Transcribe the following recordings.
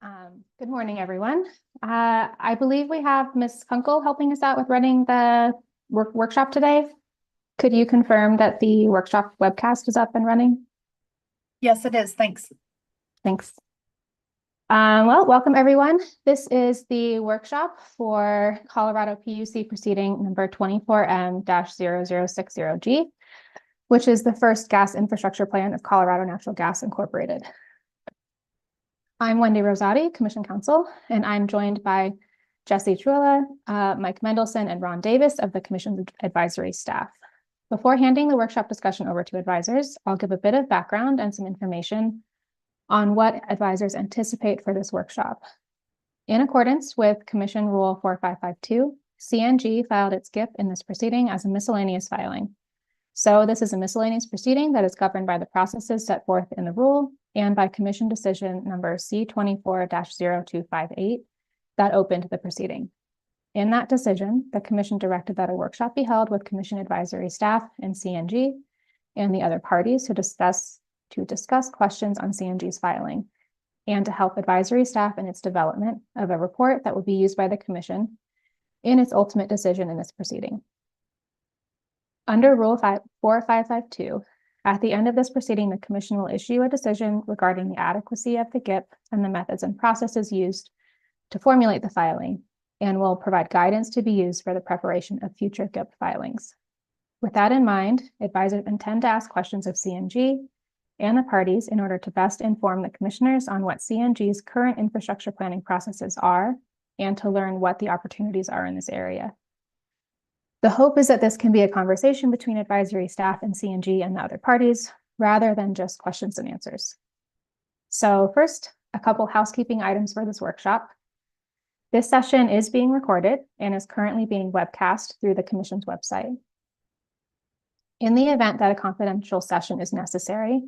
Good morning, everyone. I believe we have Ms. Kunkel helping us out with running the workshop today. Could you confirm that the workshop webcast is up and running? Yes, it is. Thanks. Thanks. Well, welcome everyone. This is the workshop for Colorado PUC proceeding number 24M-0060G, which is the first gas infrastructure plan of Colorado Natural Gas Incorporated. I'm Wendy Rosati, Commission Counsel, and I'm joined by Jesse Truella, Mike Mendelson, and Ron Davis of the Commission's advisory staff. Before handing the workshop discussion over to advisors, I'll give a bit of background and some information on what advisors anticipate for this workshop. In accordance with Commission Rule 4552, CNG filed its GIP in this proceeding as a miscellaneous filing. So this is a miscellaneous proceeding that is governed by the processes set forth in the rule and by Commission Decision number C24-0258 that opened the proceeding. In that decision, the Commission directed that a workshop be held with Commission advisory staff and CNG and the other parties to discuss questions on CNG's filing and to help advisory staff in its development of a report that will be used by the Commission in its ultimate decision in this proceeding. Under Rule 4552, at the end of this proceeding, the Commission will issue a decision regarding the adequacy of the GIP and the methods and processes used to formulate the filing, and will provide guidance to be used for the preparation of future GIP filings. With that in mind, advisors intend to ask questions of CNG and the parties in order to best inform the commissioners on what CNG's current infrastructure planning processes are and to learn what the opportunities are in this area. The hope is that this can be a conversation between advisory staff and CNG and the other parties, rather than just questions and answers. So first, a couple housekeeping items for this workshop. This session is being recorded and is currently being webcast through the Commission's website. In the event that a confidential session is necessary,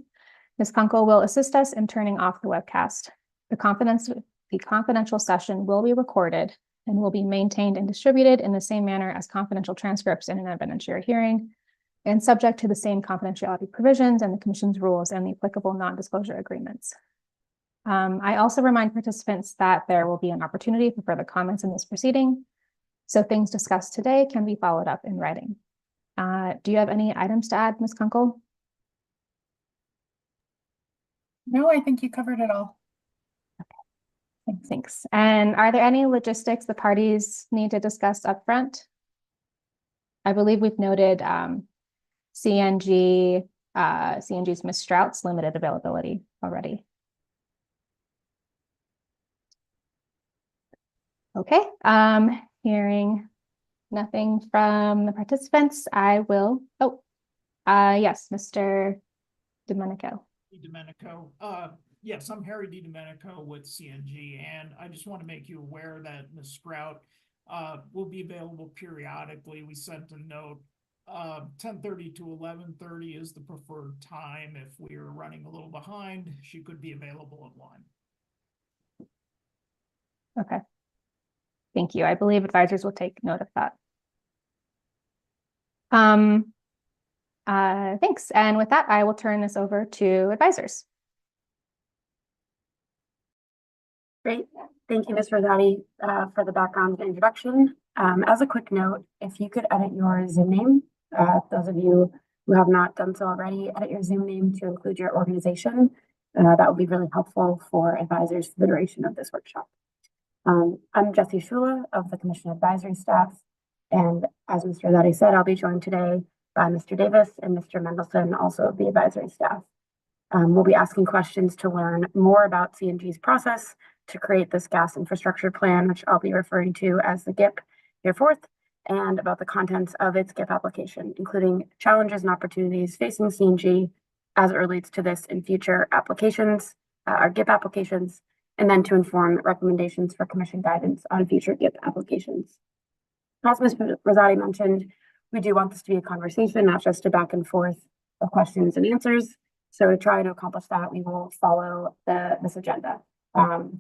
Ms. Kunkel will assist us in turning off the webcast. The confidential session will be recorded and will be maintained and distributed in the same manner as confidential transcripts in an evidentiary hearing and subject to the same confidentiality provisions and the Commission's rules and the applicable non-disclosure agreements. I also remind participants that there will be an opportunity for further comments in this proceeding, so things discussed today can be followed up in writing. Do you have any items to add, Ms. Kunkel? No, I think you covered it all. Thanks. And are there any logistics the parties need to discuss up front? I believe we've noted CNG's Ms. Strout's limited availability already. Okay, hearing nothing from the participants, I will, yes, Mr. Domenico. Yes, I'm Harry DiDomenico with CNG, and I just want to make you aware that Ms. Strout will be available periodically. We sent a note, 10:30 to 11:30 is the preferred time. If we're running a little behind, she could be available at 1. Okay. Thank you. I believe advisors will take note of that. Thanks. And with that, I will turn this over to advisors. Great. Thank you, Ms. Rosati, for the background and introduction. As a quick note, if you could edit your Zoom name, those of you who have not done so already, edit your Zoom name to include your organization. That would be really helpful for advisors for the duration of this workshop. I'm Jesse Truella of the Commission Advisory Staff, and as Mr. Rosati said, I'll be joined today by Mr. Davis and Mr. Mendelson, also of the advisory staff. We'll be asking questions to learn more about CNG's process to create this gas infrastructure plan, which I'll be referring to as the GIP hereforth, and about the contents of its GIP application, including challenges and opportunities facing CNG as it relates to this in future applications, our GIP applications, and then to inform recommendations for Commission guidance on future GIP applications. As Ms. Rosati mentioned, we do want this to be a conversation, not just a back and forth of questions and answers. So to try to accomplish that, we will follow this agenda.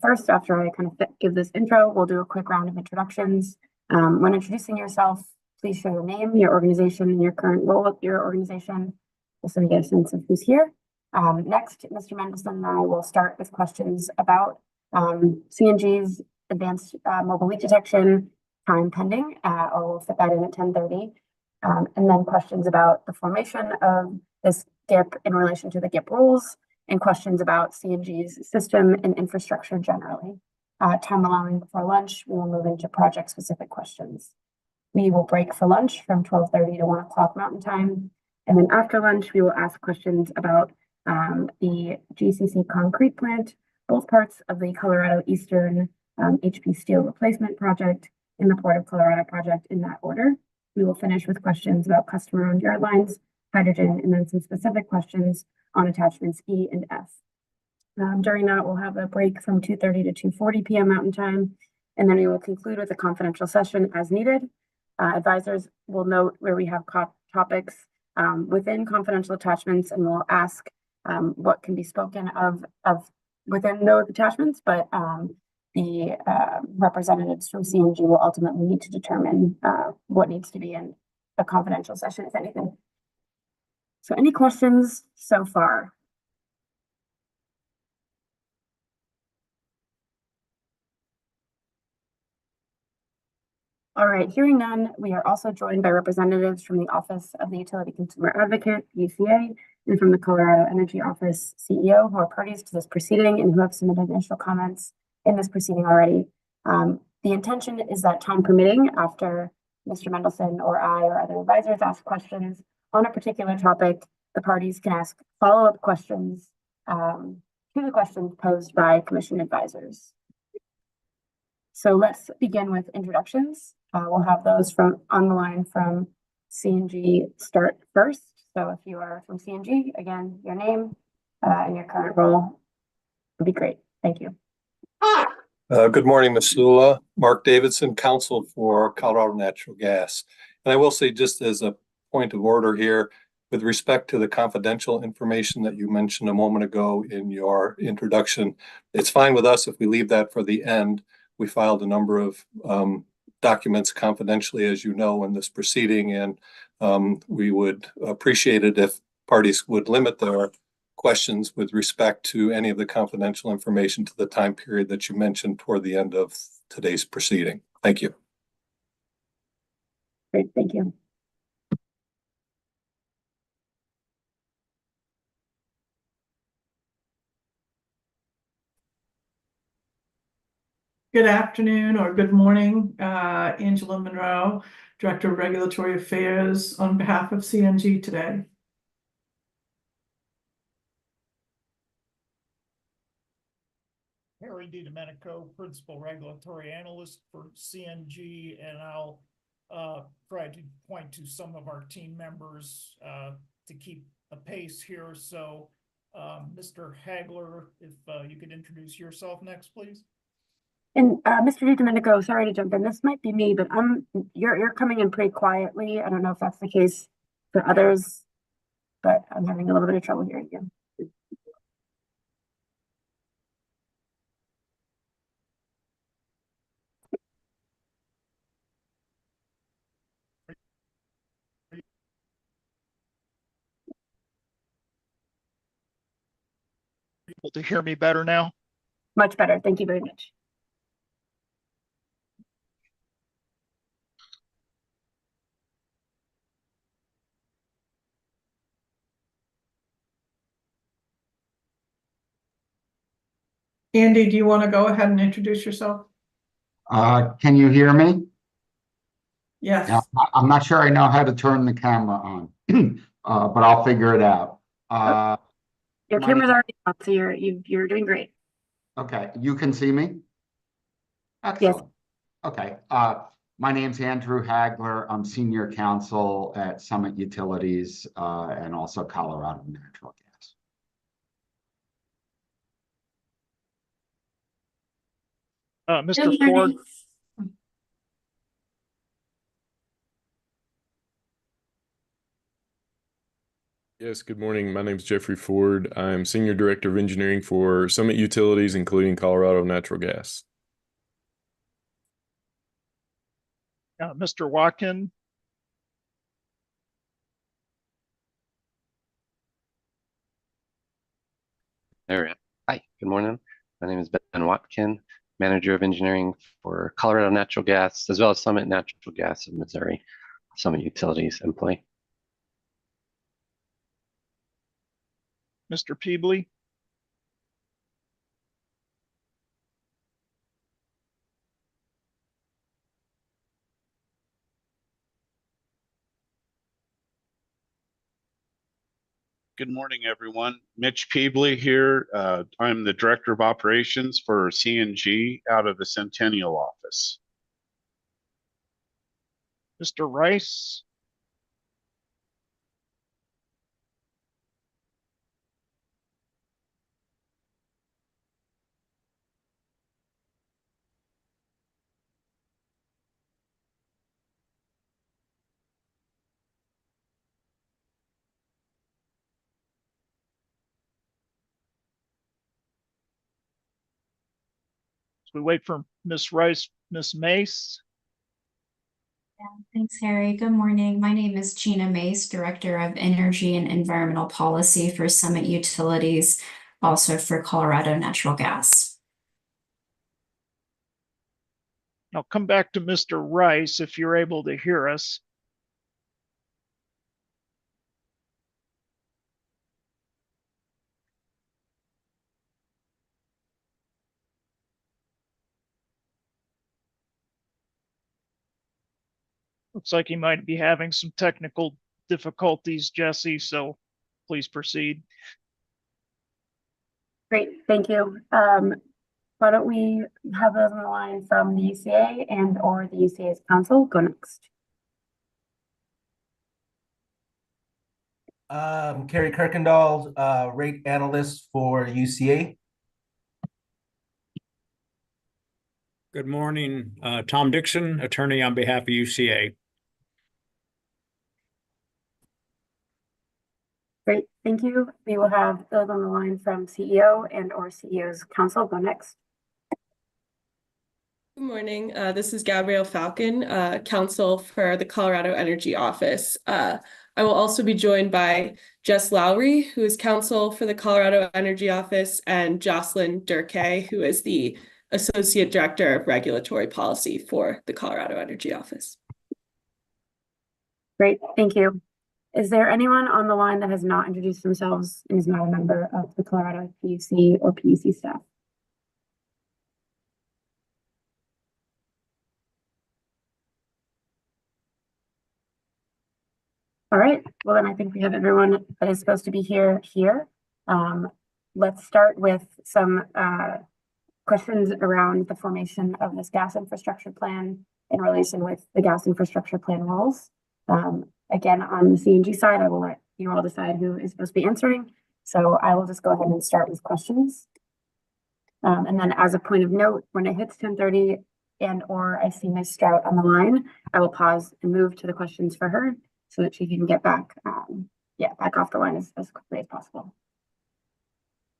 First, after I kind of give this intro, we'll do a quick round of introductions. When introducing yourself, please share your name, your organization, and your current role at your organization, just so we get a sense of who's here. Next, Mr. Mendelson and I will start with questions about CNG's advanced mobile leak detection, time pending, or we'll fit that in at 10:30. And then questions about the formation of this GIP in relation to the GIP rules, and questions about CNG's system and infrastructure generally. Time allowing before lunch, we will move into project-specific questions. We will break for lunch from 12:30 to 1 o'clock Mountain Time. And then after lunch, we will ask questions about the GCC concrete plant, both parts of the Colorado Eastern HP steel replacement project and the Port of Colorado project in that order. We will finish with questions about customer-owned yard lines, hydrogen, and then some specific questions on attachments E and F. During that, we'll have a break from 2:30 to 2:40 p.m. Mountain Time, and then we will conclude with a confidential session as needed. Advisors will note where we have topics within confidential attachments, and we'll ask what can be spoken of within those attachments, but the representatives from CNG will ultimately need to determine what needs to be in a confidential session, if anything. So any questions so far? All right, hearing none, we are also joined by representatives from the Office of the Utility Consumer Advocate, UCA, and from the Colorado Energy Office CEO, who are parties to this proceeding and who have submitted initial comments in this proceeding already. The intention is that, time permitting, after Mr. Mendelson or I or other advisors ask questions on a particular topic, the parties can ask follow-up questions to the questions posed by commission advisors. So let's begin with introductions. We'll have those from on the line from CNG start first. So if you are from CNG, again, your name and your current role would be great. Thank you. Good morning, Ms. Lula. Mark Davidson, counsel for Colorado Natural Gas. And I will say, just as a point of order here, with respect to the confidential information that you mentioned a moment ago in your introduction, it's fine with us if we leave that for the end. We filed a number of documents confidentially, as you know, in this proceeding, and we would appreciate it if parties would limit their questions with respect to any of the confidential information to the time period that you mentioned toward the end of today's proceeding. Thank you. Great, thank you. Good afternoon or good morning, Angela Monroe, Director of Regulatory Affairs on behalf of CNG today. Harry DiDomenico, Principal Regulatory Analyst for CNG, and I'll try to point to some of our team members to keep a pace here. So Mr. Hagler, if you could introduce yourself next, please. And Mr. DiDomenico, sorry to jump in. This might be me, but you're coming in pretty quietly. I don't know if that's the case for others, but I'm having a little bit of trouble hearing you. Able to hear me better now? Much better. Thank you very much. Andy, do you want to go ahead and introduce yourself? Can you hear me? Yes. Yeah, I'm not sure I know how to turn the camera on, but I'll figure it out. Your camera's already on, so you're doing great. Okay, you can see me? Excellent. Okay, my name's Andrew Hagler. I'm Senior Counsel at Summit Utilities and also Colorado Natural Gas. Mr. Ford. Yes, good morning. My name is Jeffrey Ford. I'm Senior Director of Engineering for Summit Utilities, including Colorado Natural Gas. Mr. Watkin. There we are. Hi, good morning. My name is Ben Watkin, Manager of Engineering for Colorado Natural Gas, as well as Summit Natural Gas of Missouri, Summit Utilities employee. Mr. Peebley? Good morning, everyone. Mitch Peebley here. I'm the Director of Operations for CNG out of the Centennial office. Mr. Rice? As we wait for Ms. Rice, Ms. Mace? Yeah, thanks, Harry. Good morning. My name is Gina Mace, Director of Energy and Environmental Policy for Summit Utilities, also for Colorado Natural Gas. I'll come back to Mr. Rice if you're able to hear us. Looks like he might be having some technical difficulties, Jesse, so please proceed. Great, thank you. Why don't we have those on the line from the UCA and or the UCA's council? Go next. Kerry Kirkendall, rate analyst for UCA. Good morning, Tom Dixon, attorney on behalf of UCA. Great, thank you. We will have those on the line from CEO and or CEO's council. Go next. Good morning. This is Gabrielle Falcon, counsel for the Colorado Energy Office. I will also be joined by Jess Lowry, who is counsel for the Colorado Energy Office, and Jocelyn Durkay, who is the Associate Director of Regulatory Policy for the Colorado Energy Office. Great, thank you. Is there anyone on the line that has not introduced themselves and is not a member of the Colorado PUC or PUC staff? All right, well then I think we have everyone that is supposed to be here. Let's start with some questions around the formation of this gas infrastructure plan in relation with the gas infrastructure plan rules. Again, on the CNG side, I will let you all decide who is supposed to be answering. So I will just go ahead and start with questions. And then as a point of note, when it hits 10:30 and or I see Ms. Strout on the line, I will pause and move to the questions for her so that she can get back, back off the line as quickly as possible.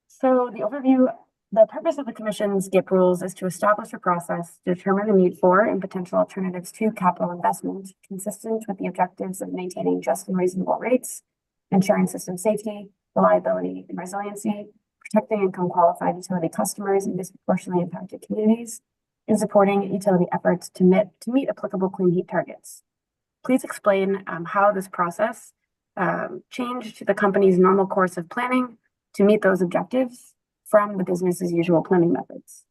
So the overview, the purpose of the Commission's GIP rules is to establish a process to determine the need for and potential alternatives to capital investment consistent with the objectives of maintaining just and reasonable rates, ensuring system safety, reliability, and resiliency, protecting income qualified utility customers in disproportionately impacted communities, and supporting utility efforts to meet applicable clean heat targets. Please explain how this process changed the company's normal course of planning to meet those objectives from the business as usual planning methods.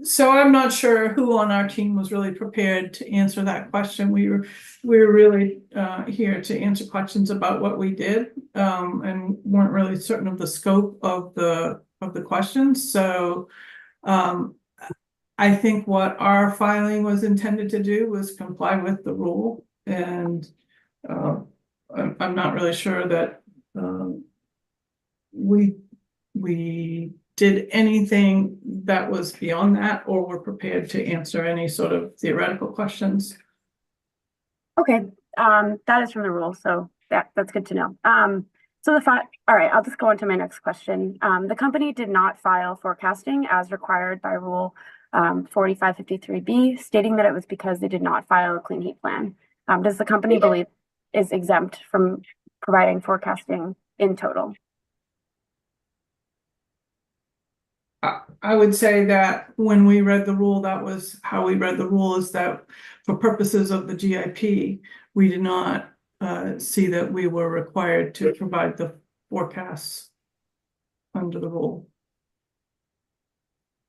So I'm not sure who on our team was really prepared to answer that question. We were really here to answer questions about what we did, and weren't really certain of the scope of the questions. So I think what our filing was intended to do was comply with the rule, and I'm not really sure that we did anything that was beyond that, or were prepared to answer any sort of theoretical questions. Okay, that is from the rule, so that's good to know. So all right, I'll just go on to my next question. The company did not file forecasting as required by Rule 4553B, stating that it was because they did not file a clean heat plan. Does the company believe is exempt from providing forecasting in total? I would say that when we read the rule, that was how we read the rule, is that for purposes of the GIP, we did not see that we were required to provide the forecasts under the rule.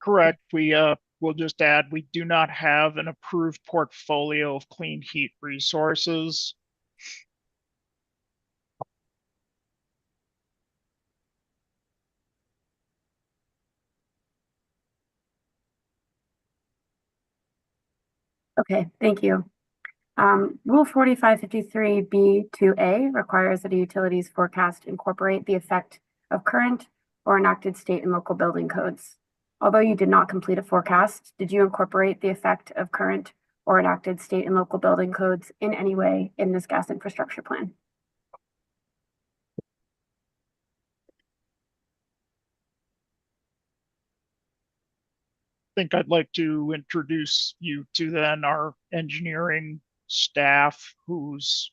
Correct. We will just add, we do not have an approved portfolio of clean heat resources. Okay, thank you. Rule 4553B2A requires that a utilities forecast incorporate the effect of current or enacted state and local building codes. Although you did not complete a forecast, did you incorporate the effect of current or enacted state and local building codes in any way in this gas infrastructure plan? I think I'd like to introduce you to then our engineering staff who's,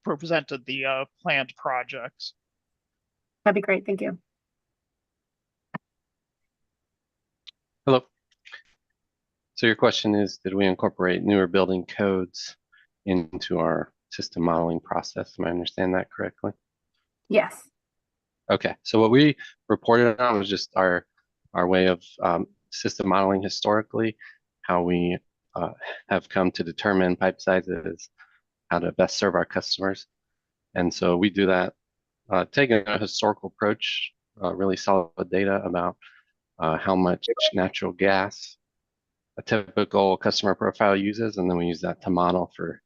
presented the planned projects. That'd be great. Thank you. Hello. So your question is, did we incorporate newer building codes into our system modeling process? Am I understand that correctly? Yes. Okay. So what we reported on was just our way of system modeling historically, how we have come to determine pipe sizes, how to best serve our customers. And so we do that, taking a historical approach, really solid data about how much natural gas a typical customer profile uses, and then we use that to model for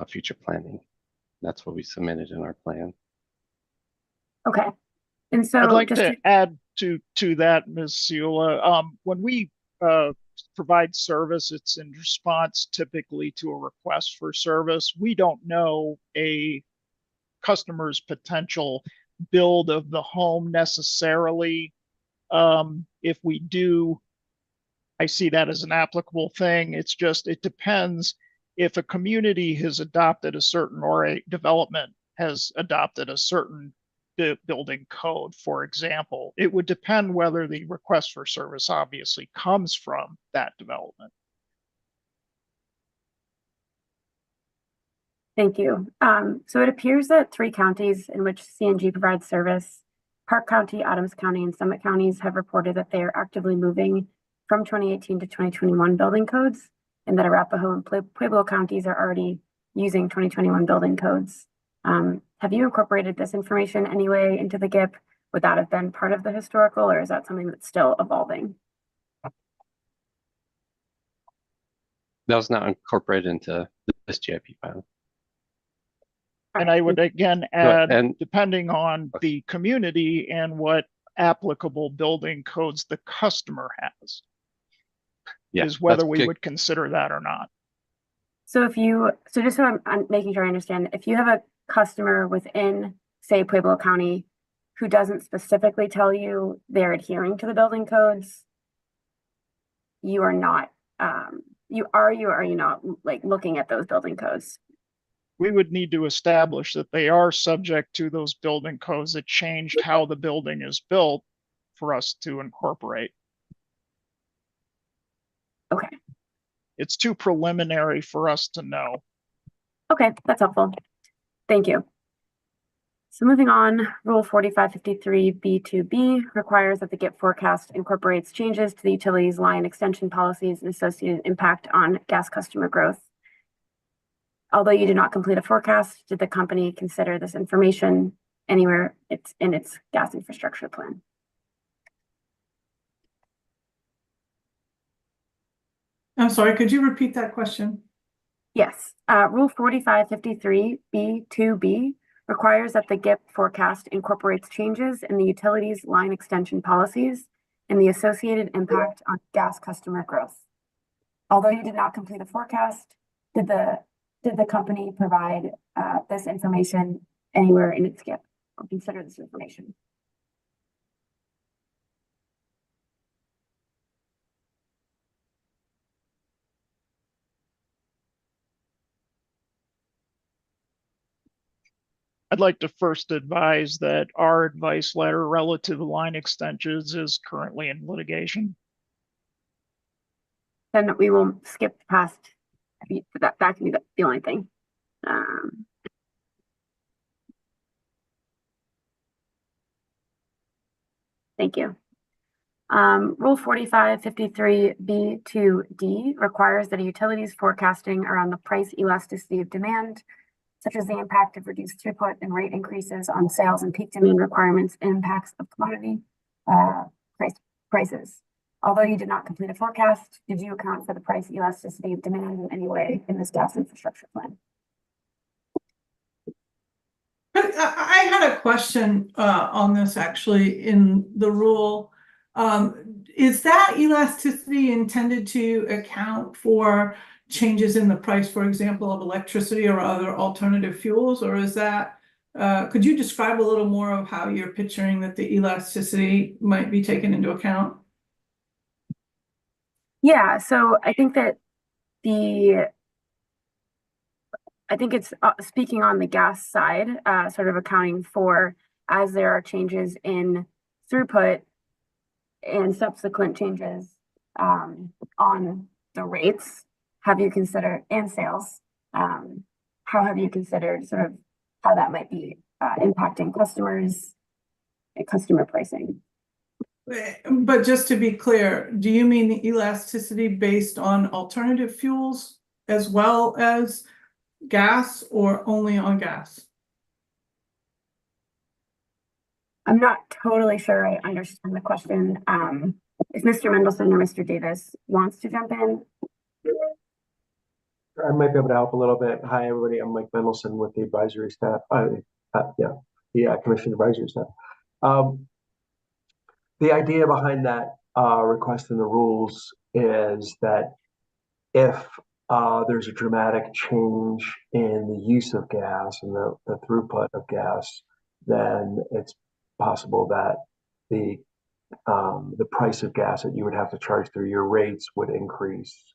future planning. That's what we submitted in our plan. Okay. And so I'd like to add to that, Ms. Ciula. When we provide service, it's in response typically to a request for service. We don't know a customer's potential build of the home necessarily. If we do, I see that as an applicable thing. It's just, it depends if a community has adopted a certain, or a development has adopted a certain building code, for example. It would depend whether the request for service obviously comes from that development. Thank you. So it appears that 3 counties in which CNG provides service, Park County, Adams County, and Summit counties, have reported that they are actively moving from 2018 to 2021 building codes, and that Arapahoe and Pueblo counties are already using 2021 building codes. Have you incorporated this information anyway into the GIP? Would that have been part of the historical, or is that something that's still evolving? That was not incorporated into this GIP file. And I would again add, depending on the community and what applicable building codes the customer has, is whether we would consider that or not. So just so I'm making sure I understand, if you have a customer within, say, Pueblo County, who doesn't specifically tell you they're adhering to the building codes, you are not, are you not like looking at those building codes? We would need to establish that they are subject to those building codes that changed how the building is built for us to incorporate. Okay. It's too preliminary for us to know. Okay, that's helpful. Thank you. So moving on, Rule 4553B2B requires that the GIP forecast incorporates changes to the utilities line extension policies and associated impact on gas customer growth. Although you did not complete a forecast, did the company consider this information anywhere in its gas infrastructure plan? I'm sorry, could you repeat that question? Yes. Rule 4553B2B requires that the GIP forecast incorporates changes in the utilities line extension policies and the associated impact on gas customer growth. Although you did not complete a forecast, did the company provide this information anywhere in its skip or consider this information. I'd like to first advise that our advice letter relative to line extensions is currently in litigation. Then we will skip past that. That can be the only thing. Thank you. Rule 4553B2D requires that a utility's forecasting around the price elasticity of demand, such as the impact of reduced throughput and rate increases on sales and peak demand requirements and impacts of commodity prices. Although you did not complete a forecast, did you account for the price elasticity of demand in any way in this gas infrastructure plan? I had a question on this actually in the rule. Is that elasticity intended to account for changes in the price, for example, of electricity or other alternative fuels? Or is that, could you describe a little more of how you're picturing that the elasticity might be taken into account? Yeah, so I think that it's speaking on the gas side, sort of accounting for as there are changes in throughput and subsequent changes on the rates. Have you considered and sales? How have you considered sort of how that might be impacting customers and customer pricing? But just to be clear, do you mean the elasticity based on alternative fuels as well as gas, or only on gas? I'm not totally sure I understand the question. If Mr. Mendelson or Mr. Davis wants to jump in. I might be able to help a little bit. Hi, everybody. I'm Mike Mendelson with the advisory staff. The commission advisory staff. The idea behind that request in the rules is that if there's a dramatic change in the use of gas and the throughput of gas, then it's possible that the price of gas that you would have to charge through your rates would increase,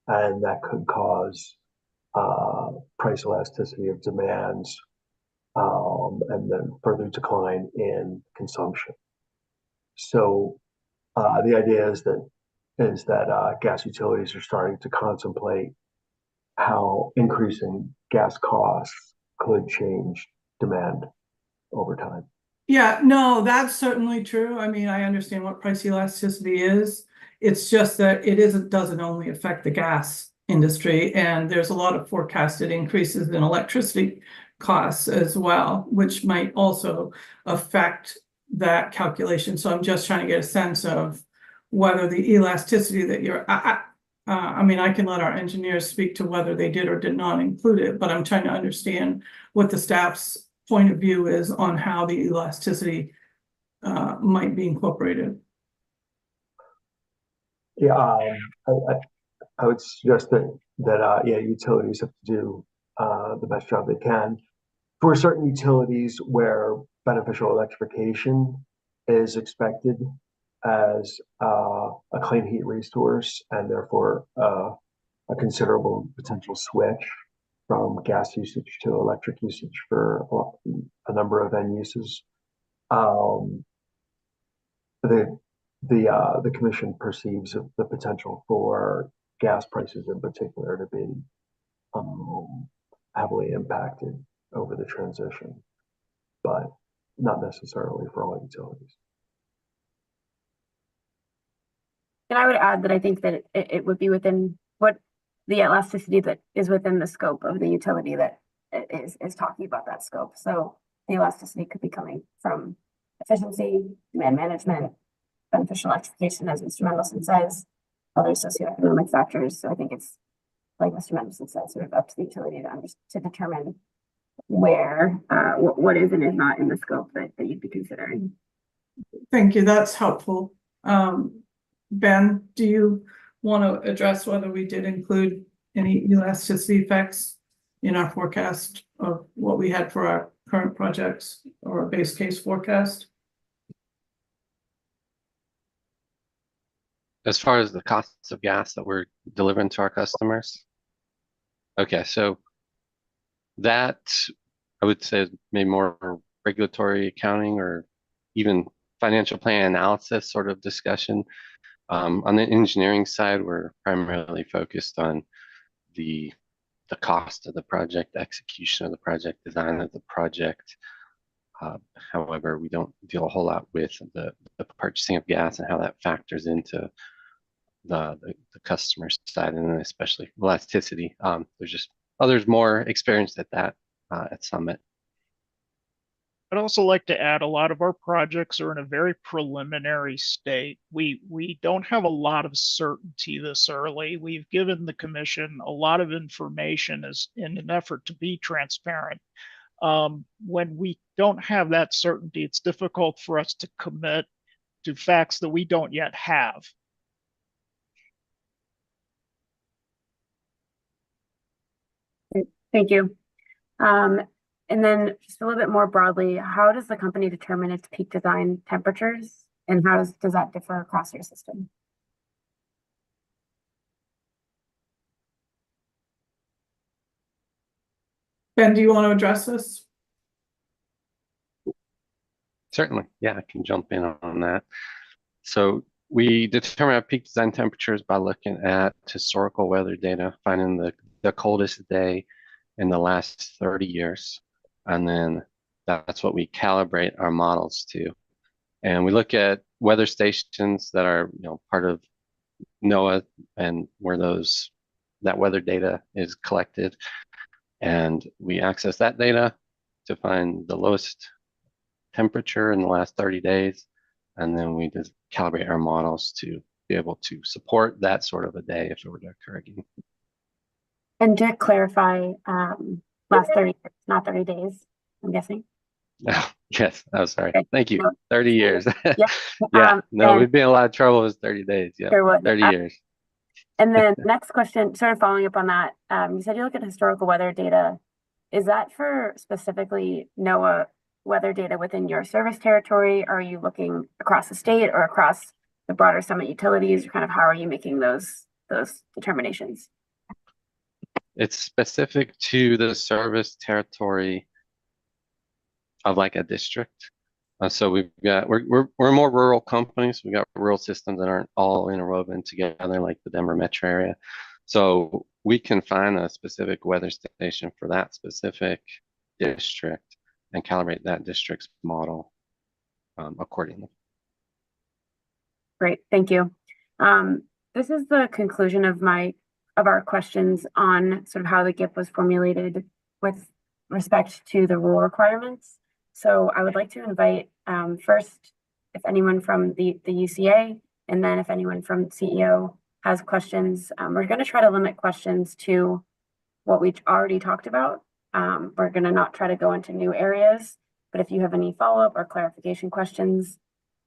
and that could cause price elasticity of demands and then further decline in consumption. So the idea is that gas utilities are starting to contemplate how increasing gas costs could change demand over time. Yeah, no, that's certainly true. I mean, I understand what price elasticity is. It's just that it doesn't only affect the gas industry, and there's a lot of forecasted increases in electricity costs as well, which might also affect that calculation. So I'm just trying to get a sense of whether the elasticity that you're, I mean, I can let our engineers speak to whether they did or did not include it, but I'm trying to understand what the staff's point of view is on how the elasticity might be incorporated. Yeah, I would suggest that utilities have to do the best job they can. For certain utilities where beneficial electrification is expected as a clean heat resource, and therefore a considerable potential switch from gas usage to electric usage for a number of end uses, the commission perceives the potential for gas prices in particular to be heavily impacted over the transition, but not necessarily for all utilities. And I would add that I think that it would be within what the elasticity that is within the scope of the utility that is talking about that scope. So the elasticity could be coming from efficiency, demand management, beneficial electrification, as Mr. Mendelson says, other socioeconomic factors. So I think it's, like Mr. Mendelson said, sort of up to the utility to determine where what is and is not in the scope that you'd be considering. Thank you. That's helpful. Ben, do you want to address whether we did include any elasticity effects in our forecast of what we had for our current projects or a base case forecast? As far as the costs of gas that we're delivering to our customers. Okay, so that I would say is maybe more regulatory accounting or even financial plan analysis sort of discussion. On the engineering side, we're primarily focused on the cost of the project, execution of the project, design of the project. However, we don't deal a whole lot with the purchasing of gas and how that factors into the customer side, and then especially elasticity. There's just others more experienced at that at Summit. I'd also like to add a lot of our projects are in a very preliminary state. We don't have a lot of certainty this early. We've given the commission a lot of information as in an effort to be transparent. When we don't have that certainty, it's difficult for us to commit to facts that we don't yet have. Thank you. And then just a little bit more broadly, how does the company determine its peak design temperatures, and how does that differ across your system? Ben, do you want to address this? Certainly, yeah, I can jump in on that. So we determine our peak design temperatures by looking at historical weather data, finding the coldest day in the last 30 years. And then that's what we calibrate our models to. And we look at weather stations that are, part of NOAA and where that weather data is collected. And we access that data to find the lowest temperature in the last 30 days. And then we just calibrate our models to be able to support that sort of a day if it were to occur again. And to clarify, last 30, not 30 days, I'm guessing. Oh, yes, I'm sorry. Okay. Thank you. No. 30 years. Yeah. Yeah, no, and we'd be in a lot of trouble with 30 days. Yeah, Sure would. 30 years. And then next question, sort of following up on that, you said you look at historical weather data. Is that for specifically NOAA weather data within your service territory? Or are you looking across the state or across the broader Summit utilities? Or kind of how are you making those determinations? It's specific to the service territory of like a district. So we're a more rural company, so we've got rural systems that aren't all interwoven together like the Denver metro area. So we can find a specific weather station for that specific district and calibrate that district's model accordingly. Great, thank you. This is the conclusion of our questions on sort of how the GIP was formulated with respect to the rule requirements. So I would like to invite first, if anyone from the UCA, and then if anyone from CEO has questions. We're going to try to limit questions to what we already talked about. We're going to not try to go into new areas, but if you have any follow-up or clarification questions,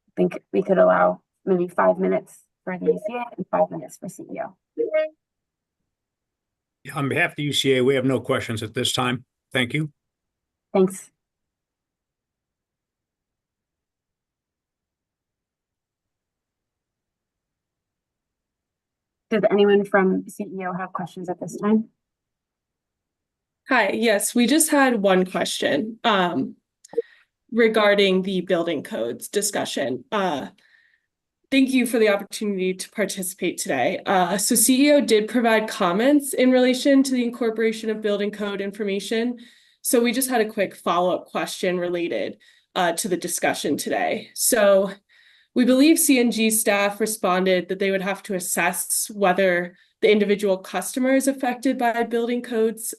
I think we could allow maybe 5 minutes for the UCA and 5 minutes for CEO. On behalf of the UCA, we have no questions at this time. Thank you. Thanks. Does anyone from CEO have questions at this time? Hi, yes, we just had one question regarding the building codes discussion. Thank you for the opportunity to participate today. So CEO did provide comments in relation to the incorporation of building code information. So we just had a quick follow-up question related to the discussion today. So we believe CNG staff responded that they would have to assess whether the individual customer is affected by building codes.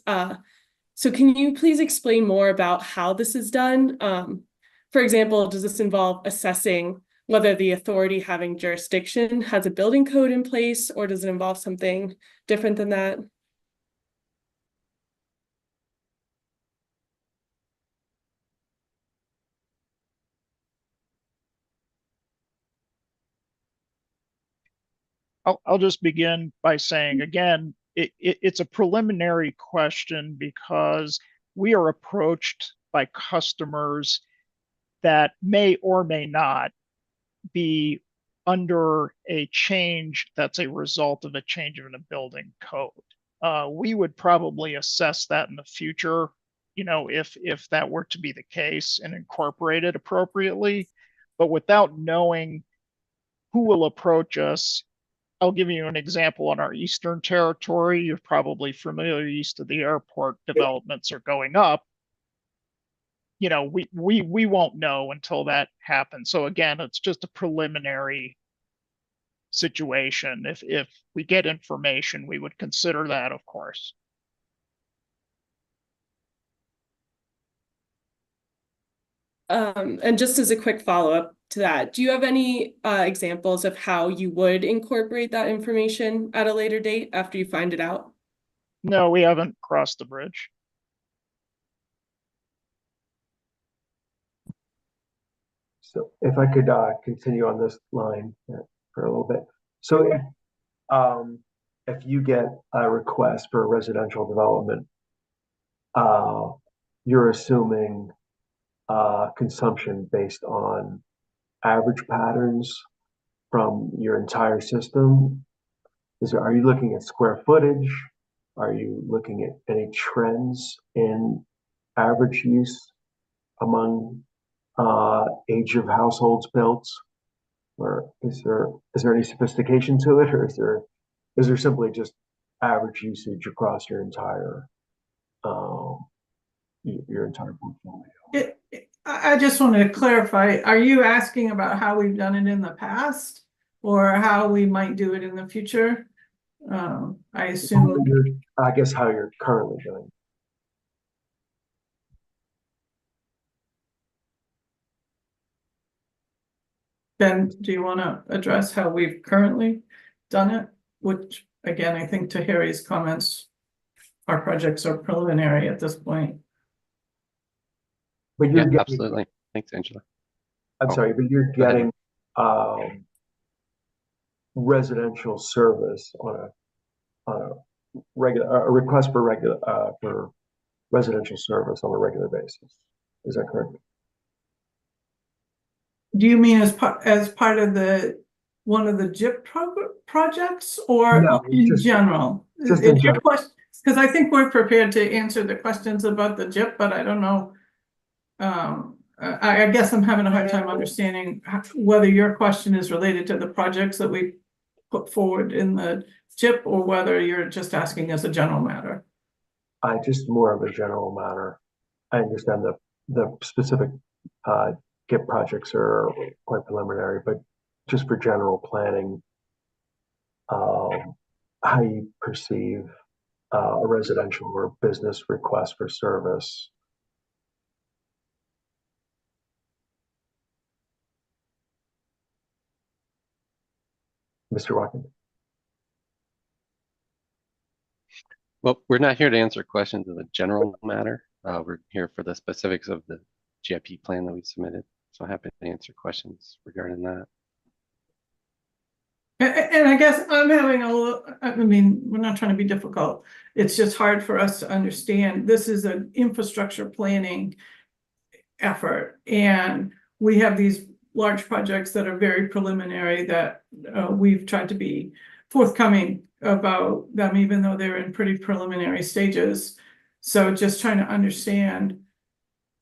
So can you please explain more about how this is done? For example, does this involve assessing whether the authority having jurisdiction has a building code in place, or does it involve something different than that? I'll just begin by saying, again, it's a preliminary question because we are approached by customers that may or may not be under a change that's a result of a change in a building code. We would probably assess that in the future, you know, if that were to be the case and incorporate it appropriately. But without knowing who will approach us, I'll give you an example on our Eastern Territory. You're probably familiar, east of the airport, developments are going up. You know, we won't know until that happens. So again, it's just a preliminary situation. If we get information, we would consider that, of course. And just as a quick follow-up to that, do you have any examples of how you would incorporate that information at a later date after you find it out? No, we haven't crossed the bridge. So if I could continue on this line for a little bit. So if you get a request for a residential development, you're assuming consumption based on average patterns from your entire system. Are you looking at square footage? Are you looking at any trends in average use among age of households built? Or is there any sophistication to it, or is there simply just average usage across your entire portfolio? I just wanted to clarify, are you asking about how we've done it in the past or how we might do it in the future? I assume. I guess how you're currently doing. Ben, do you want to address how we've currently done it? Which, again, I think to Harry's comments, our projects are preliminary at this point. But you're getting, absolutely. Thanks, Angela. I'm sorry, but you're getting residential service on a regular a request for residential service on a regular basis. Is that correct? Do you mean as part of the one of the JIP projects, or no, in general? Just in general. Because I think we're prepared to answer the questions about the JIP, but I don't know. I guess I'm having a hard time understanding whether your question is related to the projects that we put forward in the JIP, or whether you're just asking as a general matter. Just more of a general matter. I understand the specific GIP projects are quite preliminary, but just for general planning, how you perceive a residential or business request for service. Mr. Watkins? Well, we're not here to answer questions of the general matter. We're here for the specifics of the GIP plan that we submitted. So happy to answer questions regarding that. And I guess I'm having a little, I mean, we're not trying to be difficult. It's just hard for us to understand. This is an infrastructure planning effort, and we have these large projects that are very preliminary that we've tried to be forthcoming about them, even though they're in pretty preliminary stages. So just trying to understand,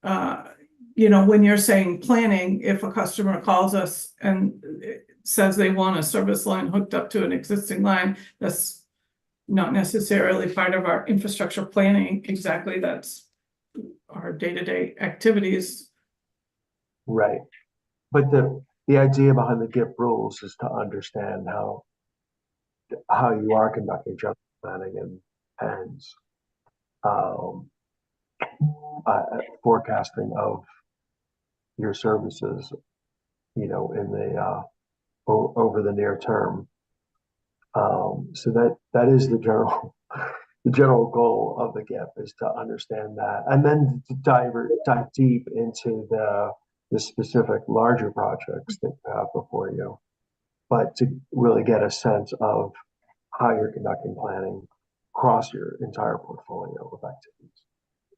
you know, when you're saying planning, if a customer calls us and says they want a service line hooked up to an existing line, that's not necessarily part of our infrastructure planning. Exactly, that's our day-to-day activities. Right. But the idea behind the GIP rules is to understand how you are conducting general planning and forecasting of your services, you know, in the over the near term. So that is the general goal of the GIP, is to understand that, and then to dive deep into the specific larger projects that you have before you, but to really get a sense of how you're conducting planning across your entire portfolio of activities.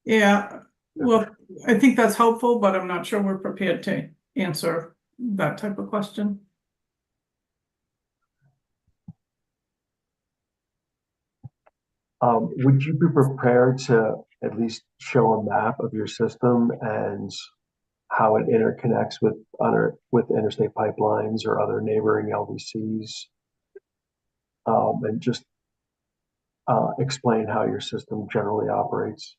Yeah, Well, I think that's helpful, but I'm not sure we're prepared to answer that type of question. Would you be prepared to at least show a map of your system and how it interconnects with interstate pipelines or other neighboring LDCs, and just explain how your system generally operates?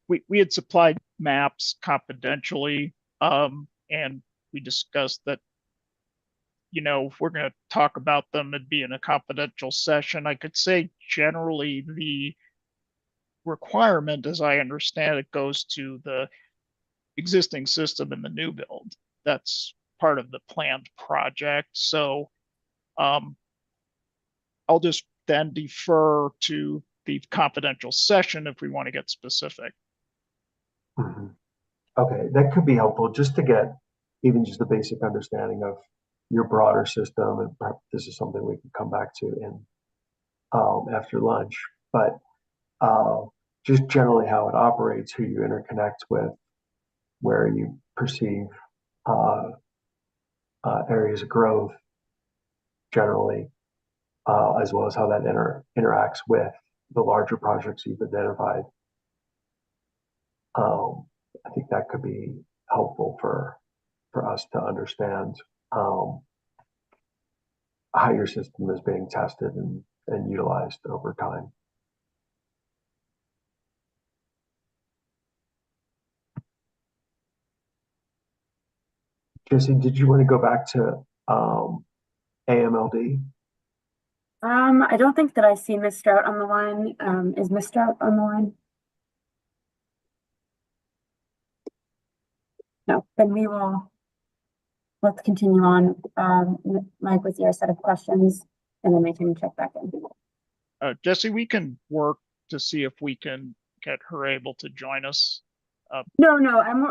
We had supplied maps confidentially, and we discussed that, you know, if we're going to talk about them, it'd be in a confidential session. I could say generally the requirement, as I understand it, goes to the existing system in the new build. That's part of the planned project. So I'll just then defer to the confidential session if we want to get specific. Mm-hmm. Okay, that could be helpful just to get even just a basic understanding of your broader system, and perhaps this is something we can come back to in after lunch. But just generally how it operates, who you interconnect with, where you perceive areas of growth generally, as well as how that interacts with the larger projects you've identified. I think that could be helpful for us to understand how your system is being tested and utilized over time. Jesse, did you want to go back to AMLD? I don't think that I see Ms. Strout on the line. Is Ms. Strout on the line? No, then let's continue on. Mike, with your set of questions, and then we can check back in. Jesse, we can work to see if we can get her able to join us. No,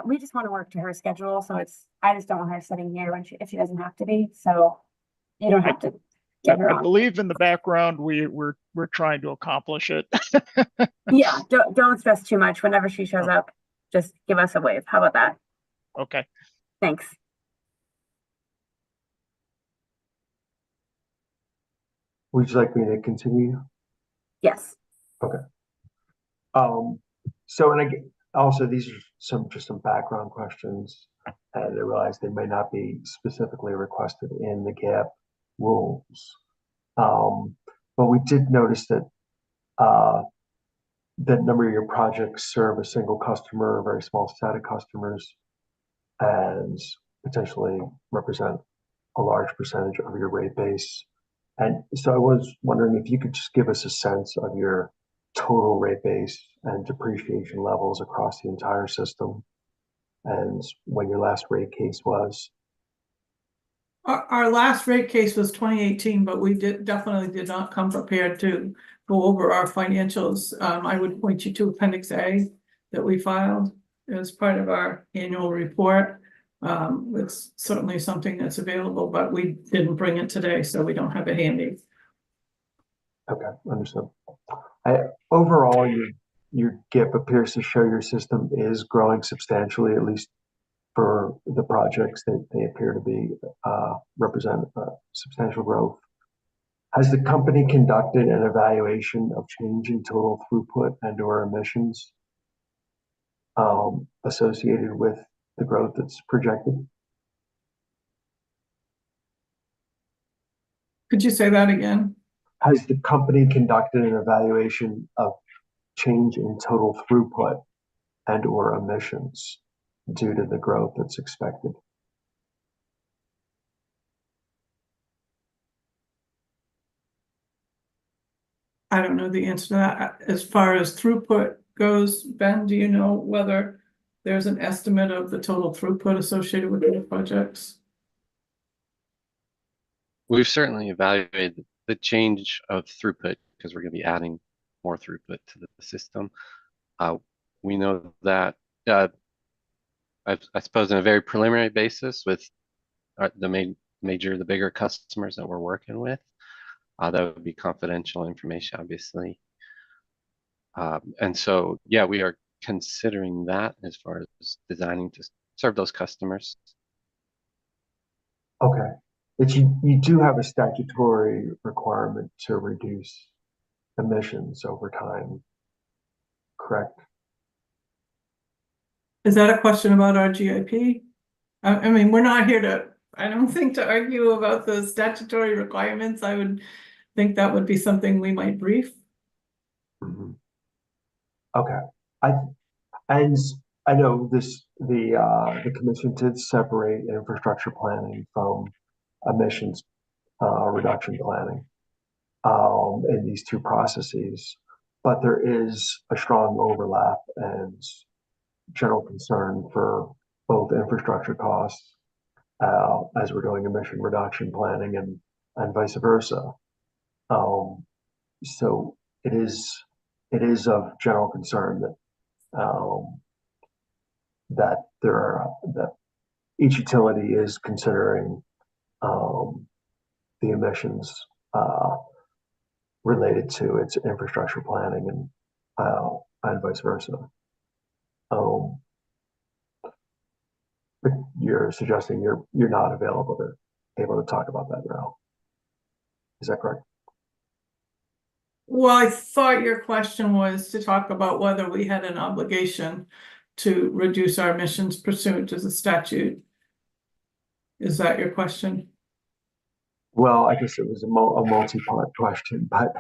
we just want to work to her schedule. So I just don't want her sitting here if she doesn't have to be. So you don't have to get her on. I believe in the background, we're trying to accomplish it. Yeah, don't stress too much. Whenever she shows up, just give us a wave. How about that? Okay. Thanks. Would you like me to continue? Yes. Okay. So, and also these are just some background questions, and I realize they may not be specifically requested in the GAP rules. But we did notice that that number of your projects serve a single customer, a very small set of customers, and potentially represent a large percentage of your rate base. And so I was wondering if you could just give us a sense of your total rate base and depreciation levels across the entire system, and when your last rate case was. Our last rate case was 2018, but we definitely did not come prepared to go over our financials. I would point you to Appendix A that we filed as part of our annual report. It's certainly something that's available, but we didn't bring it today, so we don't have it handy. Okay, understood. Overall, your GIP appears to show your system is growing substantially, at least for the projects that they appear to be represent substantial growth. Has the company conducted an evaluation of change in total throughput and/or emissions associated with the growth that's projected? Could you say that again? Has the company conducted an evaluation of change in total throughput and/or emissions due to the growth that's expected? I don't know the answer to that. As far as throughput goes, Ben, do you know whether there's an estimate of the total throughput associated with the projects? We've certainly evaluated the change of throughput because we're going to be adding more throughput to the system. We know that, I suppose, on a very preliminary basis with the bigger customers that we're working with, that would be confidential information, obviously. And so, yeah, we are considering that as far as designing to serve those customers. Okay. But you do have a statutory requirement to reduce emissions over time, correct? Is that a question about our GIP? I mean, we're not here to, I don't think, to argue about the statutory requirements. I would think that would be something we might brief. Mhm. Okay. And I know the commission did separate infrastructure planning from emissions reduction planning in these two processes, but there is a strong overlap and general concern for both infrastructure costs as we're doing emission reduction planning and vice versa. So it is of general concern that that each utility is considering the emissions related to its infrastructure planning and vice versa. But you're suggesting you're not able to talk about that now. Is that correct? Well, I thought your question was to talk about whether we had an obligation to reduce our emissions pursuant to the statute. Is that your question? Well, I guess it was a multi-part question, but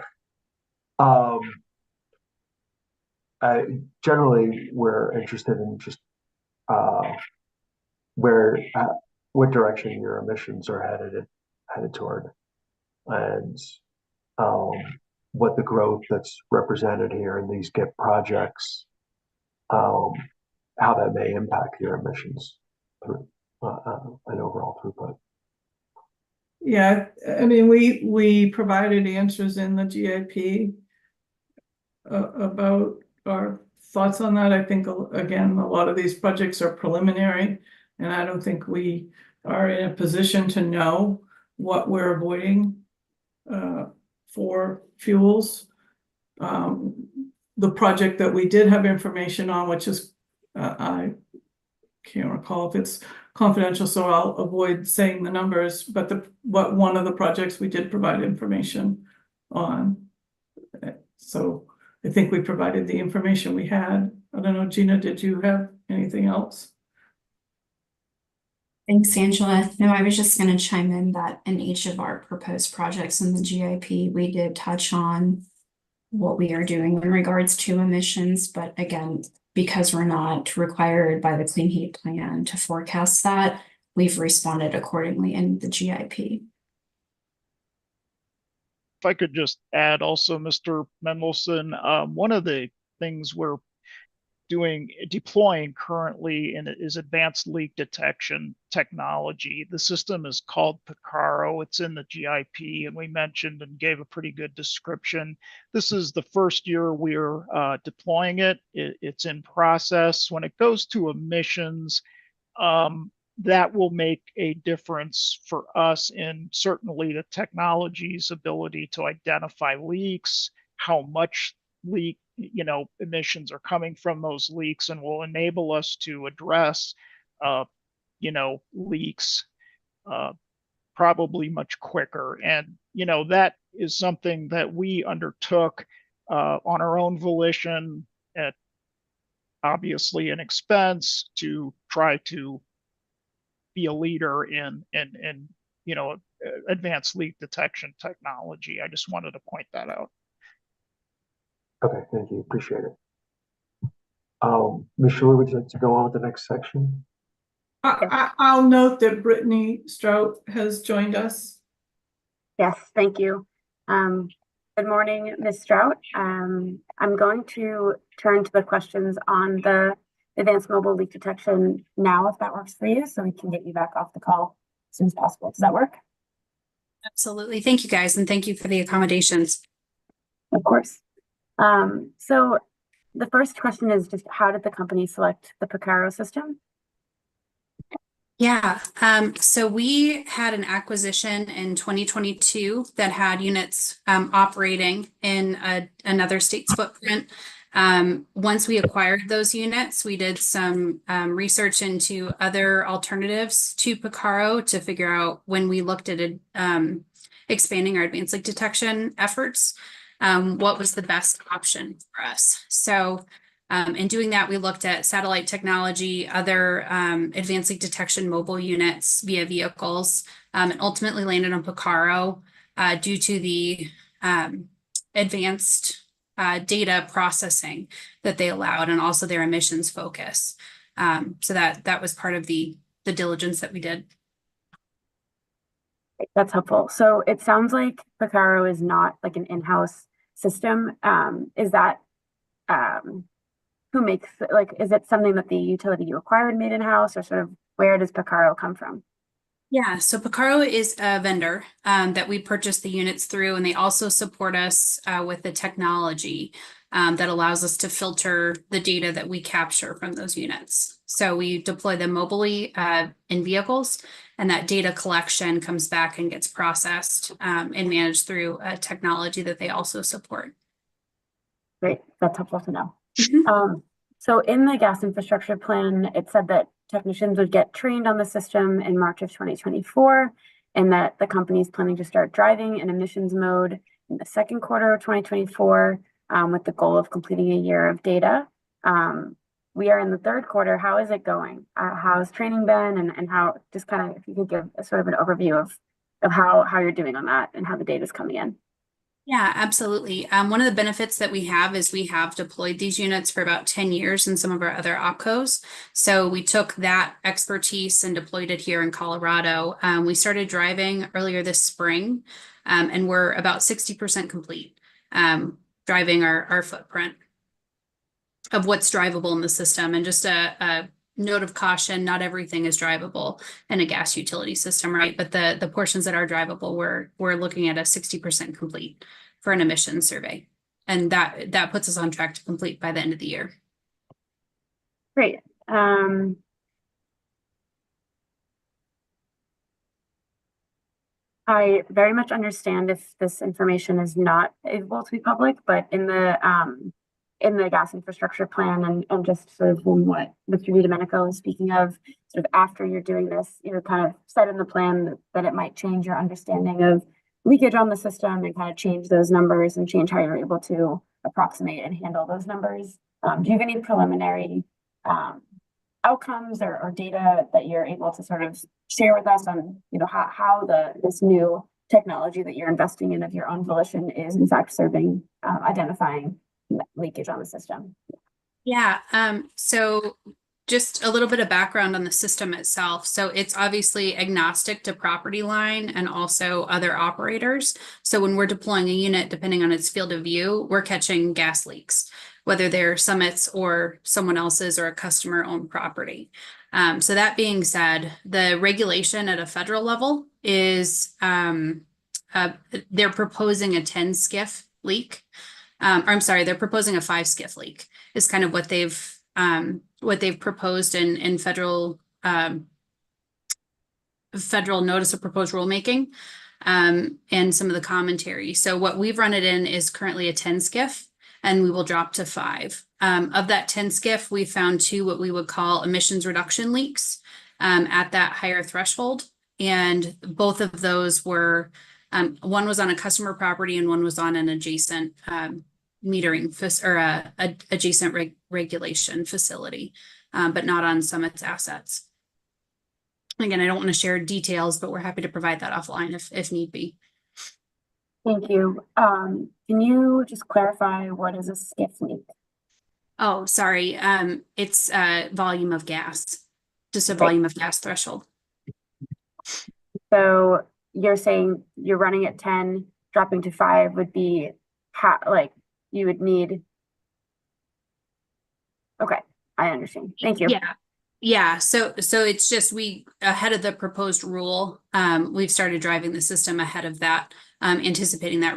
generally we're interested in just what direction your emissions are headed toward, and what the growth that's represented here in these GIP projects, how that may impact your emissions through and overall throughput. Yeah, I mean, we provided answers in the GIP about our thoughts on that. I think, again, a lot of these projects are preliminary, and I don't think we are in a position to know what we're avoiding for fuels. The project that we did have information on, which is, I can't recall if it's confidential, so I'll avoid saying the numbers, but one of the projects we did provide information on. So I think we provided the information we had. I don't know, Gina, did you have anything else? Thanks, Angela. No, I was just going to chime in that in each of our proposed projects in the GIP, we did touch on what we are doing in regards to emissions. But again, because we're not required by the Clean Heat Plan to forecast that, we've responded accordingly in the GIP. If I could just add also, Mr. Mendelson, one of the things we're deploying currently is advanced leak detection technology. The system is called Picaro. It's in the GIP, and we mentioned and gave a pretty good description. This is the first year we're deploying it. It's in process. When it goes to emissions, that will make a difference for us in certainly the technology's ability to identify leaks, how much leak emissions are coming from those leaks, and will enable us to address leaks probably much quicker. And that is something that we undertook on our own volition at obviously an expense to try to be a leader in advanced leak detection technology. I just wanted to point that out. Okay, thank you. Appreciate it. Ms. Schuler, would you like to go on with the next section? I'll note that Brittany Strout has joined us. Yes, thank you. Good morning, Ms. Strout. I'm going to turn to the questions on the advanced mobile leak detection now, if that works for you, so we can get you back off the call as soon as possible. Does that work? Absolutely. Thank you, guys, and thank you for the accommodations. Of course. So the first question is just, how did the company select the Picaro system? Yeah, so we had an acquisition in 2022 that had units operating in another state's footprint. Once we acquired those units, we did some research into other alternatives to Picaro to figure out, when we looked at expanding our advanced leak detection efforts, what was the best option for us. So in doing that, we looked at satellite technology, other advanced leak detection mobile units via vehicles, and ultimately landed on Picaro due to the advanced data processing that they allowed, and also their emissions focus. So that was part of the diligence that we did. That's helpful. So it sounds like Picaro is not like an in-house system. Is that who makes, like, is it something that the utility you acquired made in-house, or sort of where does Picaro come from? Yeah, so Picaro is a vendor that we purchased the units through, and they also support us with the technology that allows us to filter the data that we capture from those units. So we deploy them mobily in vehicles, and that data collection comes back and gets processed and managed through a technology that they also support. Great, that's helpful to know. So in the gas infrastructure plan, it said that technicians would get trained on the system in March of 2024, and that the company is planning to start driving in emissions mode in the second quarter of 2024, with the goal of completing a year of data. We are in the third quarter. How is it going? How's training been, and how, just kind of, if you could give a sort of an overview of how you're doing on that and how the data is coming in. Yeah, absolutely. One of the benefits that we have is we have deployed these units for about 10 years in some of our other opcos. So we took that expertise and deployed it here in Colorado. We started driving earlier this spring, and we're about 60% complete driving our footprint of what's drivable in the system. And just a note of caution, not everything is drivable in a gas utility system, right? But the portions that are drivable, we're looking at a 60% complete for an emissions survey. And that puts us on track to complete by the end of the year. Great. I very much understand if this information is not able to be public, but in the gas infrastructure plan, and just sort of from what Mr. DiDomenico is speaking of, sort of after you're doing this, you're kind of set in the plan that it might change your understanding of leakage on the system, and kind of change those numbers and change how you're able to approximate and handle those numbers. Do you have any preliminary outcomes or data that you're able to sort of share with us on, how this new technology that you're investing in of your own volition is in fact serving, identifying leakage on the system? Yeah, so just a little bit of background on the system itself. So it's obviously agnostic to property line and also other operators. So when we're deploying a unit, depending on its field of view, we're catching gas leaks, whether they're Summit's or someone else's or a customer-owned property. So that being said, the regulation at a federal level is they're proposing a 10 SCIF leak. I'm sorry, they're proposing a 5 SCIF leak is kind of what they've proposed in federal notice of proposed rulemaking, and some of the commentary. So what we've run it in is currently a 10 SCIF, and we will drop to 5. Of that 10 SCIF, we found 2 what we would call emissions reduction leaks at that higher threshold. And both of those were, one was on a customer property and one was on an adjacent metering or adjacent regulation facility, but not on Summit's assets. Again, I don't want to share details, but we're happy to provide that offline if need be. Thank you. Can you just clarify what is a SCIF leak? Oh, sorry. It's volume of gas, just a volume of gas threshold. So you're saying you're running at 10, dropping to 5 would be like you would need. Okay, I understand. Thank you. Yeah. So it's just ahead of the proposed rule, we've started driving the system ahead of that, anticipating that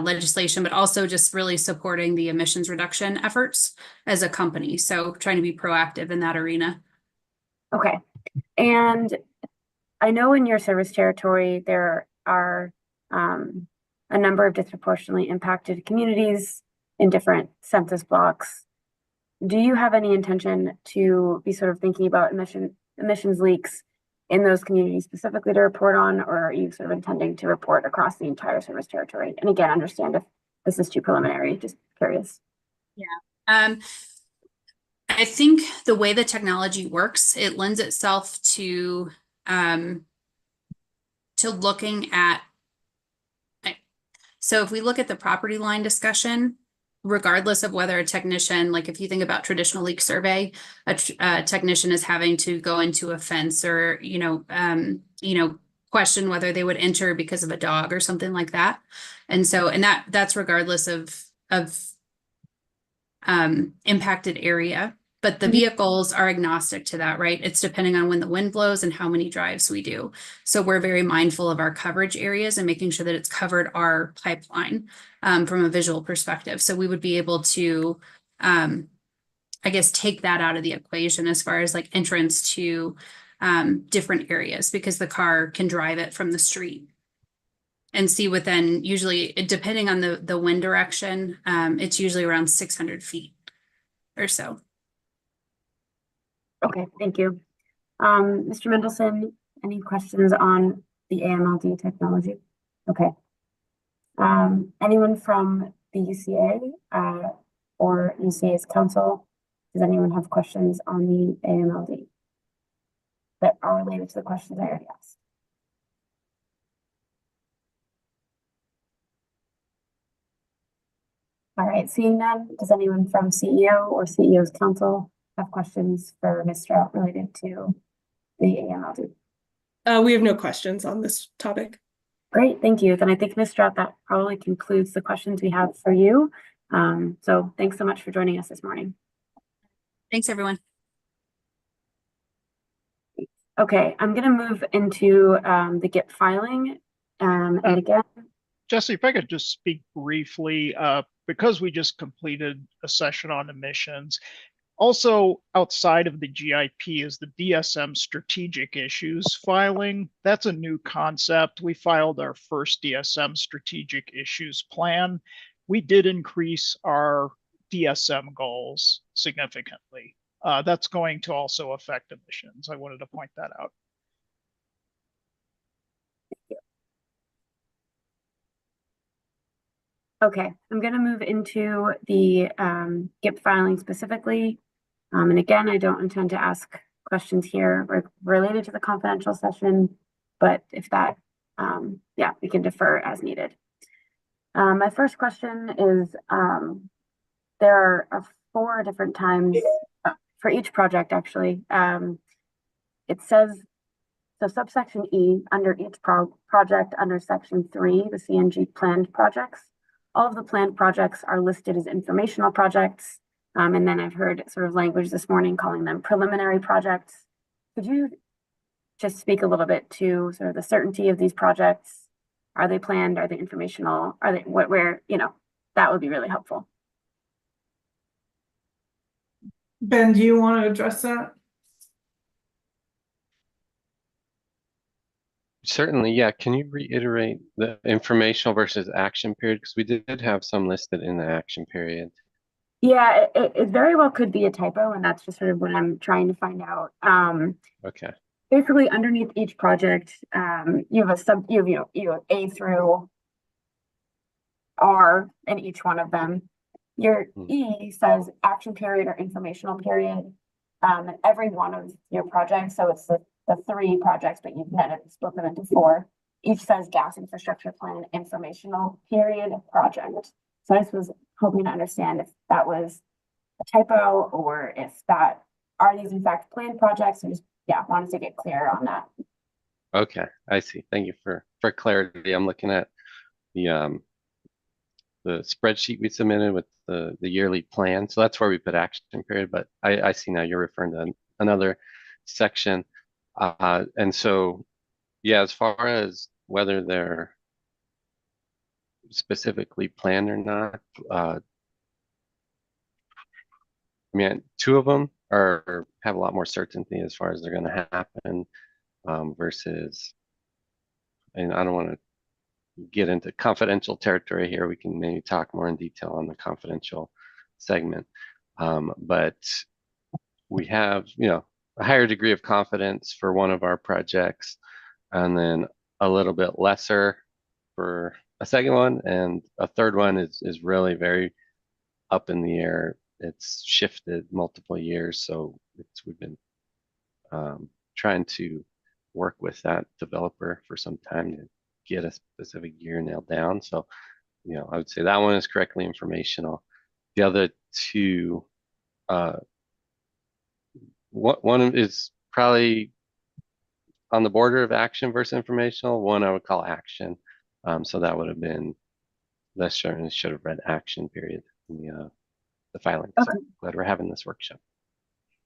legislation, but also just really supporting the emissions reduction efforts as a company. So trying to be proactive in that arena. Okay. And I know in your service territory, there are a number of disproportionately impacted communities in different census blocks. Do you have any intention to be sort of thinking about emissions leaks in those communities specifically to report on, or are you sort of intending to report across the entire service territory? And again, understand if this is too preliminary, just curious. Yeah. I think the way the technology works, it lends itself to looking at, so if we look at the property line discussion, regardless of whether a technician, like if you think about traditional leak survey, a technician is having to go into a fence or, question whether they would enter because of a dog or something like that. And so, and that's regardless of impacted area, but the vehicles are agnostic to that, right? It's depending on when the wind blows and how many drives we do. So we're very mindful of our coverage areas and making sure that it's covered our pipeline from a visual perspective. So we would be able to, I guess, take that out of the equation as far as like entrance to different areas, because the car can drive it from the street and see within, usually depending on the wind direction, it's usually around 600 feet or so. Okay, thank you. Mr. Mendelson, any questions on the AMLD technology? Okay. Anyone from the UCA or UCA's council? Does anyone have questions on the AMLD that are related to the questions I already asked? All right, seeing none, does anyone from CEO or CEO's council have questions for Ms. Strout related to the AMLD? We have no questions on this topic. Great, thank you. Then I think, Ms. Strout, that probably concludes the questions we have for you. So thanks so much for joining us this morning. Thanks, everyone. Okay, I'm going to move into the GIP filing. And again, Jesse, if I could just speak briefly, because we just completed a session on emissions. Also, outside of the GIP is the DSM strategic issues filing. That's a new concept. We filed our first DSM strategic issues plan. We did increase our DSM goals significantly. That's going to also affect emissions. I wanted to point that out. okay, I'm going to move into the GIP filing specifically. And again, I don't intend to ask questions here related to the confidential session, but if that, yeah, we can defer as needed. My first question is, there are 4 different times for each project, actually. It says, so subsection E, under each project under section 3, the CNG planned projects, all of the planned projects are listed as informational projects. And then I've heard sort of language this morning calling them preliminary projects. Could you just speak a little bit to sort of the certainty of these projects? Are they planned? Are they informational? Are they where, that would be really helpful. Ben, do you want to address that? Certainly, yeah. Can you reiterate the informational versus action period? Because we did have some listed in the action period. Yeah, it very well could be a typo, and that's just sort of what I'm trying to find out. Okay. Basically, underneath each project, you have you have A through R in each one of them. Your E says action period or informational period. And every one of your projects, so it's the 3 projects, but you've split them into 4. Each says gas infrastructure plan informational period project. So I just was hoping to understand if that was a typo or if that are these in fact planned projects. I just wanted to get clear on that. Okay, I see. Thank you for clarity. I'm looking at the spreadsheet we submitted with the yearly plan. So that's where we put action period, but I see now you're referring to another section. And so, yeah, as far as whether they're specifically planned or not, I mean, 2 of them have a lot more certainty as far as they're going to happen versus, and I don't want to get into confidential territory here, we can maybe talk more in detail on the confidential segment. But we have, a higher degree of confidence for one of our projects, and then a little bit lesser for a second one, and a third one is really very up in the air. It's shifted multiple years, so we've been trying to work with that developer for some time to get a specific year nailed down. So, I would say that one is correctly informational. The other two, one is probably on the border of action versus informational. One I would call action. So that would have been, that certainly should have read action period in the filing. Okay. So glad we're having this workshop.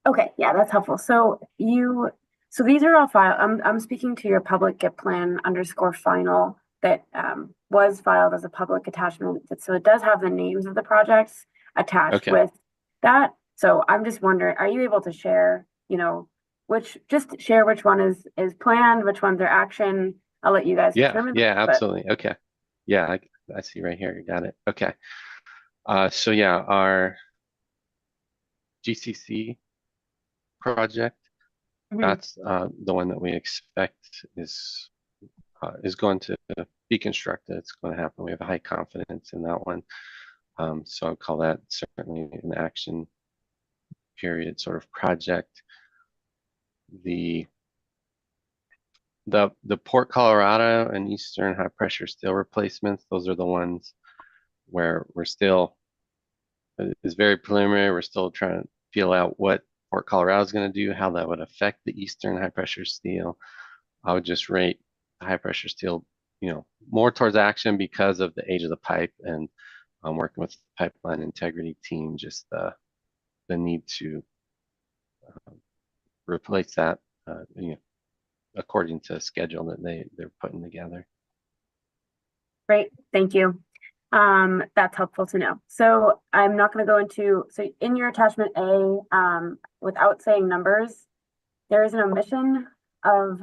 Okay, yeah, that's helpful. So these are all filed. I'm speaking to your public GIP plan _ final that was filed as a public attachment. So it does have the names of the projects attached with that. So I'm just wondering, are you able to share, just share which one is planned, which ones are action? I'll let you guys determine. Yeah, absolutely. Okay. Yeah, I see right here. You got it. Okay. So yeah, our GCC project, that's the one that we expect is going to be constructed. It's going to happen. We have a high confidence in that one. So I'll call that certainly an action period sort of project. The Port Colorado and Eastern high pressure steel replacements, those are the ones where we're still, it's very preliminary. We're still trying to feel out what Port Colorado is going to do, how that would affect the Eastern high pressure steel. I would just rate high pressure steel, more towards action because of the age of the pipe, and I'm working with the pipeline integrity team, just the need to replace that, according to a schedule that they're putting together. Great, thank you. That's helpful to know. So I'm not going to go into, so in your attachment A, without saying numbers, there is an omission of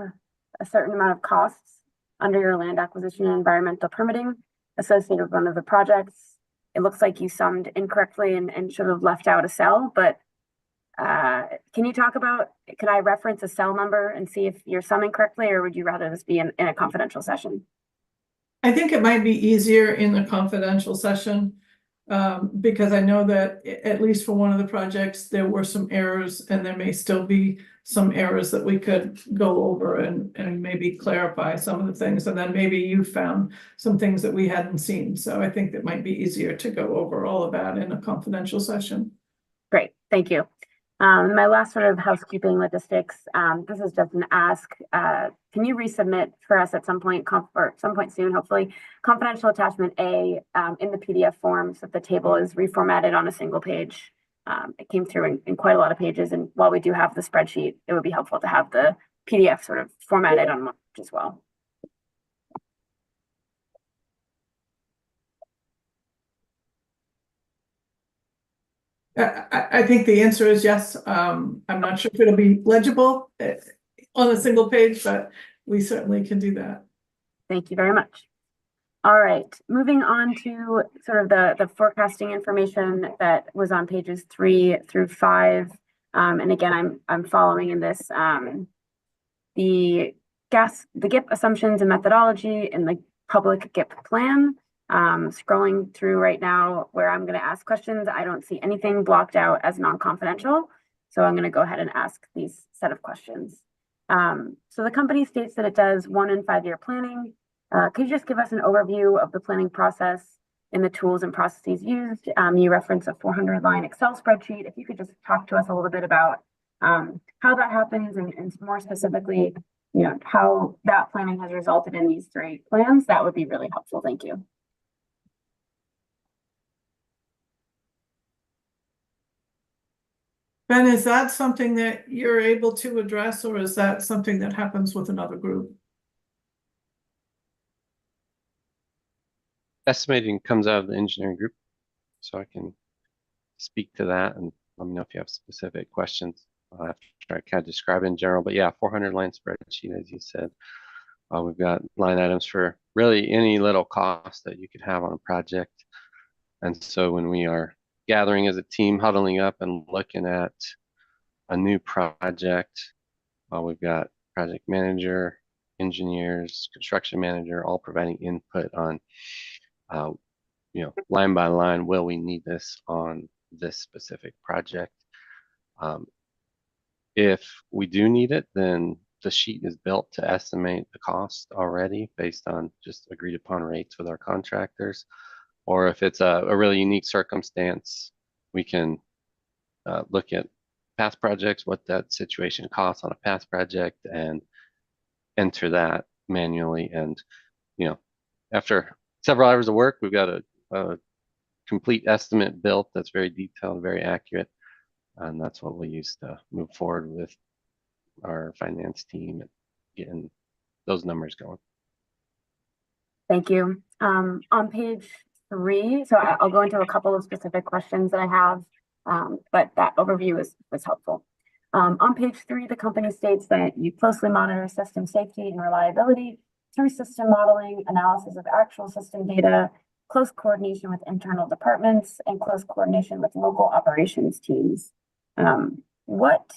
a certain amount of costs under your land acquisition and environmental permitting associated with one of the projects. It looks like you summed incorrectly and should have left out a cell, but can you talk about, can I reference a cell number and see if you're summing correctly, or would you rather this be in a confidential session? I think it might be easier in the confidential session, because I know that at least for one of the projects, there were some errors, and there may still be some errors that we could go over and maybe clarify some of the things. And then maybe you found some things that we hadn't seen. So I think it might be easier to go over all of that in a confidential session. Great, thank you. My last sort of housekeeping logistics, this is just an ask. Can you resubmit for us at some point, or some point soon, hopefully, confidential attachment A in the PDF form, so that the table is reformatted on a single page? It came through in quite a lot of pages, and while we do have the spreadsheet, it would be helpful to have the PDF sort of formatted on one as well. I think the answer is yes. I'm not sure if it'll be legible on a single page, but we certainly can do that. Thank you very much. All right, moving on to sort of the forecasting information that was on pages 3 through 5. And again, I'm following in this the GIP assumptions and methodology in the public GIP plan. Scrolling through right now where I'm going to ask questions, I don't see anything blocked out as non-confidential. So I'm going to go ahead and ask these set of questions. So the company states that it does 1- and 5-year planning. Could you just give us an overview of the planning process and the tools and processes used? You reference a 400-line Excel spreadsheet. If you could just talk to us a little bit about how that happens, and more specifically, how that planning has resulted in these 3 plans, that would be really helpful. Thank you. Ben, is that something that you're able to address, or is that something that happens with another group? Estimating comes out of the engineering group, so I can speak to that, and let me know if you have specific questions. I'll have to try to kind of describe it in general, but yeah, 400-line spreadsheet, as you said. We've got line items for really any little cost that you could have on a project. And so when we are gathering as a team, huddling up and looking at a new project, we've got project manager, engineers, construction manager, all providing input on, line by line, will we need this on this specific project? If we do need it, then the sheet is built to estimate the cost already based on just agreed upon rates with our contractors. Or if it's a really unique circumstance, we can look at past projects, what that situation costs on a past project, and enter that manually. And after several hours of work, we've got a complete estimate built that's very detailed, very accurate, and that's what we use to move forward with our finance team and getting those numbers going. Thank you. On page 3, so I'll go into a couple of specific questions that I have, but that overview was helpful. On page 3, the company states that you closely monitor system safety and reliability through system modeling, analysis of actual system data, close coordination with internal departments, and close coordination with local operations teams. What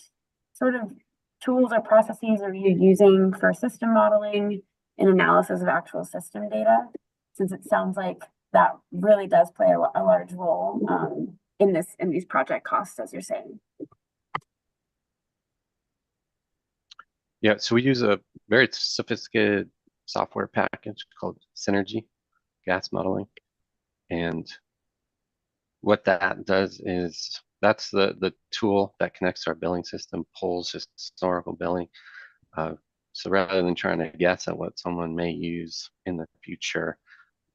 sort of tools or processes are you using for system modeling and analysis of actual system data? Since it sounds like that really does play a large role in these project costs, as you're saying. Yeah, so we use a very sophisticated software package called Synergy Gas Modeling. And what that does is that's the tool that connects to our billing system, pulls historical billing. So rather than trying to guess at what someone may use in the future,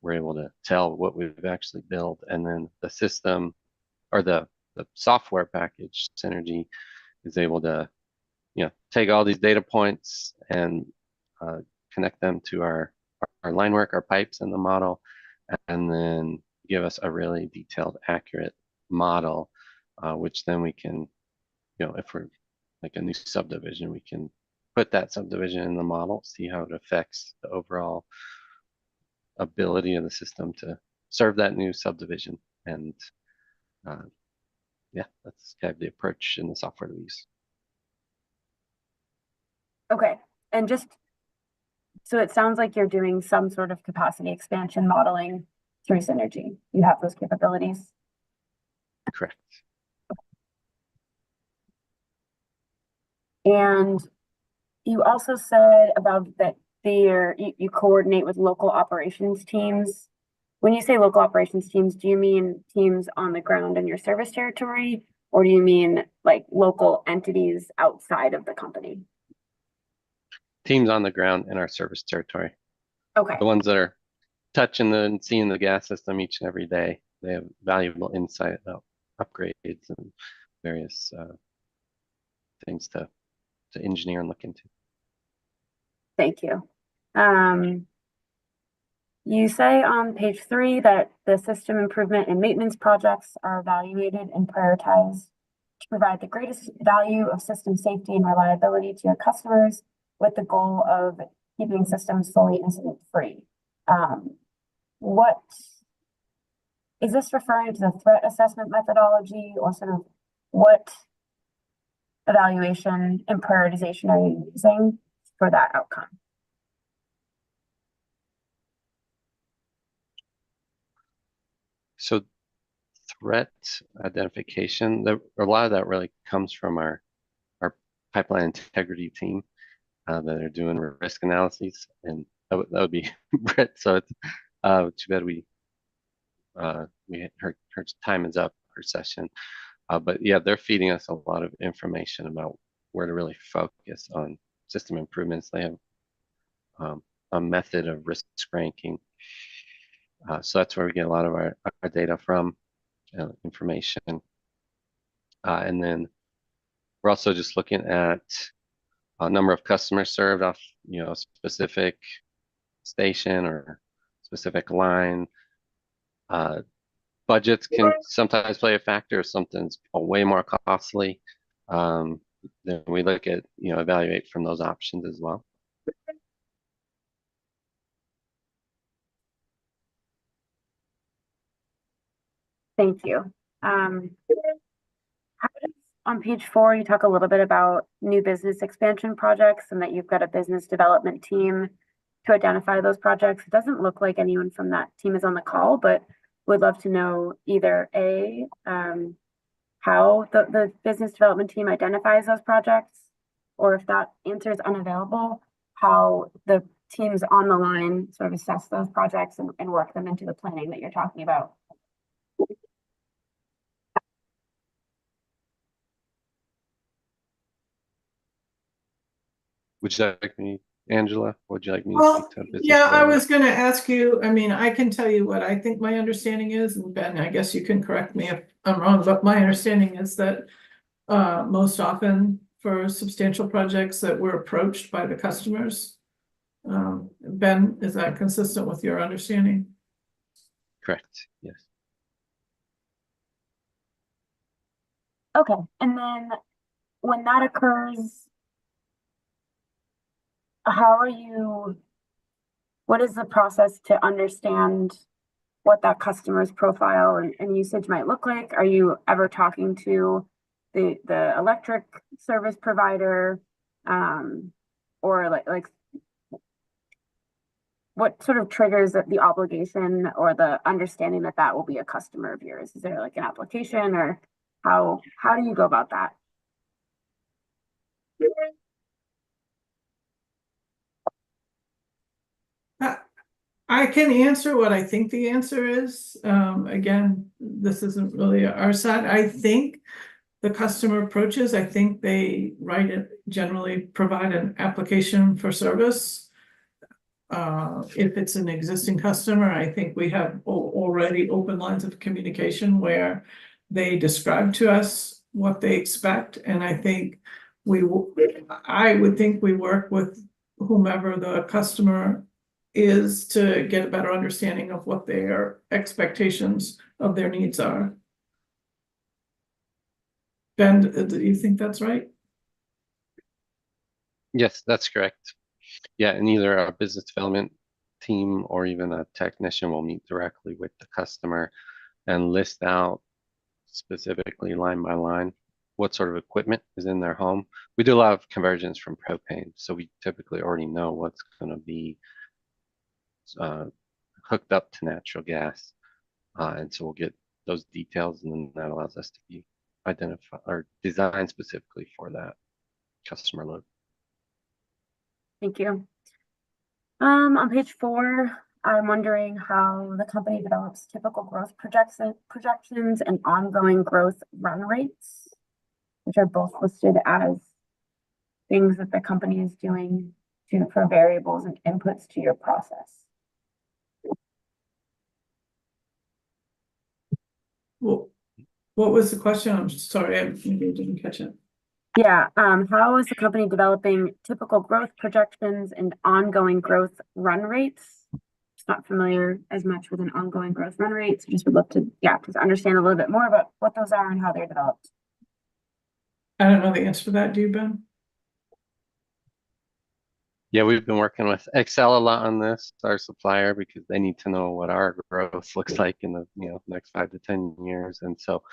we're able to tell what we've actually built. And then the system or the software package Synergy is able to take all these data points and connect them to our line work, our pipes in the model, and then give us a really detailed, accurate model, which then we can, if we're like a new subdivision, we can put that subdivision in the model, see how it affects the overall ability of the system to serve that new subdivision. And yeah, that's kind of the approach in the software we use. Okay, and just so it sounds like you're doing some sort of capacity expansion modeling through Synergy. You have those capabilities? Correct. And you also said about that you coordinate with local operations teams. When you say local operations teams, do you mean teams on the ground in your service territory, or do you mean like local entities outside of the company? Teams on the ground in our service territory. Okay. The ones that are touching and seeing the gas system each and every day. They have valuable insight about upgrades and various things to engineer and look into. Thank you. You say on page 3 that the system improvement and maintenance projects are evaluated and prioritized to provide the greatest value of system safety and reliability to your customers, with the goal of keeping systems fully incident-free. What is this referring to, the threat assessment methodology, or sort of what evaluation and prioritization are you using for that outcome? So threat identification, a lot of that really comes from our pipeline integrity team that are doing risk analyses, and that would be Brett. So it's too bad her time is up, her session. But yeah, they're feeding us a lot of information about where to really focus on system improvements. They have a method of risk ranking. So that's where we get a lot of our data from, information. And then we're also just looking at a number of customers served off, a specific station or specific line. Budgets can sometimes play a factor if something's way more costly. Then we look at, evaluate from those options as well. Thank you. On page 4, you talk a little bit about new business expansion projects and that you've got a business development team to identify those projects. It doesn't look like anyone from that team is on the call, but would love to know either A, how the business development team identifies those projects, or if that answer is unavailable, how the teams on the line sort of assess those projects and work them into the planning that you're talking about. Would you like me, Angela? Would you like me to Well, speak to business yeah, I development? was gonna ask you, I mean, I can tell you what I think my understanding is, and Ben, I guess you can correct me if I'm wrong, but my understanding is that most often for substantial projects that we're approached by the customers. Ben, is that consistent with your understanding? Correct, yes. Okay, and then when that occurs, what is the process to understand what that customer's profile and usage might look like? Are you ever talking to the electric service provider, or like what sort of triggers the obligation or the understanding that that will be a customer of yours? Is there like an application, or how do you go about that? I can answer what I think the answer is. Again, this isn't really our side. I think the customer approaches, I think they generally provide an application for service. If it's an existing customer, I think we have already open lines of communication where they describe to us what they expect. And I think I would think we work with whomever the customer is to get a better understanding of what their expectations of their needs are. Ben, do you think that's right? Yes, that's correct. Yeah, and either our business development team or even a technician will meet directly with the customer and list out specifically line by line what sort of equipment is in their home. We do a lot of conversions from propane, so we typically already know what's going to be hooked up to natural gas, and so we'll get those details, and then that allows us to be identified or designed specifically for that customer load. Thank you. On page 4, I'm wondering how the company develops typical growth projections and ongoing growth run rates, which are both listed as things that the company is doing for variables and inputs to your process. Well, what was the question? I'm sorry, I maybe didn't catch it. Yeah, how is the company developing typical growth projections and ongoing growth run rates? Just not familiar as much with an ongoing growth run rate, so just would love to, just understand a little bit more about what those are and how they're developed. I don't know the answer to that, do you, Ben? Yeah, we've been working with Excel a lot on this, our supplier, because they need to know what our growth looks like in the next 5 to 10 years. And so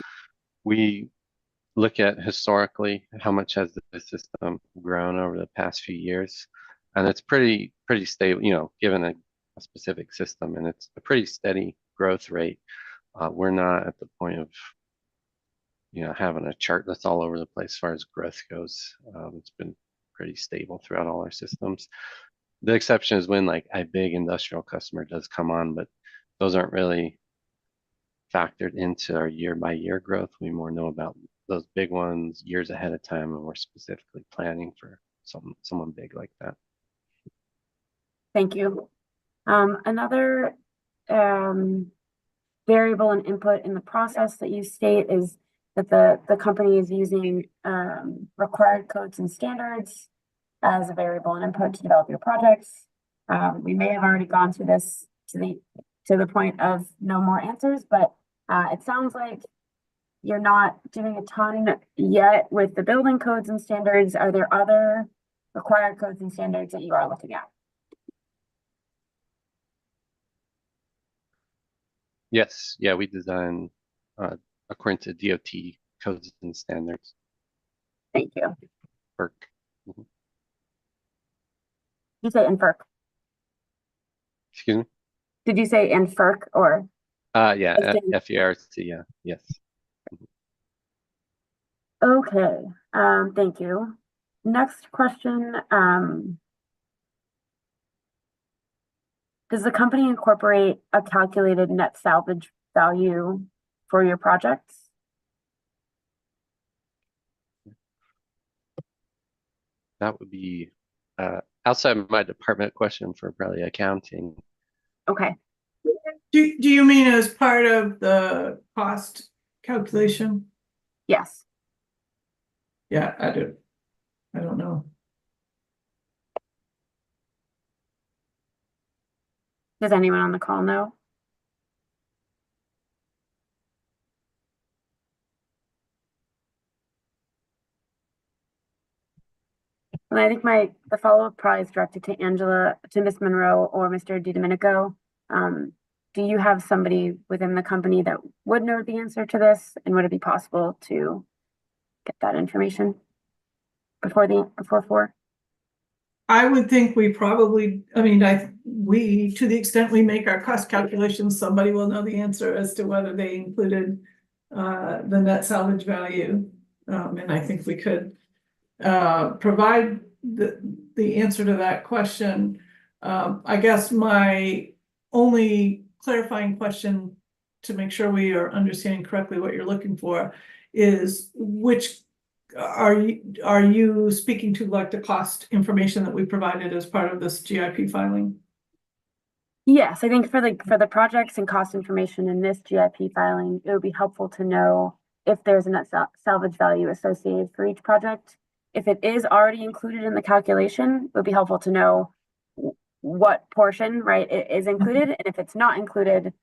we look at historically how much has the system grown over the past few years, and it's pretty stable, given a specific system, and it's a pretty steady growth rate. We're not at the point of having a chart that's all over the place as far as growth goes. It's been pretty stable throughout all our systems. The exception is when like a big industrial customer does come on, but those aren't really factored into our year by year growth. We more know about those big ones years ahead of time, and we're specifically planning for someone big like that. Thank you. Another variable and input in the process that you state is that the company is using required codes and standards as a variable and input to develop your projects. We may have already gone through this to the point of no more answers, but it sounds like you're not doing a ton yet with the building codes and standards. Are there other required codes and standards that you are looking at? Yes, yeah, we design according to DOT codes and standards. Thank you. FERC. Did you say FERC? Excuse me? Did you say FERC or? Yeah, FERC, yeah, yes. Okay, thank you. Next question, does the company incorporate a calculated net salvage value for your projects? That would be outside of my department question for probably accounting. Okay. Do you mean as part of the cost calculation? Yes. Yeah, I do. I don't know. Does anyone on the call know? And I think the follow-up probably is directed to Angela, to Ms. Monroe or Mr. DiDomenico. Do you have somebody within the company that would know the answer to this? And would it be possible to get that information before 4? I would think we probably, I mean, to the extent we make our cost calculations, somebody will know the answer as to whether they included the net salvage value. And I think we could provide the answer to that question. I guess my only clarifying question to make sure we are understanding correctly what you're looking for is which are you speaking to, like the cost information that we provided as part of this GIP filing? Yes, I think for the projects and cost information in this GIP filing, it would be helpful to know if there's a net salvage value associated for each project. If it is already included in the calculation, it would be helpful to know what portion, right, it is included. And if it's not included,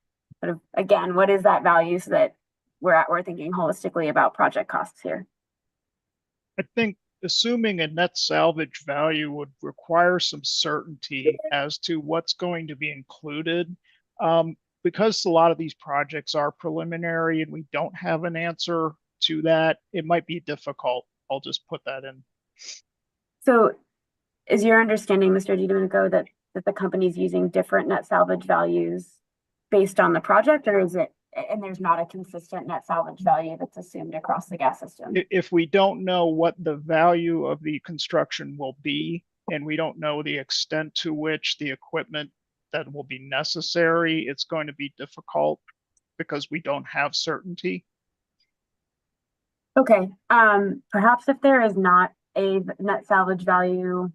sort of, again, what is that value so that we're thinking holistically about project costs here? I think assuming a net salvage value would require some certainty as to what's going to be included. Because a lot of these projects are preliminary and we don't have an answer to that, it might be difficult. I'll just put that in. So is your understanding, Mr. DiDomenico, that the company's using different net salvage values based on the project, or is it, and there's not a consistent net salvage value that's assumed across the gas system? If we don't know what the value of the construction will be, and we don't know the extent to which the equipment that will be necessary, it's going to be difficult because we don't have certainty. Okay, perhaps if there is not a net salvage value,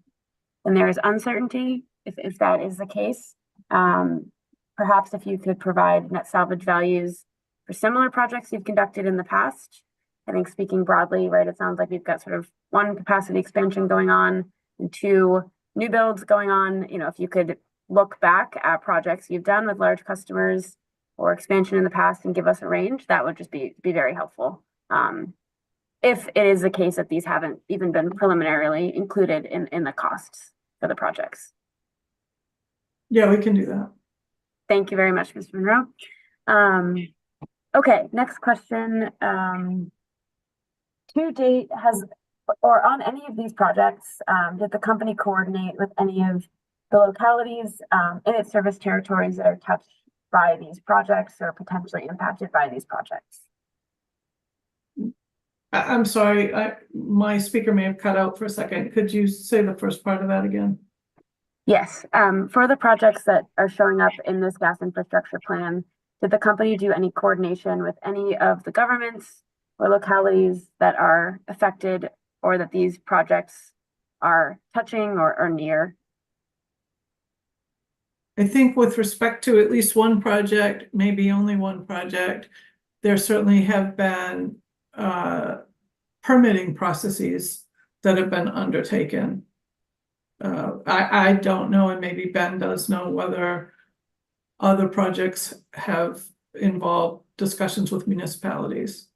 then there is uncertainty, if that is the case. Perhaps if you could provide net salvage values for similar projects you've conducted in the past. I think speaking broadly, right, it sounds like we've got sort of 1 capacity expansion going on and 2 new builds going on. You know, if you could look back at projects you've done with large customers or expansion in the past and give us a range, that would just be very helpful. If it is the case that these haven't even been preliminarily included in the costs for the projects. Yeah, we can do that. Thank you very much, Mr. Monroe. Okay, next question. To date, or on any of these projects, did the company coordinate with any of the localities in its service territories that are touched by these projects or potentially impacted by these projects? I'm sorry, my speaker may have cut out for a second. Could you say the first part of that again? Yes, for the projects that are showing up in this gas infrastructure plan, did the company do any coordination with any of the governments or localities that are affected or that these projects are touching or near? I think with respect to at least one project, maybe only one project, there certainly have been permitting processes that have been undertaken. I don't know, and maybe Ben does know, whether other projects have involved discussions with municipalities.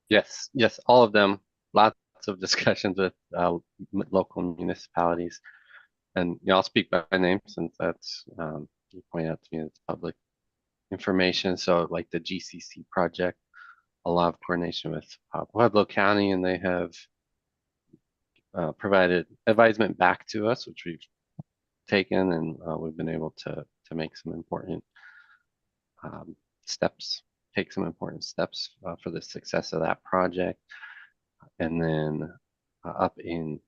Yes, all of them. Lots of discussions with local municipalities. And I'll speak by name since that's you point out to me it's public information. So like the GCC project, a lot of coordination with Pueblo County, and they have provided advisement back to us, which we've taken, and we've been able to make some important steps, take some important steps for the success of that project. And then up in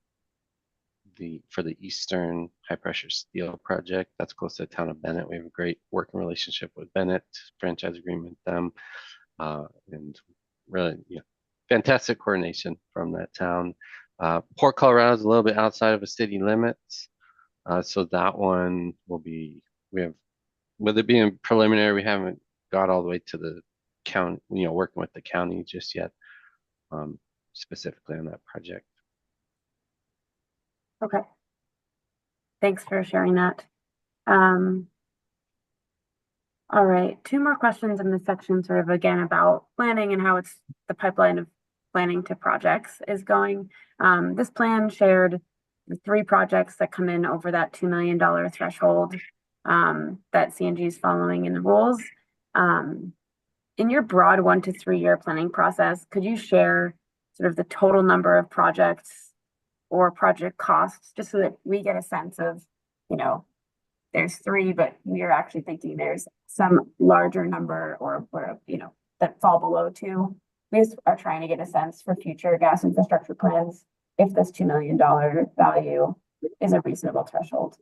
for the Eastern High Pressure Steel project, that's close to the town of Bennett. We have a great working relationship with Bennett, franchise agreement with them, and really, fantastic coordination from that town. Port Colorado is a little bit outside of the city limits, so that one will be, with it being preliminary, we haven't got all the way to the county, working with the county just yet, specifically on that project. Okay. Thanks for sharing that. All right, 2 more questions in this section, sort of again about planning and how it's the pipeline of planning to projects is going. This plan shared the 3 projects that come in over that $2 million threshold that CNG is following in the rules. In your broad 1 to 3 year planning process, could you share sort of the total number of projects or project costs, just so that we get a sense of, there's 3, but we are actually thinking there's some larger number or that fall below 2. We just are trying to get a sense for future gas infrastructure plans if this $2 million value is a reasonable threshold.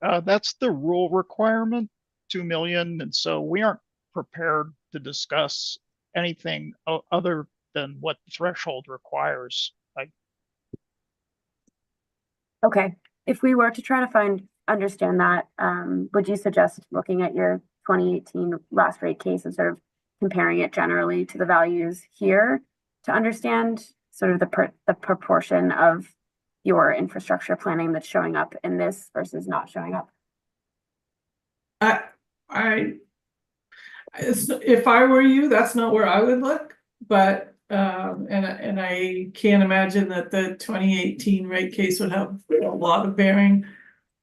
That's the rule requirement, 2 million, and so we aren't prepared to discuss anything other than what the threshold requires. Okay, if we were to try to understand that, would you suggest looking at your 2018 last rate case and sort of comparing it generally to the values here to understand sort of the proportion of your infrastructure planning that's showing up in this versus not showing up? If I were you, that's not where I would look, but and I can't imagine that the 2018 rate case would have a lot of bearing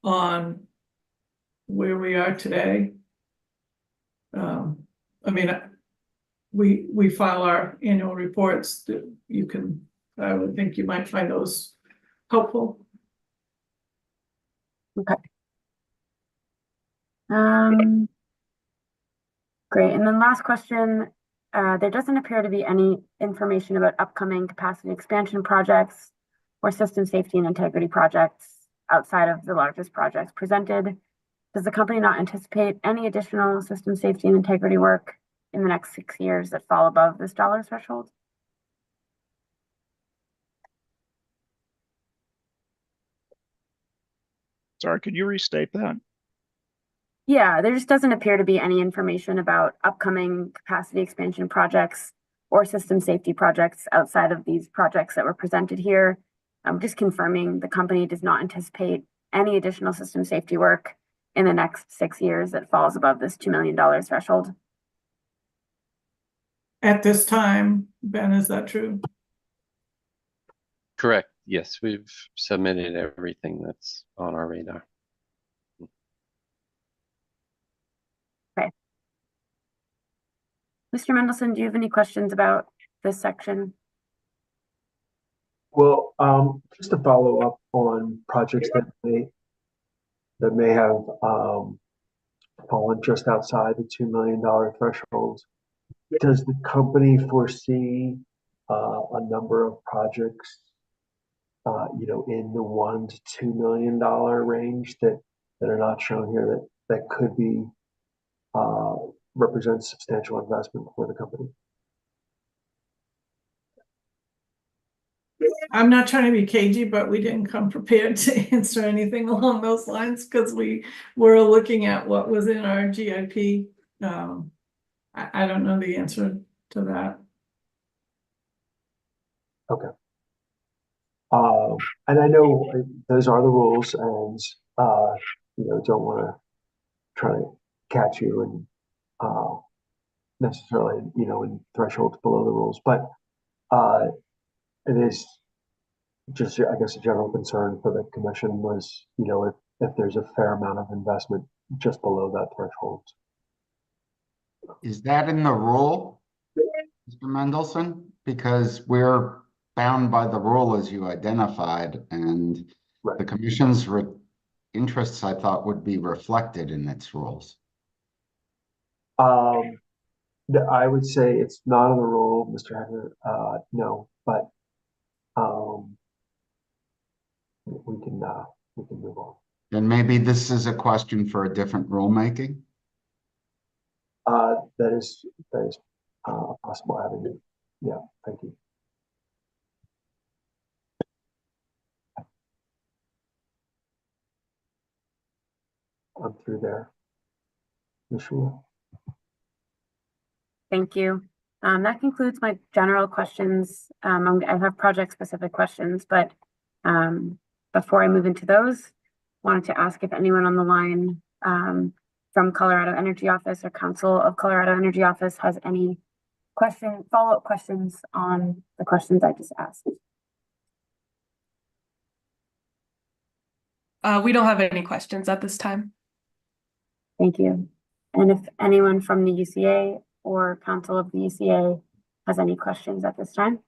on where we are today. I mean, we file our annual reports that I would think you might find those helpful. Okay. Great. And then last question, there doesn't appear to be any information about upcoming capacity expansion projects or system safety and integrity projects outside of the largest projects presented. Does the company not anticipate any additional system safety and integrity work in the next 6 years that fall above this dollar threshold? Sorry, could you restate that? Yeah, there just doesn't appear to be any information about upcoming capacity expansion projects or system safety projects outside of these projects that were presented here. I'm just confirming the company does not anticipate any additional system safety work in the next 6 years that falls above this $2 million threshold. At this time, Ben, is that true? Correct. Yes, we've submitted everything that's on our radar. Okay. Mr. Mendelson, do you have any questions about this section? Well, just to follow up on projects that may have fallen just outside the $2 million threshold. Does the company foresee a number of projects, in the $1 to $2 million range that are not shown here that could be represent substantial investment for the company? I'm not trying to be cagey, but we didn't come prepared to answer anything along those lines because we were looking at what was in our GIP. I don't know the answer to that. Okay. And I know those are the rules, and don't want to try to catch you and necessarily in thresholds below the rules, but it is just, I guess, a general concern for the commission was, if if there's a fair amount of investment just below that threshold. Is that in the rule, Mr. Mendelson? Because we're bound by the rule as you identified, and the commission's interests, I thought, would be reflected in its rules. I would say it's not in the rule, Mr. Hagler. No, but we can move on. Then maybe this is a question for a different rulemaking. That is a possible avenue. Yeah, thank you. I'm through there. Ms. Shula? Thank you. That concludes my general questions. I have project-specific questions, but before I move into those, wanted to ask if anyone on the line from Colorado Energy Office or Council of Colorado Energy Office has any follow-up questions on the questions I just asked. We don't have any questions at this time. Thank you. And if anyone from the UCA or Council of the UCA has any questions at this time?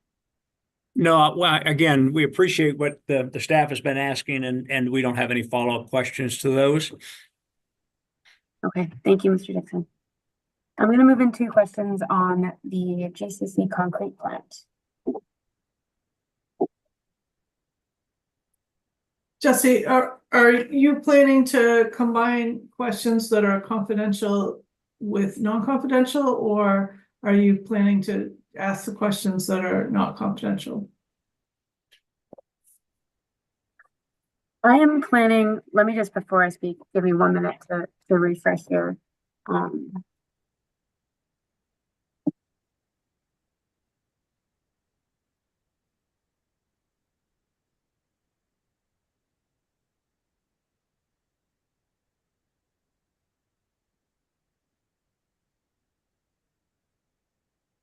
No, well, again, we appreciate what the staff has been asking, and we don't have any follow-up questions to those. Okay, thank you, Mr. Dixon. I'm going to move into questions on the GCC concrete plant. Jesse, are you planning to combine questions that are confidential with non-confidential, or are you planning to ask the questions that are not confidential? I am planning, let me just, before I speak, give me 1 minute to refresh here. At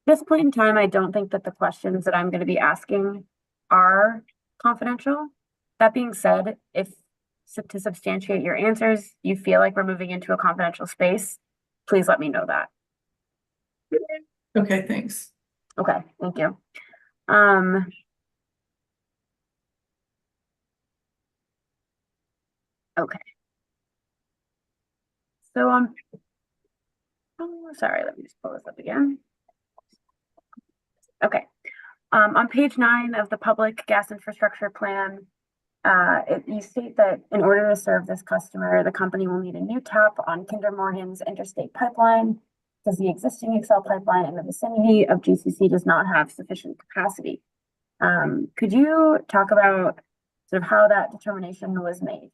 this point in time, I don't think that the questions that I'm going to be asking are confidential. That being said, if to substantiate your answers, you feel like we're moving into a confidential space, please let me know that. Okay, thanks. Okay, thank you. Okay. So sorry, let me just pull this up again. Okay. On page 9 of the public gas infrastructure plan, you state that in order to serve this customer, the company will need a new tap on Kinder Morgan's interstate pipeline because the existing Excel pipeline in the vicinity of GCC does not have sufficient capacity. Could you talk about sort of how that determination was made?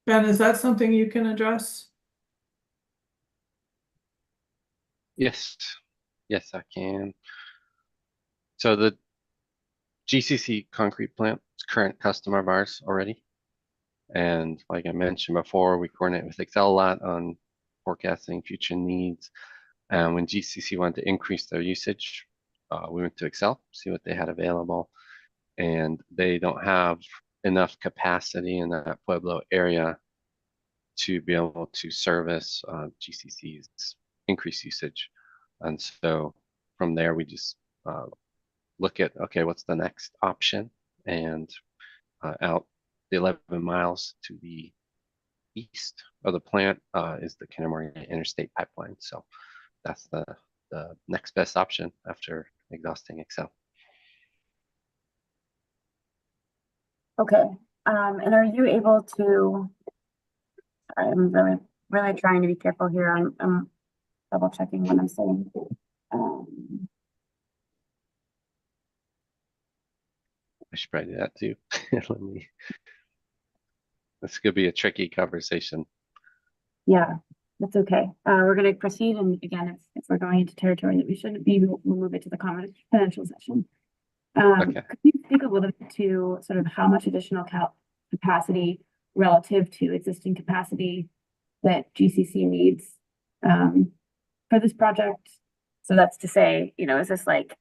Ben, is that something you can address? Yes, yes, I can. So the GCC concrete plant is a current customer of ours already. And like I mentioned before, we coordinate with Excel a lot on forecasting future needs. And when GCC wanted to increase their usage, we went to Excel, see what they had available. And they don't have enough capacity in that Pueblo area to be able to service GCC's increased usage. And so from there, we just look at, okay, what's the next option? And out the 11 miles to the east of the plant is the Kinder Morgan interstate pipeline. So that's the next best option after exhausting Excel. Okay, and are you able to, I'm really trying to be careful here. I'm double checking what I'm saying. I should probably do that too. This could be a tricky conversation. Yeah, that's okay. We're going to proceed, and again, if we're going into territory that we shouldn't be, we'll move it to the confidential session. Okay. Could you speak a little bit to sort of how much additional capacity relative to existing capacity that GCC needs for this project? So that's to say, is this like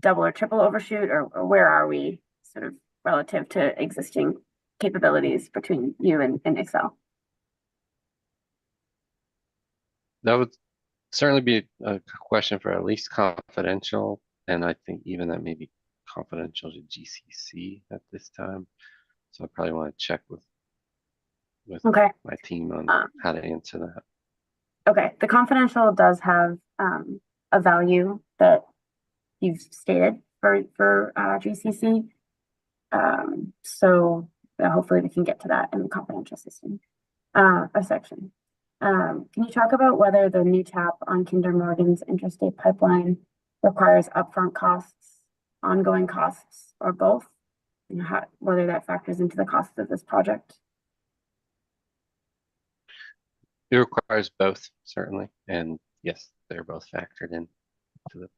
double or triple overshoot, or where are we sort of relative to existing capabilities between you and Excel? That would certainly be a question for at least confidential, and I think even that may be confidential to GCC at this time. So I probably want to check with Okay. my team on how to answer that. Okay, the confidential does have a value that you've stated for GCC. So hopefully we can get to that in the confidential system section. Can you talk about whether the new tap on Kinder Morgan's interstate pipeline requires upfront costs, ongoing costs, or both? And whether that factors into the cost of this project? It requires both, certainly, and yes, they're both factored in to the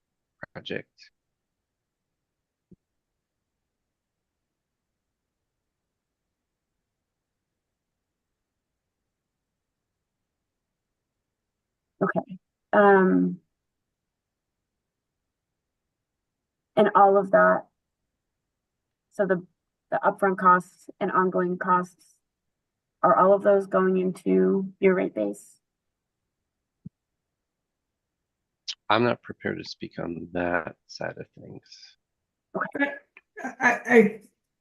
project. Okay. And all of that, so the upfront costs and ongoing costs, are all of those going into your rate base? I'm not prepared to speak on that side of things.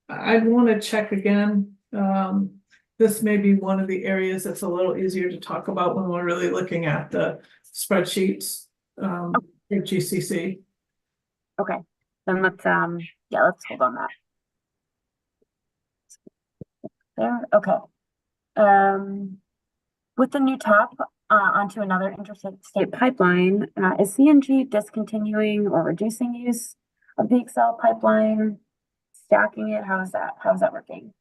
I'd want to check again. This may be one of the areas that's a little easier to talk about when we're really looking at the spreadsheets for GCC. Okay, then let's let's hold on that. There, okay. With the new tap onto another interstate pipeline, is CNG discontinuing or reducing use of the Excel pipeline, stacking it? How is that working?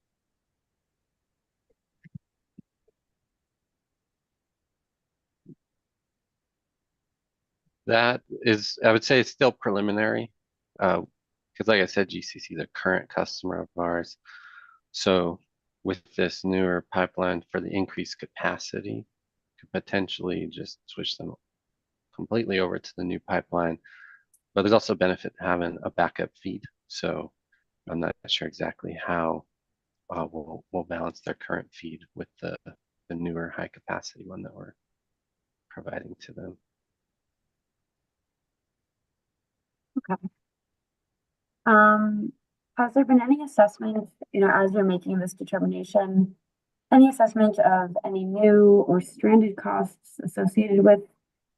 That is, I would say it's still preliminary, because like I said, GCC is a current customer of ours. So with this newer pipeline for the increased capacity, could potentially just switch them completely over to the new pipeline. But there's also a benefit to having a backup feed. So I'm not sure exactly how we'll balance their current feed with the newer high capacity one that we're providing to them. Okay. Has there been any assessment, as you're making this determination, any assessment of any new or stranded costs associated with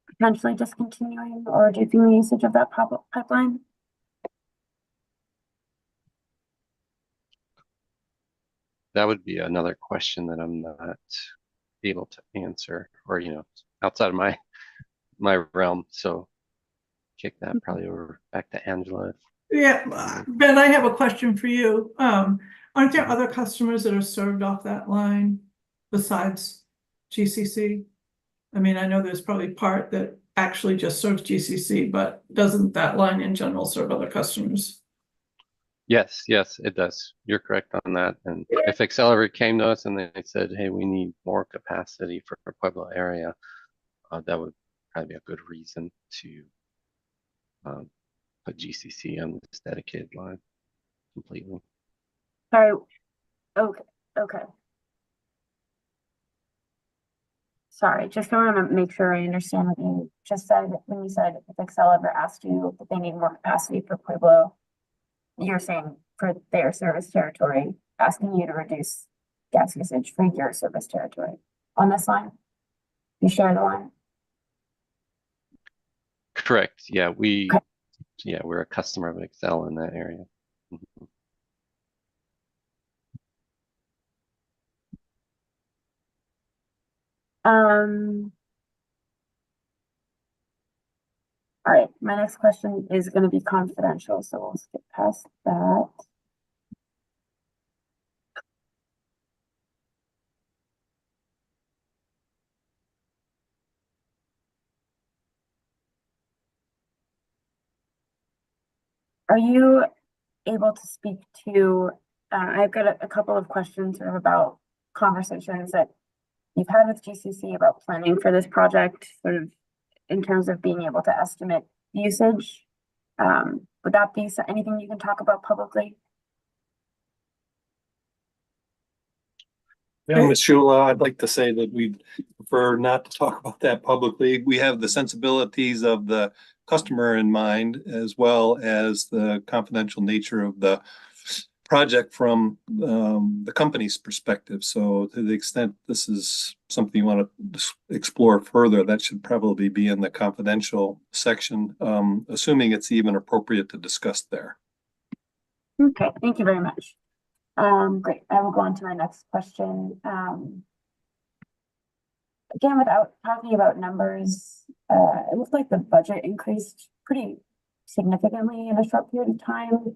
potentially discontinuing or reducing the usage of that pipeline? That would be another question that I'm not able to answer, or outside of my realm. So kick that probably over back to Angela. Yeah, Ben, I have a question for you. Aren't there other customers that are served off that line besides GCC? I mean, I know there's probably part that actually just serves GCC, but doesn't that line in general serve other customers? Yes, it does. You're correct on that. And if Excel ever came to us and they said, hey, we need more capacity for our Pueblo area, that would probably be a good reason to put GCC on this dedicated line completely. Sorry. Okay. Sorry, just want to make sure I understand what you just said. When you said if Excel ever asked you if they need more capacity for Pueblo, you're saying for their service territory, asking you to reduce gas usage for your service territory on this line? You share the line? Correct. Yeah, we're a customer of Excel in that area. Mm-hmm. All right, my next question is going to be confidential, so we'll skip past that. Are you able to speak to, I've got a couple of questions sort of about conversations that you've had with GCC about planning for this project, sort of in terms of being able to estimate usage. Would that be anything you can talk about publicly? Yeah, Ms. Shula, I'd like to say that we prefer not to talk about that publicly. We have the sensibilities of the customer in mind, as well as the confidential nature of the project from the company's perspective. So to the extent this is something you want to explore further, that should probably be in the confidential section, assuming it's even appropriate to discuss there. Okay, thank you very much. Great. I will go on to my next question. Again, without talking about numbers, it looks like the budget increased pretty significantly in a short period of time.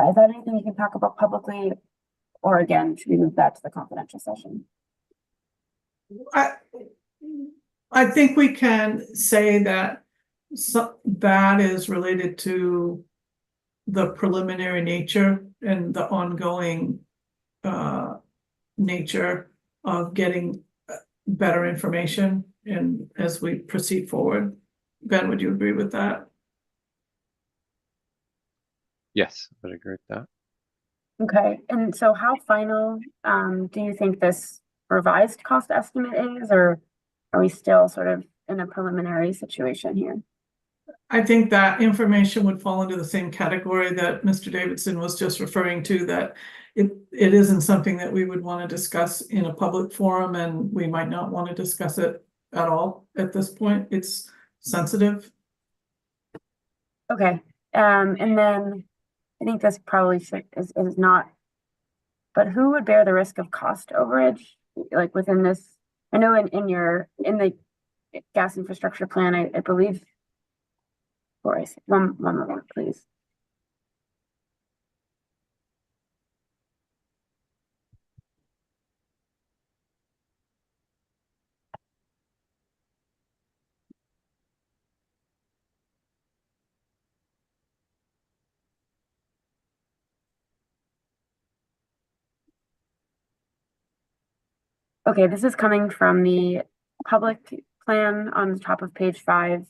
Is that anything you can talk about publicly, or again, should we move that to the confidential session? I think we can say that that is related to the preliminary nature and the ongoing nature of getting better information and as we proceed forward. Ben, would you agree with that? Yes, I would agree with that. Okay, and so how final do you think this revised cost estimate is, or are we still sort of in a preliminary situation here? I think that information would fall into the same category that Mr. Davidson was just referring to, that it isn't something that we would want to discuss in a public forum, and we might not want to discuss it at all at this point. It's sensitive. Okay, and then I think this probably is not, but who would bear the risk of cost overage, like within this? I know in the gas infrastructure plan, I believe. One moment, please. Okay, this is coming from the public plan on the top of page 5,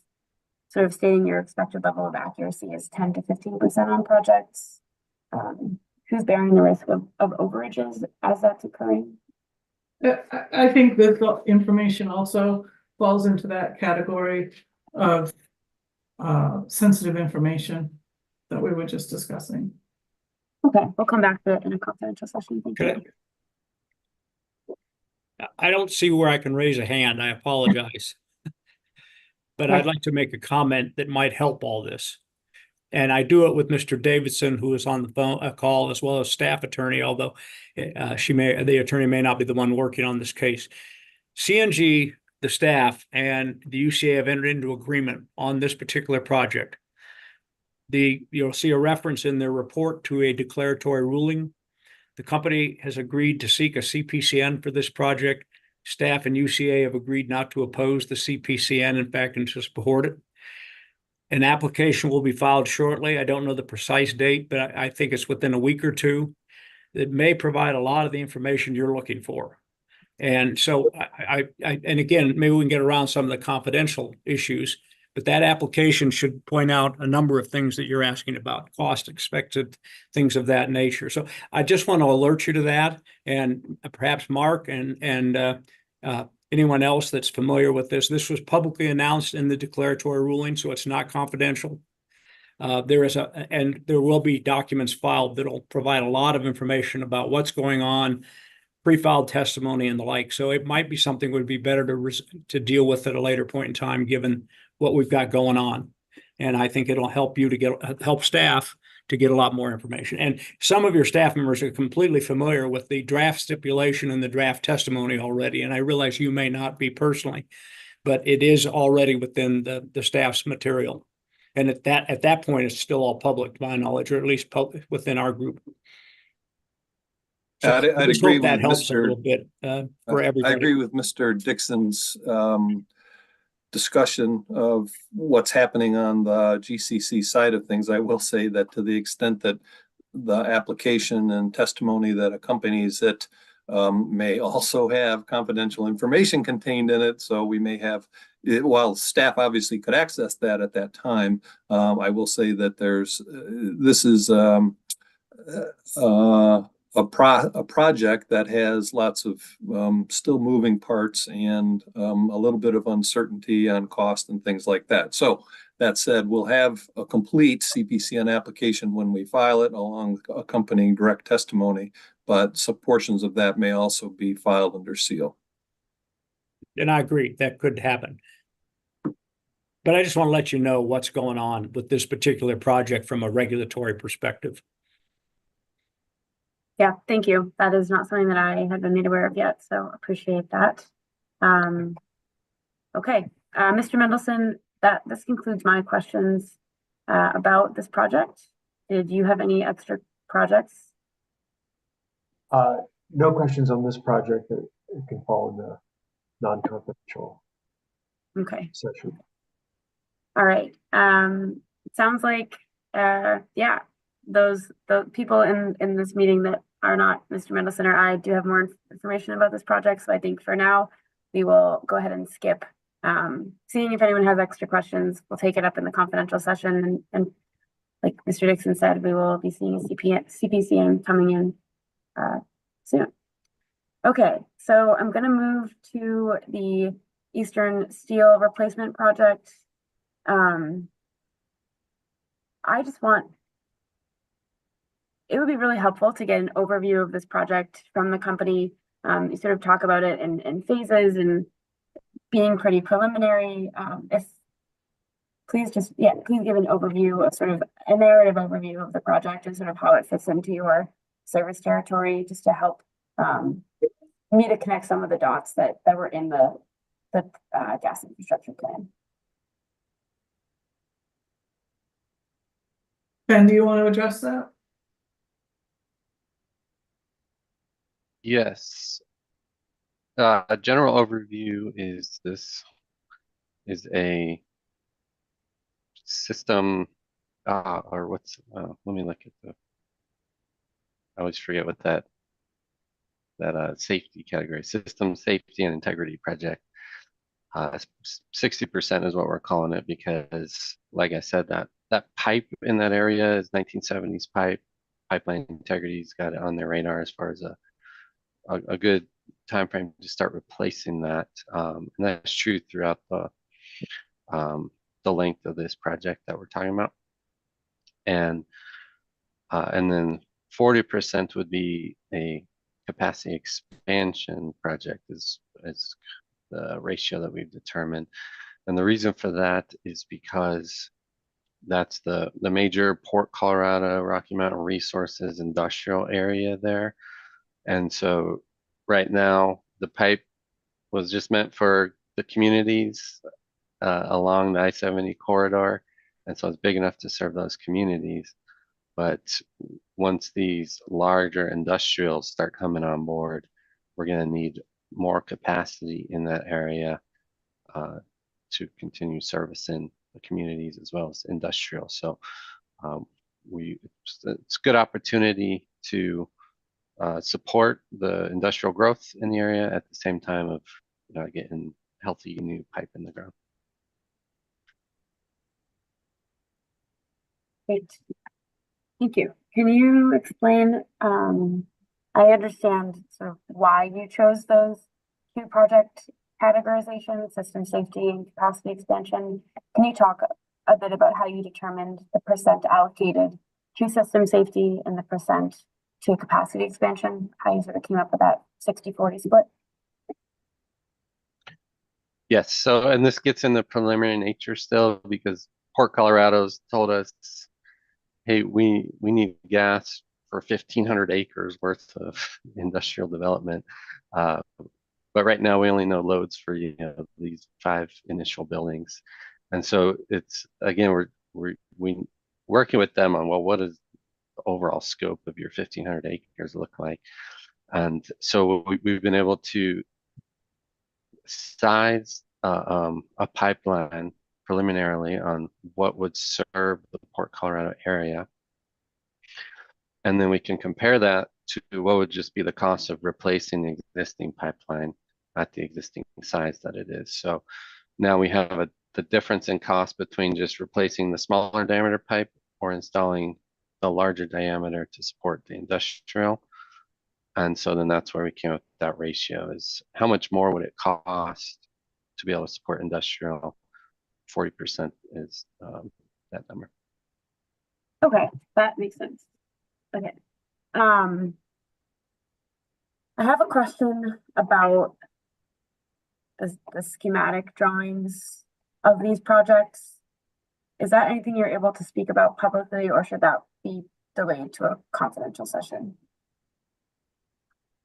sort of stating your expected level of accuracy is 10 to 15% on projects. Who's bearing the risk of overages as that's occurring? I think this information also falls into that category of sensitive information that we were just discussing. Okay, we'll come back to it in a confidential session. Thank you. I don't see where I can raise a hand. I apologize. But I'd like to make a comment that might help all this. And I do it with Mr. Davidson, who is on the phone call, as well as staff attorney, although the attorney may not be the one working on this case. CNG, the staff, and the UCA have entered into agreement on this particular project. You'll see a reference in their report to a declaratory ruling. The company has agreed to seek a CPCN for this project. Staff and UCA have agreed not to oppose the CPCN, in fact, and to support it. An application will be filed shortly. I don't know the precise date, but I think it's within a week or two. It may provide a lot of the information you're looking for. And so and again, maybe we can get around some of the confidential issues, but that application should point out a number of things that you're asking about, cost expected, things of that nature. So I just want to alert you to that, and perhaps Mark and anyone else that's familiar with this. This was publicly announced in the declaratory ruling, so it's not confidential. And there will be documents filed that'll provide a lot of information about what's going on, pre-filed testimony and the like. So it might be something would be better to deal with at a later point in time, given what we've got going on. And I think it'll help you to help staff to get a lot more information. And some of your staff members are completely familiar with the draft stipulation and the draft testimony already. And I realize you may not be personally, but it is already within the staff's material. And at that point, it's still all public, to my knowledge, or at least public within our group. So I'd agree with that helps a little bit for everybody. I agree with Mr. Dixon's discussion of what's happening on the GCC side of things. I will say that to the extent that the application and testimony that accompanies it may also have confidential information contained in it. So we may have while staff obviously could access that at that time, I will say that this is a project that has lots of still moving parts and a little bit of uncertainty on cost and things like that. So that said, we'll have a complete CPCN application when we file it, along with accompanying direct testimony, but some portions of that may also be filed under seal. And I agree, that could happen. But I just want to let you know what's going on with this particular project from a regulatory perspective. Yeah, thank you. That is not something that I had been made aware of yet, so appreciate that. Okay, Mr. Mendelson, this concludes my questions about this project. Did you have any extra projects? No questions on this project. It can fall in the non-confidential session. All right. It sounds like, yeah, the people in this meeting that are not Mr. Mendelson or I do have more information about this project. So I think for now, we will go ahead and skip. Seeing if anyone has extra questions, we'll take it up in the confidential session. And like Mr. Dixon said, we will be seeing a CPCN coming in soon. Okay, so I'm going to move to the Eastern Steel Replacement Project. It would be really helpful to get an overview of this project from the company. You sort of talk about it in phases and being pretty preliminary. Please give an overview of sort of a narrative overview of the project and sort of how it fits into your service territory, just to help me to connect some of the dots that were in the gas infrastructure plan. Ben, do you want to address that? Yes. A general overview is this is a system, or what's, let me look at I always forget what that safety category, system safety and integrity project. 60% is what we're calling it, because like I said, that pipe in that area is 1970s pipe. Pipeline Integrity's got it on their radar as far as a good time frame to start replacing that. And that's true throughout the length of this project that we're talking about. And then 40% would be a capacity expansion project is the ratio that we've determined. And the reason for that is because that's the major Port Colorado, Rocky Mountain Resources industrial area there. And so right now the pipe was just meant for the communities along the I-70 corridor. And so it's big enough to serve those communities. But once these larger industrials start coming on board, we're going to need more capacity in that area to continue servicing the communities as well as industrial. So it's a good opportunity to support the industrial growth in the area at the same time of getting healthy new pipe in the ground. Great. Thank you. Can you explain, I understand sort of why you chose those two project categorizations, system safety and capacity expansion. Can you talk a bit about how you determined the percent allocated to system safety and the percent to capacity expansion, how you sort of came up with that 60-40 split? Yes, so, and this gets in the preliminary nature still, because Port Colorado's told us, hey, we need gas for 1,500 acres worth of industrial development. But right now we only know loads for these 5 initial buildings. And so it's, again, we're working with them on, well, what does the overall scope of your 1,500 acres look like? And so we've been able to size a pipeline preliminarily on what would serve the Port Colorado area. And then we can compare that to what would just be the cost of replacing the existing pipeline at the existing size that it is. So now we have the difference in cost between just replacing the smaller diameter pipe or installing the larger diameter to support the industrial. And so then that's where we came up with that ratio, is how much more would it cost to be able to support industrial? 40% is that number. Okay, that makes sense. Okay. I have a question about the schematic drawings of these projects. Is that anything you're able to speak about publicly, or should that be delayed to a confidential session?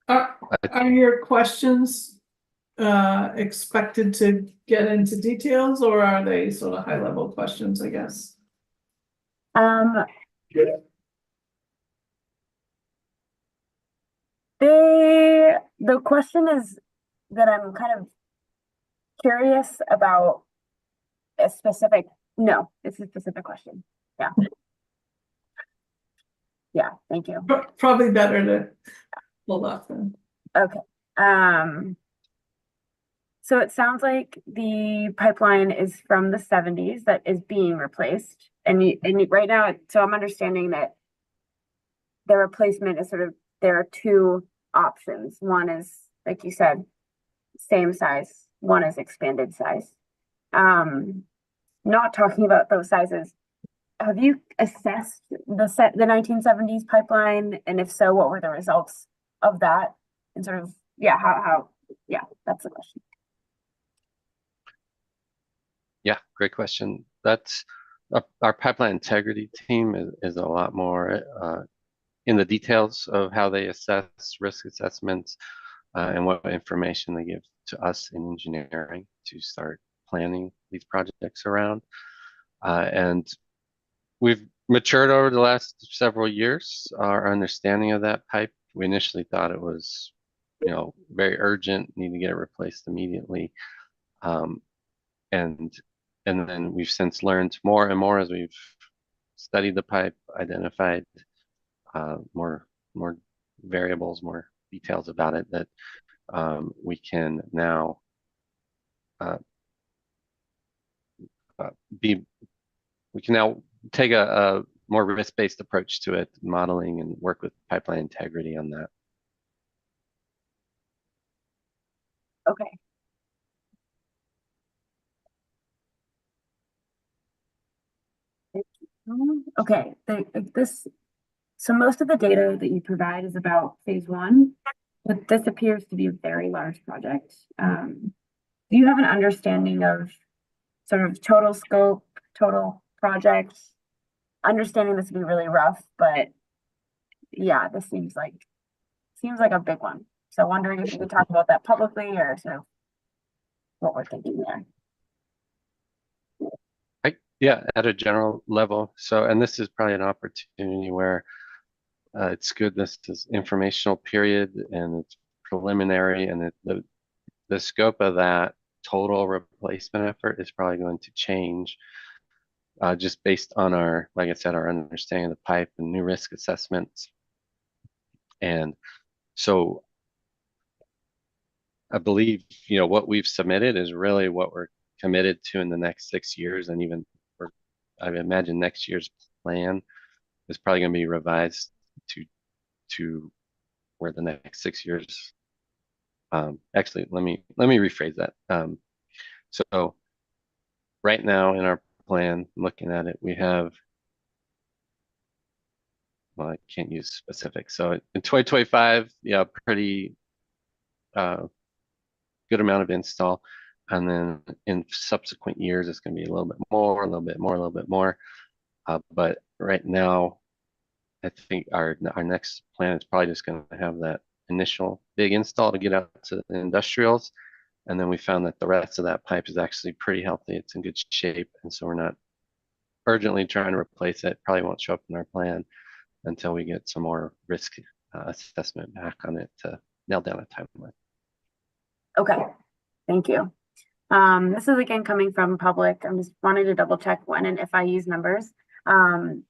Are your questions expected to get into details, or are they sort of high level questions, I guess? The question is that I'm kind of curious about a specific, no, it's a specific question. Yeah. Yeah, thank you. Probably better to hold off then. Okay. So it sounds like the pipeline is from the 70s that is being replaced. And right now, so I'm understanding that the replacement is there are two options. One is, like you said, same size. One is expanded size. Not talking about those sizes. Have you assessed the 1970s pipeline? And if so, what were the results of that? And how that's the question. Yeah, great question. That's our pipeline integrity team is a lot more in the details of how they assess risk assessments and what information they give to us in engineering to start planning these projects around. And we've matured over the last several years, our understanding of that pipe. We initially thought it was, very urgent, need to get it replaced immediately. And then we've since learned more and more as we've studied the pipe, identified more variables, more details about it, that we can now take a more risk-based approach to it, modeling, and work with pipeline integrity on that. Okay. Okay, so most of the data that you provide is about phase one, but this appears to be a very large project. Do you have an understanding of sort of total scope, total project? Understanding this would be really rough, but yeah, this seems like a big one. So wondering if you could talk about that publicly, or sort of what we're thinking there. Yeah, at a general level. So, and this is probably an opportunity where it's good. This is informational period and it's preliminary, and the scope of that total replacement effort is probably going to change just based on our, like I said, our understanding of the pipe and new risk assessments. And so I believe, what we've submitted is really what we're committed to in the next 6 years, and even I imagine next year's plan is probably going to be revised to where the next 6 years. Actually, let me rephrase that. So right now in our plan, looking at it, we have, well, I can't use specifics. So in 2025, pretty good amount of install. And then in subsequent years, it's going to be a little bit more, a little bit more, a little bit more. But right now, I think our next plan is probably just going to have that initial big install to get out to the industrials. And then we found that the rest of that pipe is actually pretty healthy. It's in good shape. And so we're not urgently trying to replace it. Probably won't show up in our plan until we get some more risk assessment back on it to nail down a timeline. Okay, thank you. This is again coming from public. I'm just wanting to double check when and if I use numbers. There's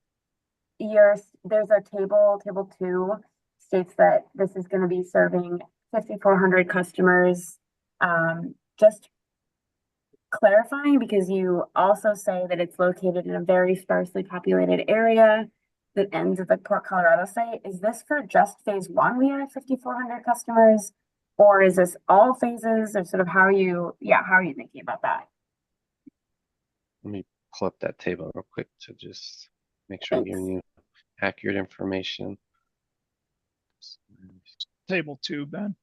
a table 2 states that this is going to be serving 5,400 customers. Just clarifying because you also say that it's located in a very sparsely populated area that ends at the Port Colorado site. Is this for just phase one? We have 5,400 customers, or is this all phases, or sort of how are you thinking about that? Let me pull up that table real quick to just make sure I'm giving you accurate information. Table 2, Ben.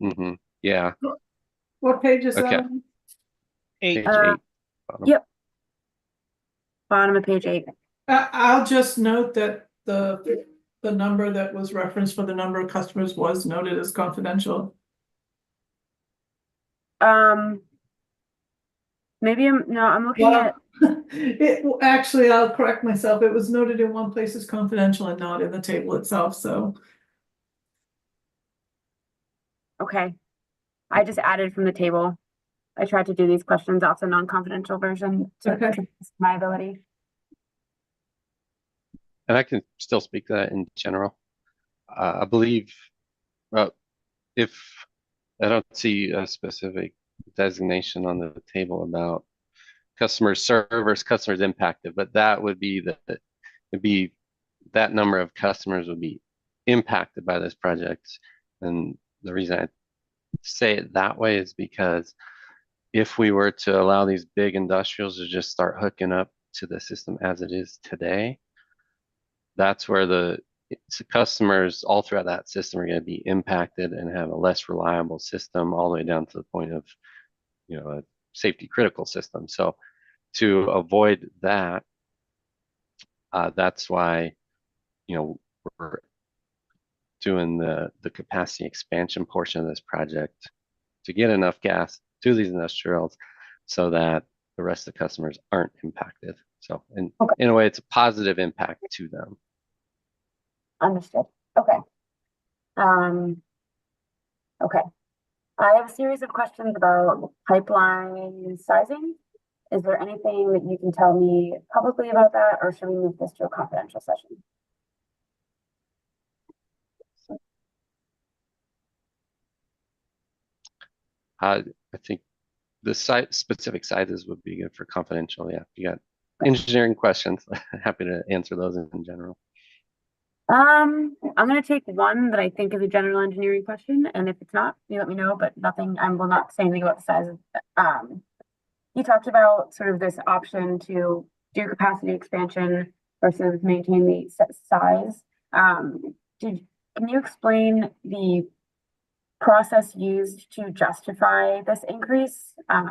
Mm-hmm. Yeah. What page is Okay. that? on? 8. Page 8. Bottom. Yep. Bottom of page 8. I'll just note that the number that was referenced for the number of customers was noted as confidential. Maybe I'm looking at. Actually, I'll correct myself. It was noted in one place as confidential and not in the table itself, so. Okay. I just added from the table. I tried to do these questions off the non-confidential version to test my ability. And I can still speak to that in general. I believe, if I don't see a specific designation on the table about customers served versus customers impacted, but that would be that number of customers would be impacted by this project. And the reason I say it that way is because if we were to allow these big industrials to just start hooking up to the system as it is today, that's where the customers all throughout that system are going to be impacted and have a less reliable system all the way down to the point of, a safety critical system. So to avoid that, that's why, we're doing the capacity expansion portion of this project to get enough gas to these industrials so that the rest of the customers aren't impacted. So in a way, it's a positive impact to them. Understood. Okay. Okay. I have a series of questions about pipeline sizing. Is there anything that you can tell me publicly about that, or should we move this to a confidential session? I think the specific sizes would be good for confidential. Yeah, if you got engineering questions, happy to answer those in general. I'm going to take one that I think is a general engineering question, and if it's not, you let me know, but nothing, I will not say anything about the size of, you talked about sort of this option to do capacity expansion versus maintain the size. Can you explain the process used to justify this increase? I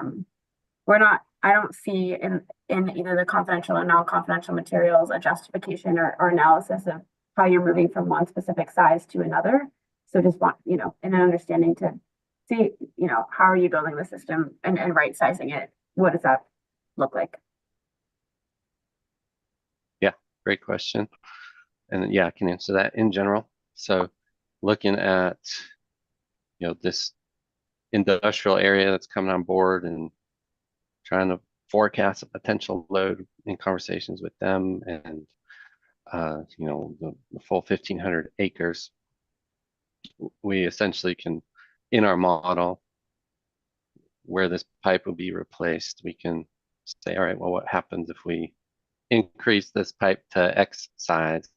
don't see in either the confidential or non-confidential materials a justification or analysis of how you're moving from one specific size to another. So just want, in an understanding to see, how are you building the system and right sizing it? What does that look like? Yeah, great question. And yeah, I can answer that in general. So looking at, this industrial area that's coming on board and trying to forecast a potential load in conversations with them and, the full 1,500 acres, we essentially can, in our model, where this pipe will be replaced, we can say, all right, well, what happens if we increase this pipe to X size?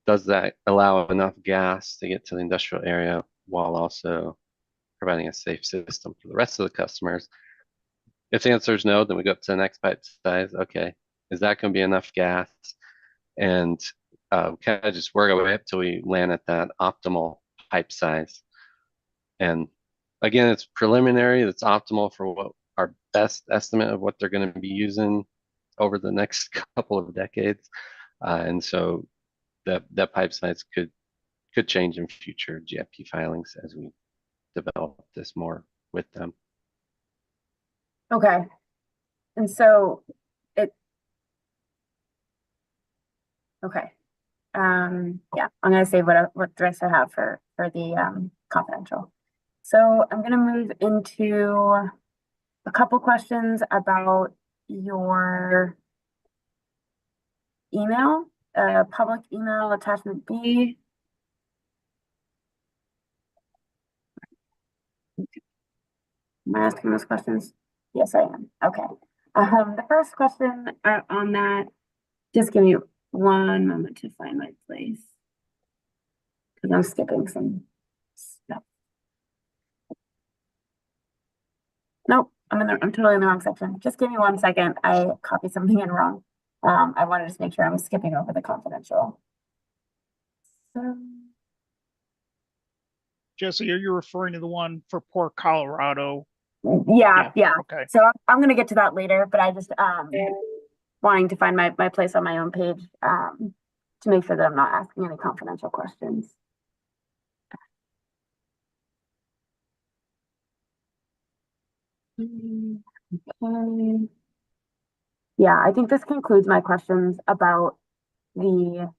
Does that allow enough gas to get to the industrial area while also providing a safe system for the rest of the customers? If the answer is no, then we go up to the next pipe size. Okay, is that going to be enough gas? And kind of just work our way up till we land at that optimal pipe size. And again, it's preliminary. It's optimal for what our best estimate of what they're going to be using over the next couple of decades. And so that pipe size could change in future GFP filings as we develop this more with them. Okay. And so okay. Yeah, I'm going to say what the rest I have for the confidential. So I'm going to move into a couple questions about your email, public email attachment B. Am I asking those questions? Yes, I am. Okay. The first question on that, just give me one moment to find my place. Because I'm skipping some stuff. Nope, I'm totally in the wrong section. Just give me 1 second. I copied something in wrong. I wanted to just make sure I'm skipping over the confidential. So, Jesse, are you referring to the one for Port Colorado? yeah. Okay. So I'm gonna get to that later, but I just wanting to find my place on my own page to make sure that I'm not asking any confidential questions. Okay. Yeah, I think this concludes my questions about the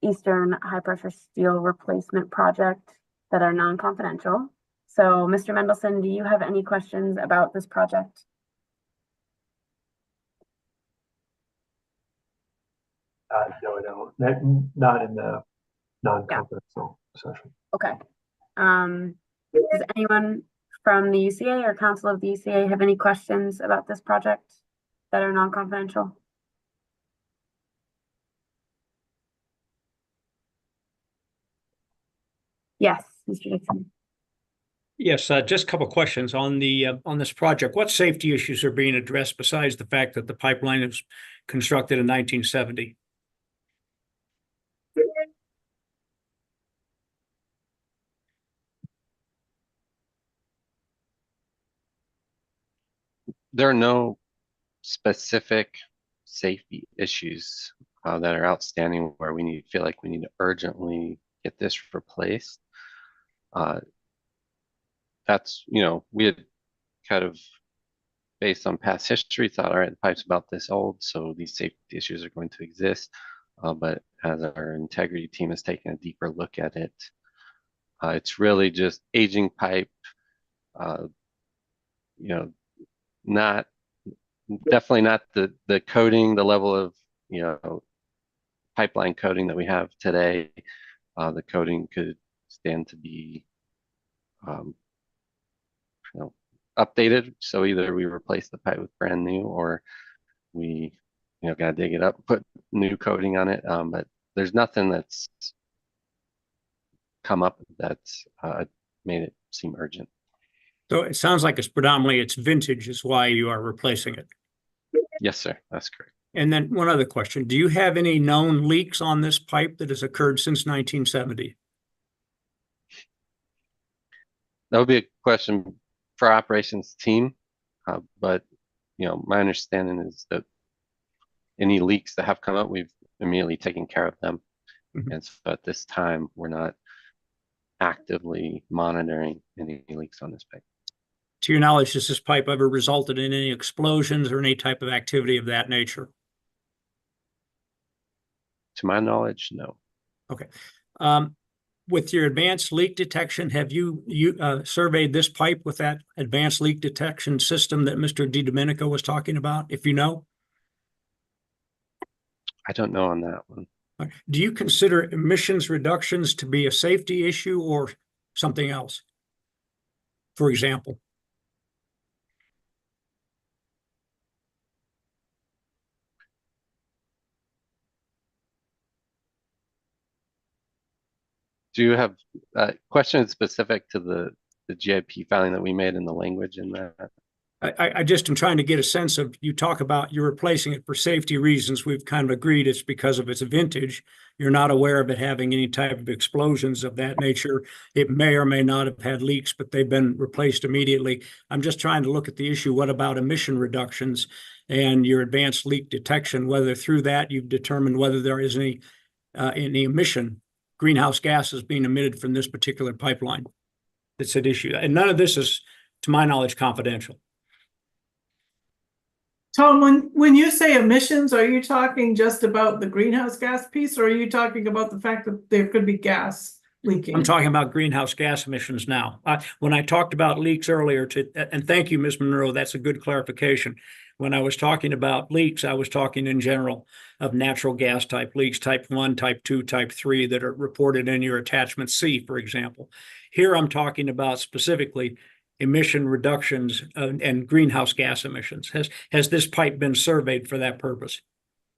Eastern high pressure steel replacement project that are non-confidential. So, Mr. Mendelson, do you have any questions about this project? No, I don't. Not in the non-confidential session. Okay. Does anyone from the UCA or Council of the UCA have any questions about this project that are non-confidential? Yes, Mr. Dixon. Yes, just a couple of questions on this project. What safety issues are being addressed besides the fact that the pipeline was constructed in 1970? There are no specific safety issues that are outstanding where we feel like we need to urgently get this replaced. That's, we had kind of, based on past history, thought, all right, the pipe's about this old, so these safety issues are going to exist. But as our integrity team has taken a deeper look at it, it's really just aging pipe, not definitely not the coating, the level of pipeline coating that we have today. The coating could stand to be updated. So either we replace the pipe with brand new, or we gotta dig it up, put new coating on it. But there's nothing that's come up that's made it seem urgent. So it sounds like it's vintage is why you are replacing it. Yes, sir. That's correct. And then one other question. Do you have any known leaks on this pipe that has occurred since 1970? That would be a question for our operations team. But, my understanding is that any leaks that have come up, we've immediately taken care of them. Mm-hmm. And so at this time, we're not actively monitoring any leaks on this pipe. To your knowledge, has this pipe ever resulted in any explosions or any type of activity of that nature? To my knowledge, no. Okay. With your advanced leak detection, have you surveyed this pipe with that advanced leak detection system that Mr. DiDomenico was talking about, if you know? I don't know on that one. Do you consider emissions reductions to be a safety issue or something else? For example? Do you have questions specific to the GIP filing that we made in the language in that? I just am trying to get a sense of, you talk about you're replacing it for safety reasons. We've kind of agreed it's because of its vintage. You're not aware of it having any type of explosions of that nature. It may or may not have had leaks, but they've been replaced immediately. I'm just trying to look at the issue. What about emission reductions and your advanced leak detection, whether through that you've determined whether there is any emission, greenhouse gases being emitted from this particular pipeline that's at issue. And none of this is, to my knowledge, confidential. Tom, when you say emissions, are you talking just about the greenhouse gas piece, or are you talking about the fact that there could be gas leaking? I'm talking about greenhouse gas emissions now. When I talked about leaks earlier, and thank you, Ms. Monroe, that's a good clarification. When I was talking about leaks, I was talking in general of natural gas type leaks, type 1, type 2, type 3 that are reported in your attachment C, for example. Here I'm talking about specifically emission reductions and greenhouse gas emissions? Has this pipe been surveyed for that purpose?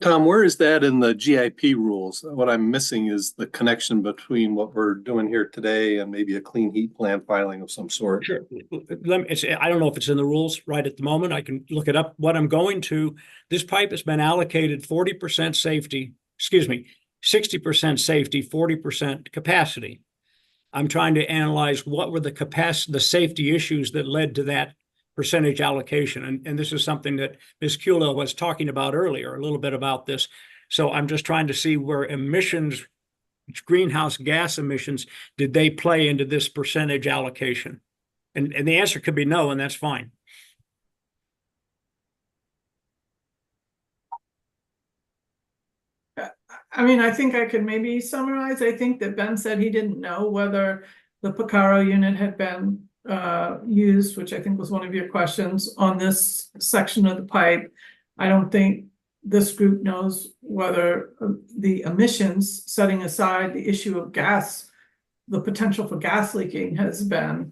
Tom, where is that in the GIP rules? What I'm missing is the connection between what we're doing here today and maybe a clean heat plan filing of some sort. Sure. I don't know if it's in the rules right at the moment. I can look it up. What I'm going to, this pipe has been allocated 40% safety, 60% safety, 40% capacity. I'm trying to analyze what were the safety issues that led to that percentage allocation. And this is something that Ms. Kula was talking about earlier, a little bit about this. So I'm just trying to see where emissions, greenhouse gas emissions, did they play into this percentage allocation? And the answer could be no, and that's fine. I mean, I think I could maybe summarize. I think that Ben said he didn't know whether the Picaro unit had been used, which I think was one of your questions, on this section of the pipe. I don't think this group knows whether the emissions, setting aside the issue of gas, the potential for gas leaking, has been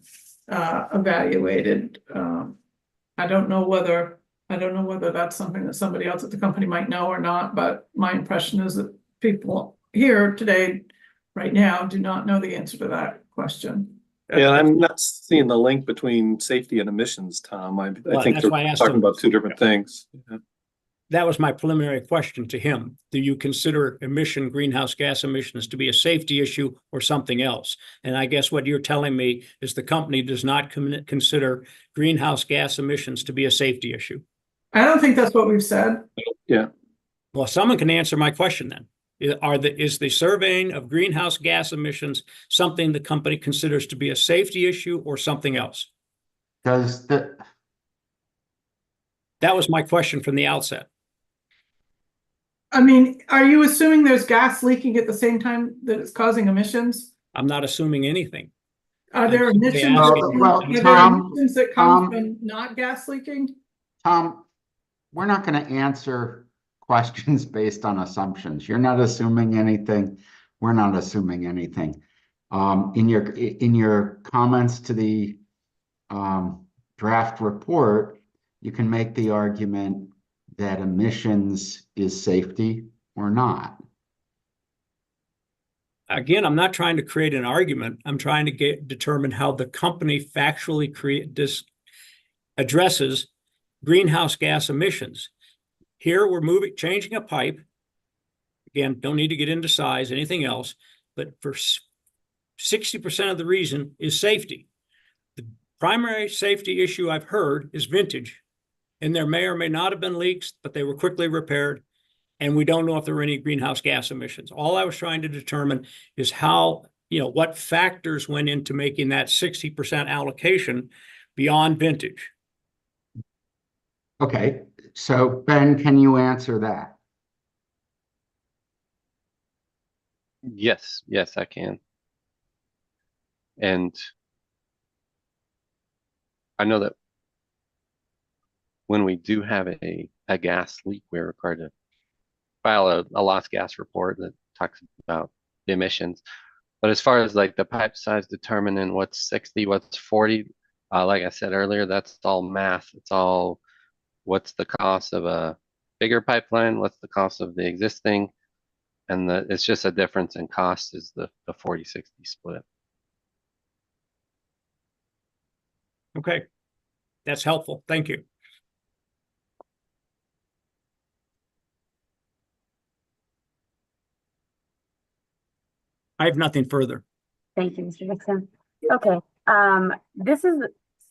evaluated. I don't know whether that's something that somebody else at the company might know or not, but my impression is that people here today, right now, do not know the answer to that question. Yeah, I'm not seeing the link between safety and emissions, Tom. I think that's they're why I asked talking him. about two different things. Yeah. That was my preliminary question to him. Do you consider greenhouse gas emissions to be a safety issue or something else? And I guess what you're telling me is the company does not consider greenhouse gas emissions to be a safety issue. I don't think that's what we've said. Yeah. Well, someone can answer my question then. Is the surveying of greenhouse gas emissions something the company considers to be a safety issue or something else? That was my question from the outset. I mean, are you assuming there's gas leaking at the same time that it's causing emissions? I'm not assuming anything. Are there emissions that come from not gas leaking? Tom, we're not going to answer questions based on assumptions. You're not assuming anything. We're not assuming anything. In your comments to the draft report, you can make the argument that emissions is safety or not. Again, I'm not trying to create an argument. I'm trying to determine how the company factually addresses greenhouse gas emissions. Here we're changing a pipe. Again, don't need to get into size, anything else, but for 60% of the reason is safety. The primary safety issue I've heard is vintage, and there may or may not have been leaks, but they were quickly repaired, and we don't know if there were any greenhouse gas emissions. All I was trying to determine is how, what factors went into making that 60% allocation beyond vintage. Okay, so Ben, can you answer that? Yes, I can. And I know that when we do have a gas leak, we're required to file a lost gas report that talks about the emissions. But as far as like the pipe size determining what's 60, what's 40, like I said earlier, that's all math. It's all what's the cost of a bigger pipeline, what's the cost of the existing, and it's just a difference in cost is the 40-60 split. Okay, that's helpful. Thank you. I have nothing further. Thank you, Mr. Dixon. Okay, this is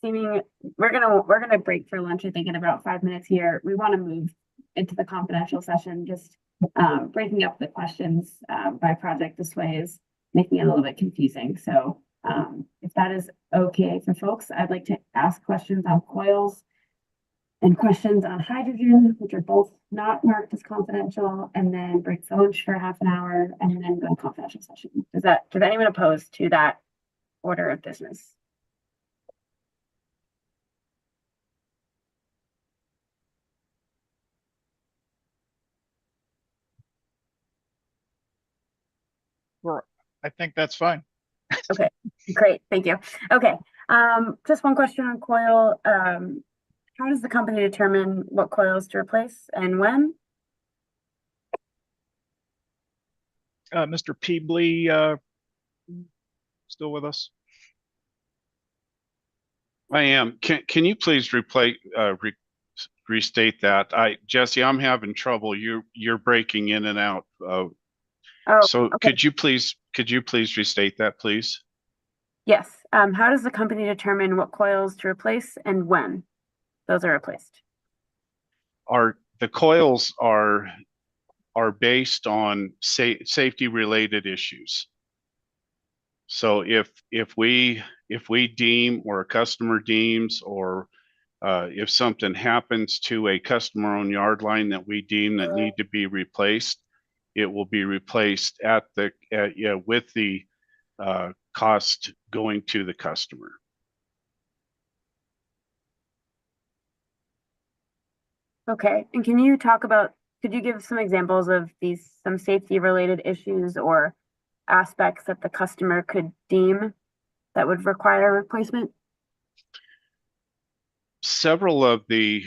seeming, we're gonna break for lunch, I think, in about 5 minutes here. We want to move into the confidential session. Just breaking up the questions by project this way is making it a little bit confusing. So if that is okay for folks, I'd like to ask questions on coils and questions on hydrogen, which are both not marked as confidential, and then break for lunch for half an hour and then go to confidential session. Does anyone oppose to that order of business? I think that's fine. Okay, great, thank you. Okay, Just one question on coil. How does the company determine what coils to replace and when? Mr. Peebly, still with us? I am. Can you please restate that? Jesse, I'm having trouble. You're breaking in and out. So okay. could you please restate that, please? Yes. How does the company determine what coils to replace and when those are replaced? The coils are based on safety related issues. So if we deem, or a customer deems, or if something happens to a customer owned yard line that we deem that need to be replaced, it will be replaced with the cost going to the customer. Okay. And could you give some examples of some safety related issues or aspects that the customer could deem that would require a replacement? Several of the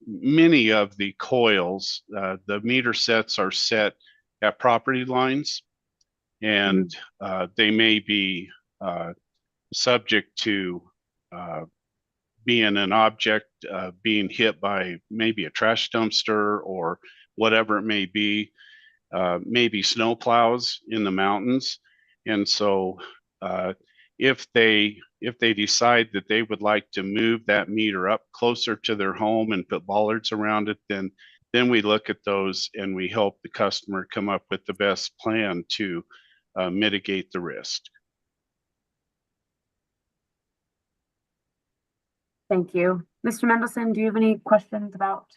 many of the coils, the meter sets are set at property lines, and they may be subject to being an object, being hit by maybe a trash dumpster or whatever it may be, maybe snow plows in the mountains. And so if they decide that they would like to move that meter up closer to their home and put bollards around it, then we look at those and we help the customer come up with the best plan to mitigate the risk. Thank you. Mr. Mendelson, do you have any questions about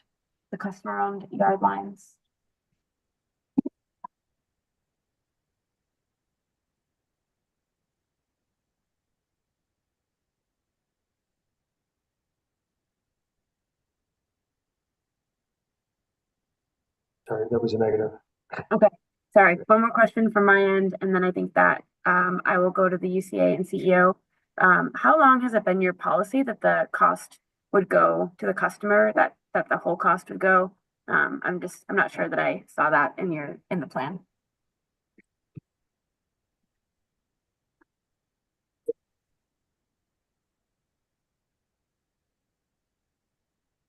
the customer-owned yard lines? Sorry, that was a negative. Okay, sorry. One more question from my end, and then I think that I will go to the UCA and CEO. How long has it been your policy that the cost would go to the customer, that the whole cost would go? I'm not sure that I saw that in the plan.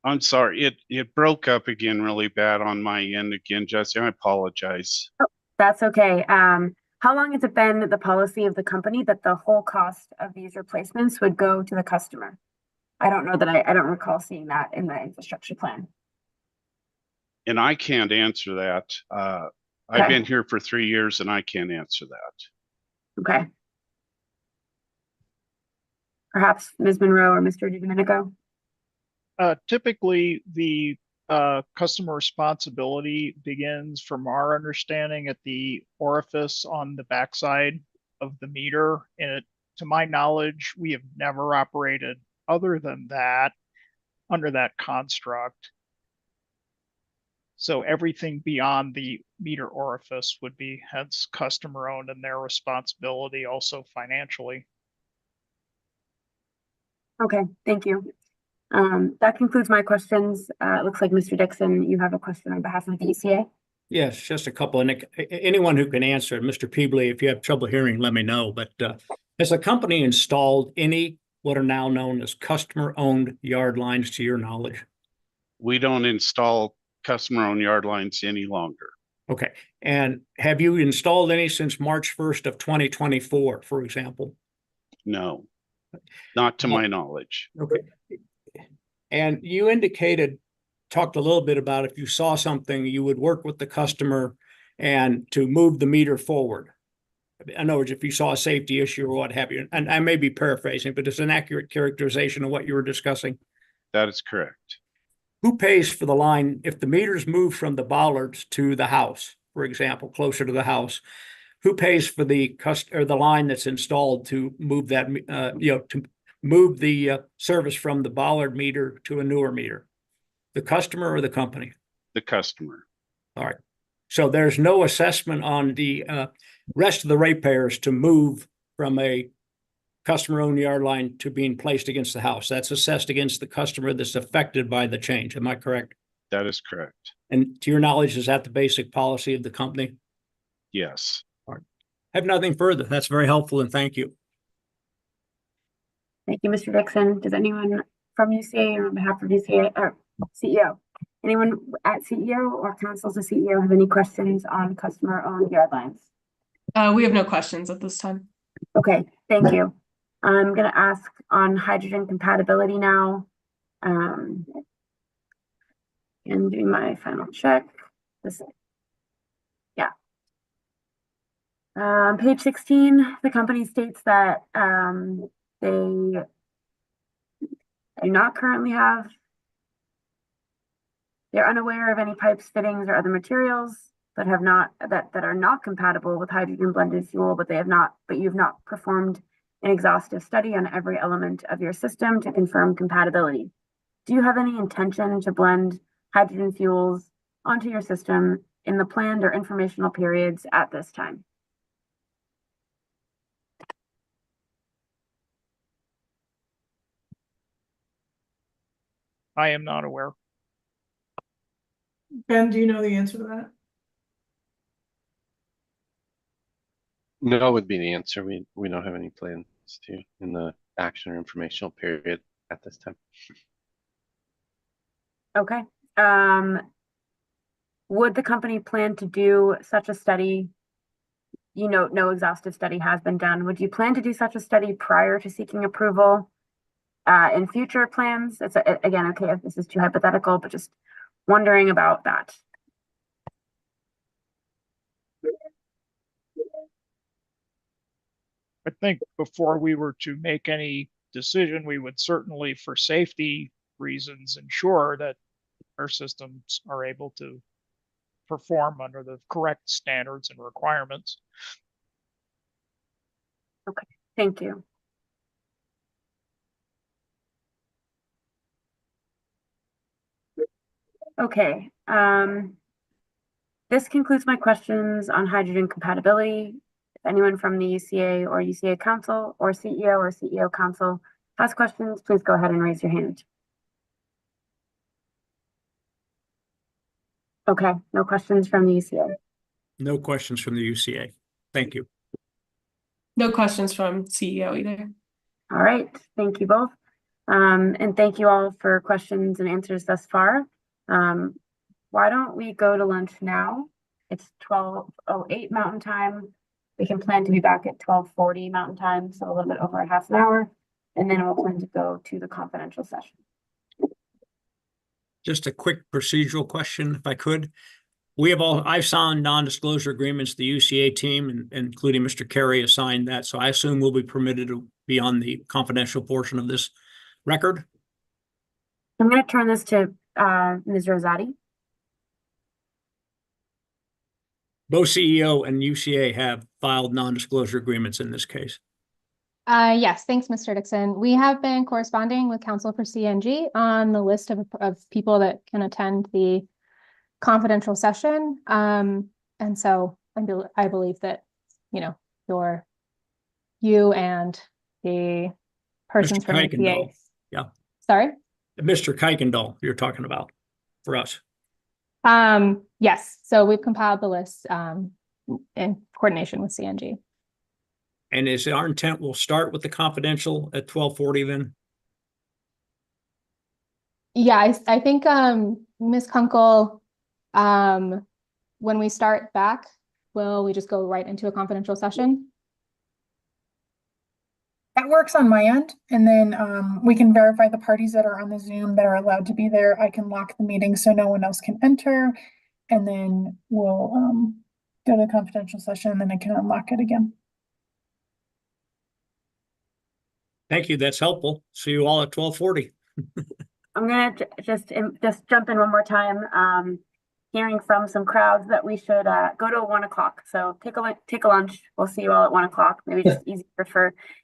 I'm sorry, it broke up again really bad on my end again, Jesse. I apologize. Oh, that's okay. How long has it been the policy of the company that the whole cost of these replacements would go to the customer? I don't know that I don't recall seeing that in the infrastructure plan. And I can't answer that. I've been here for 3 years and I can't answer that. Okay. Perhaps Ms. Monroe or Mr. DiDomenico? Typically, the customer responsibility begins, from our understanding, at the orifice on the backside of the meter. And to my knowledge, we have never operated other than that under that construct. So everything beyond the meter orifice would be hence customer owned and their responsibility also financially. Okay, thank you. That concludes my questions. It looks like Mr. Dixon, you have a question on behalf of the ECA. Yes, just a couple. And anyone who can answer it, Mr. Peebly, if you have trouble hearing, let me know. But has the company installed any what are now known as customer-owned yard lines, to your knowledge? We don't install customer-owned yard lines any longer. Okay. And have you installed any since March 1st of 2024, for example? No, not to my knowledge. Okay. And you talked a little bit about if you saw something, you would work with the customer and to move the meter forward. In other words, if you saw a safety issue or what have you, and I may be paraphrasing, but it's an accurate characterization of what you were discussing. That is correct. Who pays for the line if the meters move from the bollards to the house, for example, closer to the house? Who pays for the line that's installed to move that, to move the service from the bollard meter to a newer meter? The customer or the company? The customer. All right. So there's no assessment on the rest of the ratepayers to move from a customer-owned yard line to being placed against the house. That's assessed against the customer that's affected by the change. Am I correct? That is correct. And to your knowledge, is that the basic policy of the company? Yes. All right. I have nothing further. That's very helpful, and thank you. Thank you, Mr. Dixon. Does anyone from UCA or on behalf of UCA or CEO, anyone at CEO or council to CEO have any questions on customer-owned yard lines? We have no questions at this time. Okay, thank you. I'm going to ask on hydrogen compatibility now. And do my final check. Yeah. Page 16, the company states that they do not currently have, they're unaware of any pipes, fittings, or other materials that have not that are not compatible with hydrogen blended fuel, but you've not performed an exhaustive study on every element of your system to confirm compatibility. Do you have any intention to blend hydrogen fuels onto your system in the planned or informational periods at this time? I am not aware. Ben, do you know the answer to that? No would be the answer. We don't have any plans to in the action or informational period at this time. Okay. Would the company plan to do such a study? You know, no exhaustive study has been done. Would you plan to do such a study prior to seeking approval in future plans? It's again, okay, if this is too hypothetical, but just wondering about that. I think before we were to make any decision, we would certainly, for safety reasons, ensure that our systems are able to perform under the correct standards and requirements. Okay, thank you. Okay, this concludes my questions on hydrogen compatibility. If anyone from the UCA or UCA Council or CEO Council has questions, please go ahead and raise your hand. Okay, no questions from the UCA. No questions from the UCA. Thank you. No questions from CEO either. All right, thank you both. And thank you all for questions and answers thus far. Why don't we go to lunch now? It's 12:08 Mountain Time. We can plan to be back at 12:40 Mountain Time, so a little bit over a half an hour. And then we'll plan to go to the confidential session. Just a quick procedural question, if I could. I've signed non-disclosure agreements. The UCA team, including Mr. Carey, has signed that. So I assume we'll be permitted to be on the confidential portion of this record. I'm going to turn this to Ms. Rosati. Both CEO and UCA have filed non-disclosure agreements in this case. Yes, thanks, Mr. Dixon. We have been corresponding with counsel for CNG on the list of people that can attend the confidential session. And so I believe that, you and the persons Mr. from UCA. Kuykendall. Yeah. Sorry? Mr. Kuykendall, you're talking about for us. Yes, so we've compiled the list in coordination with CNG. And is our intent we'll start with the confidential at 12:40 then? Yeah, I think Ms. Kunkel, when we start back, will we just go right into a confidential session? That works on my end. And then we can verify the parties that are on the Zoom that are allowed to be there. I can lock the meeting so no one else can enter. And then we'll go to the confidential session, and then I can unlock it again. Thank you. That's helpful. See you all at 12:40. I'm going to just jump in one more time. Hearing from some crowds that we should go to 1 o'clock. So take a lunch. We'll see you all at 1 o'clock. Maybe just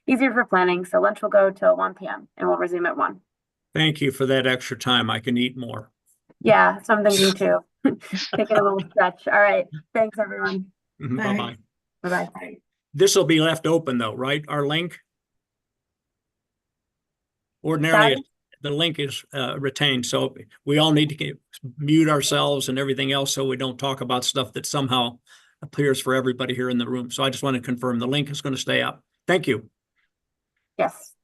easier for planning. So lunch will go till 1 p.m. and we'll resume at 1. Thank you for that extra time. I can eat more. Yeah, so I'm thinking too. Taking a little stretch. All right. Thanks, everyone. Bye-bye. Bye-bye. This will be left open though, right? Our link? Ordinarily, the link is retained, so we all need to mute ourselves and everything else so we don't talk about stuff that somehow appears for everybody here in the room. So I just want to confirm the link is going to stay up. Thank you. Yes.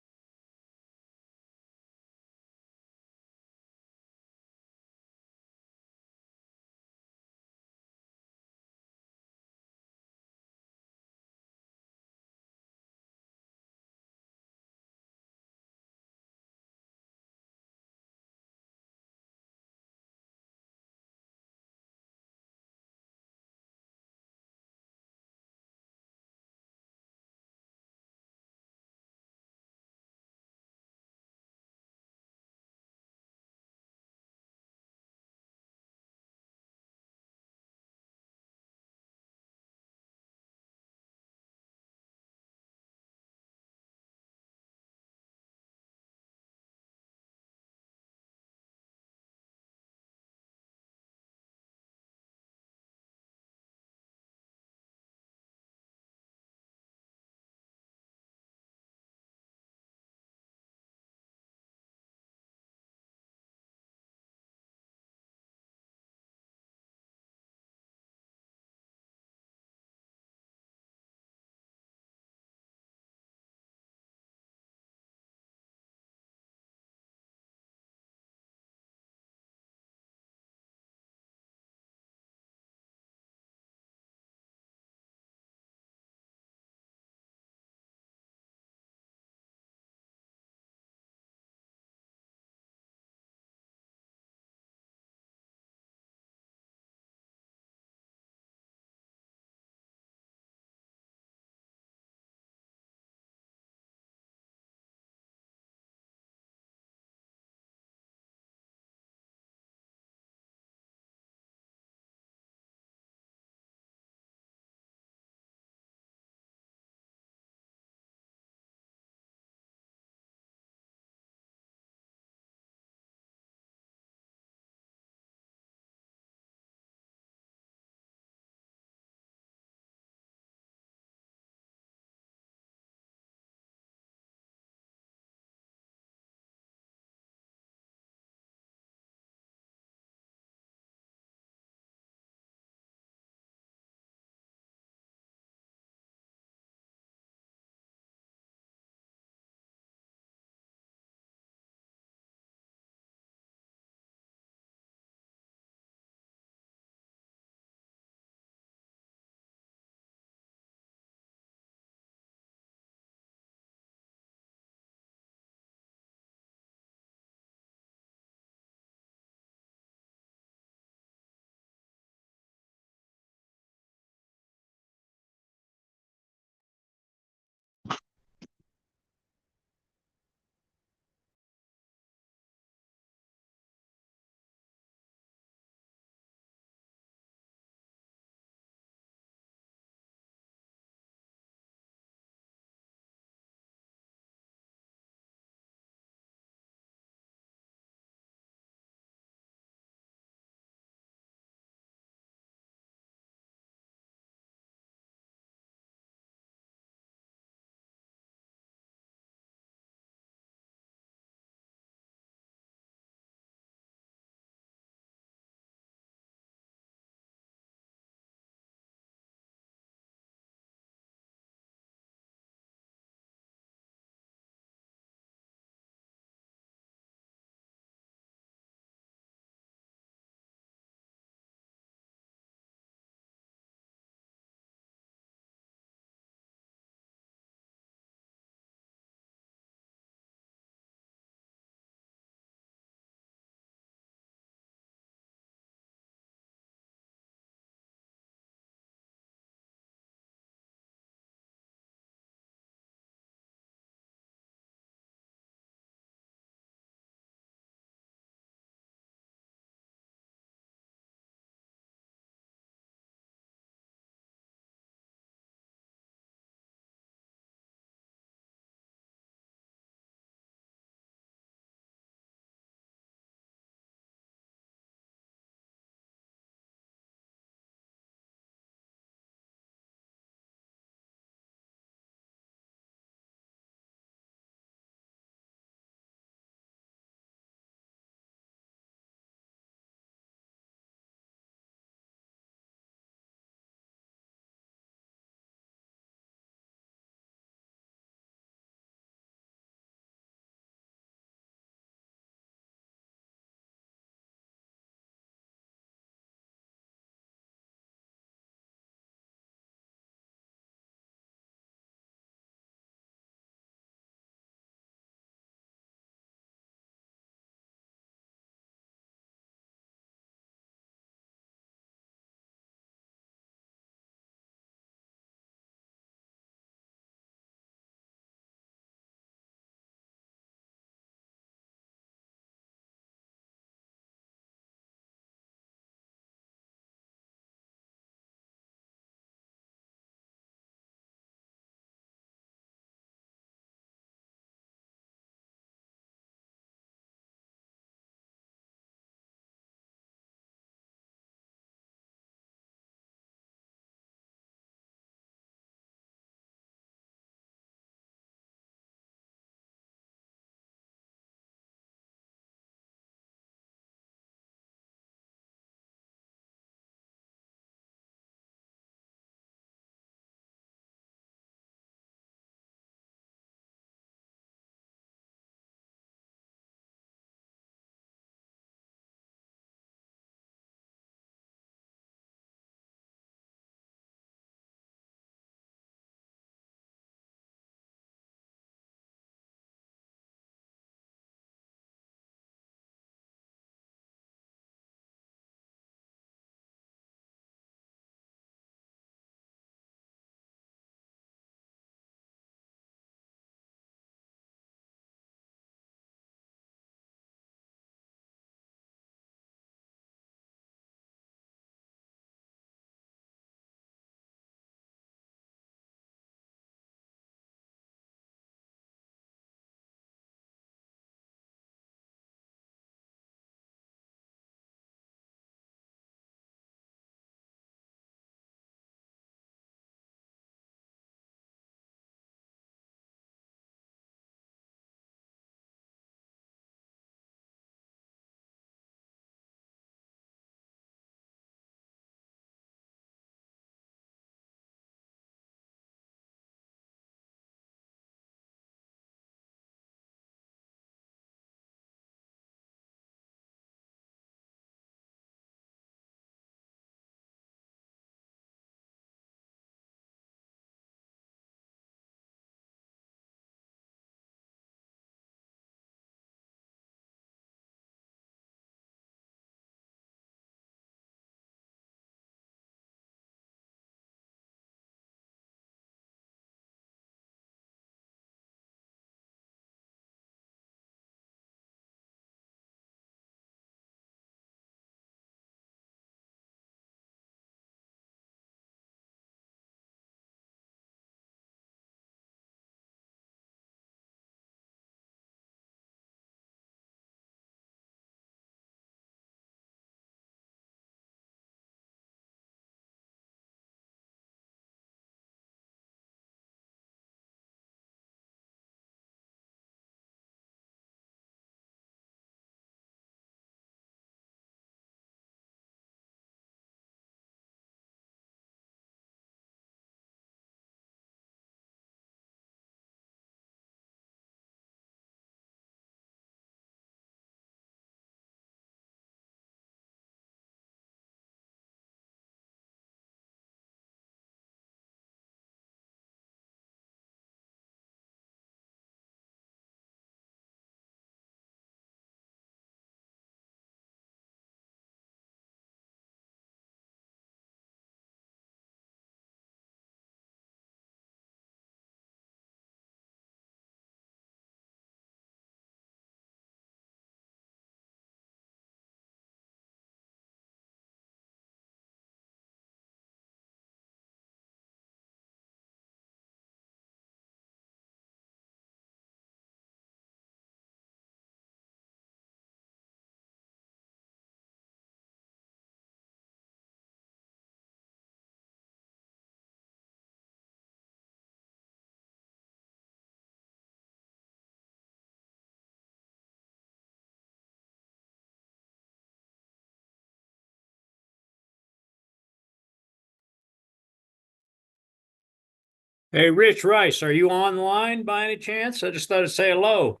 Hey, Rich Rice, are you online by any chance? I just thought I'd say hello.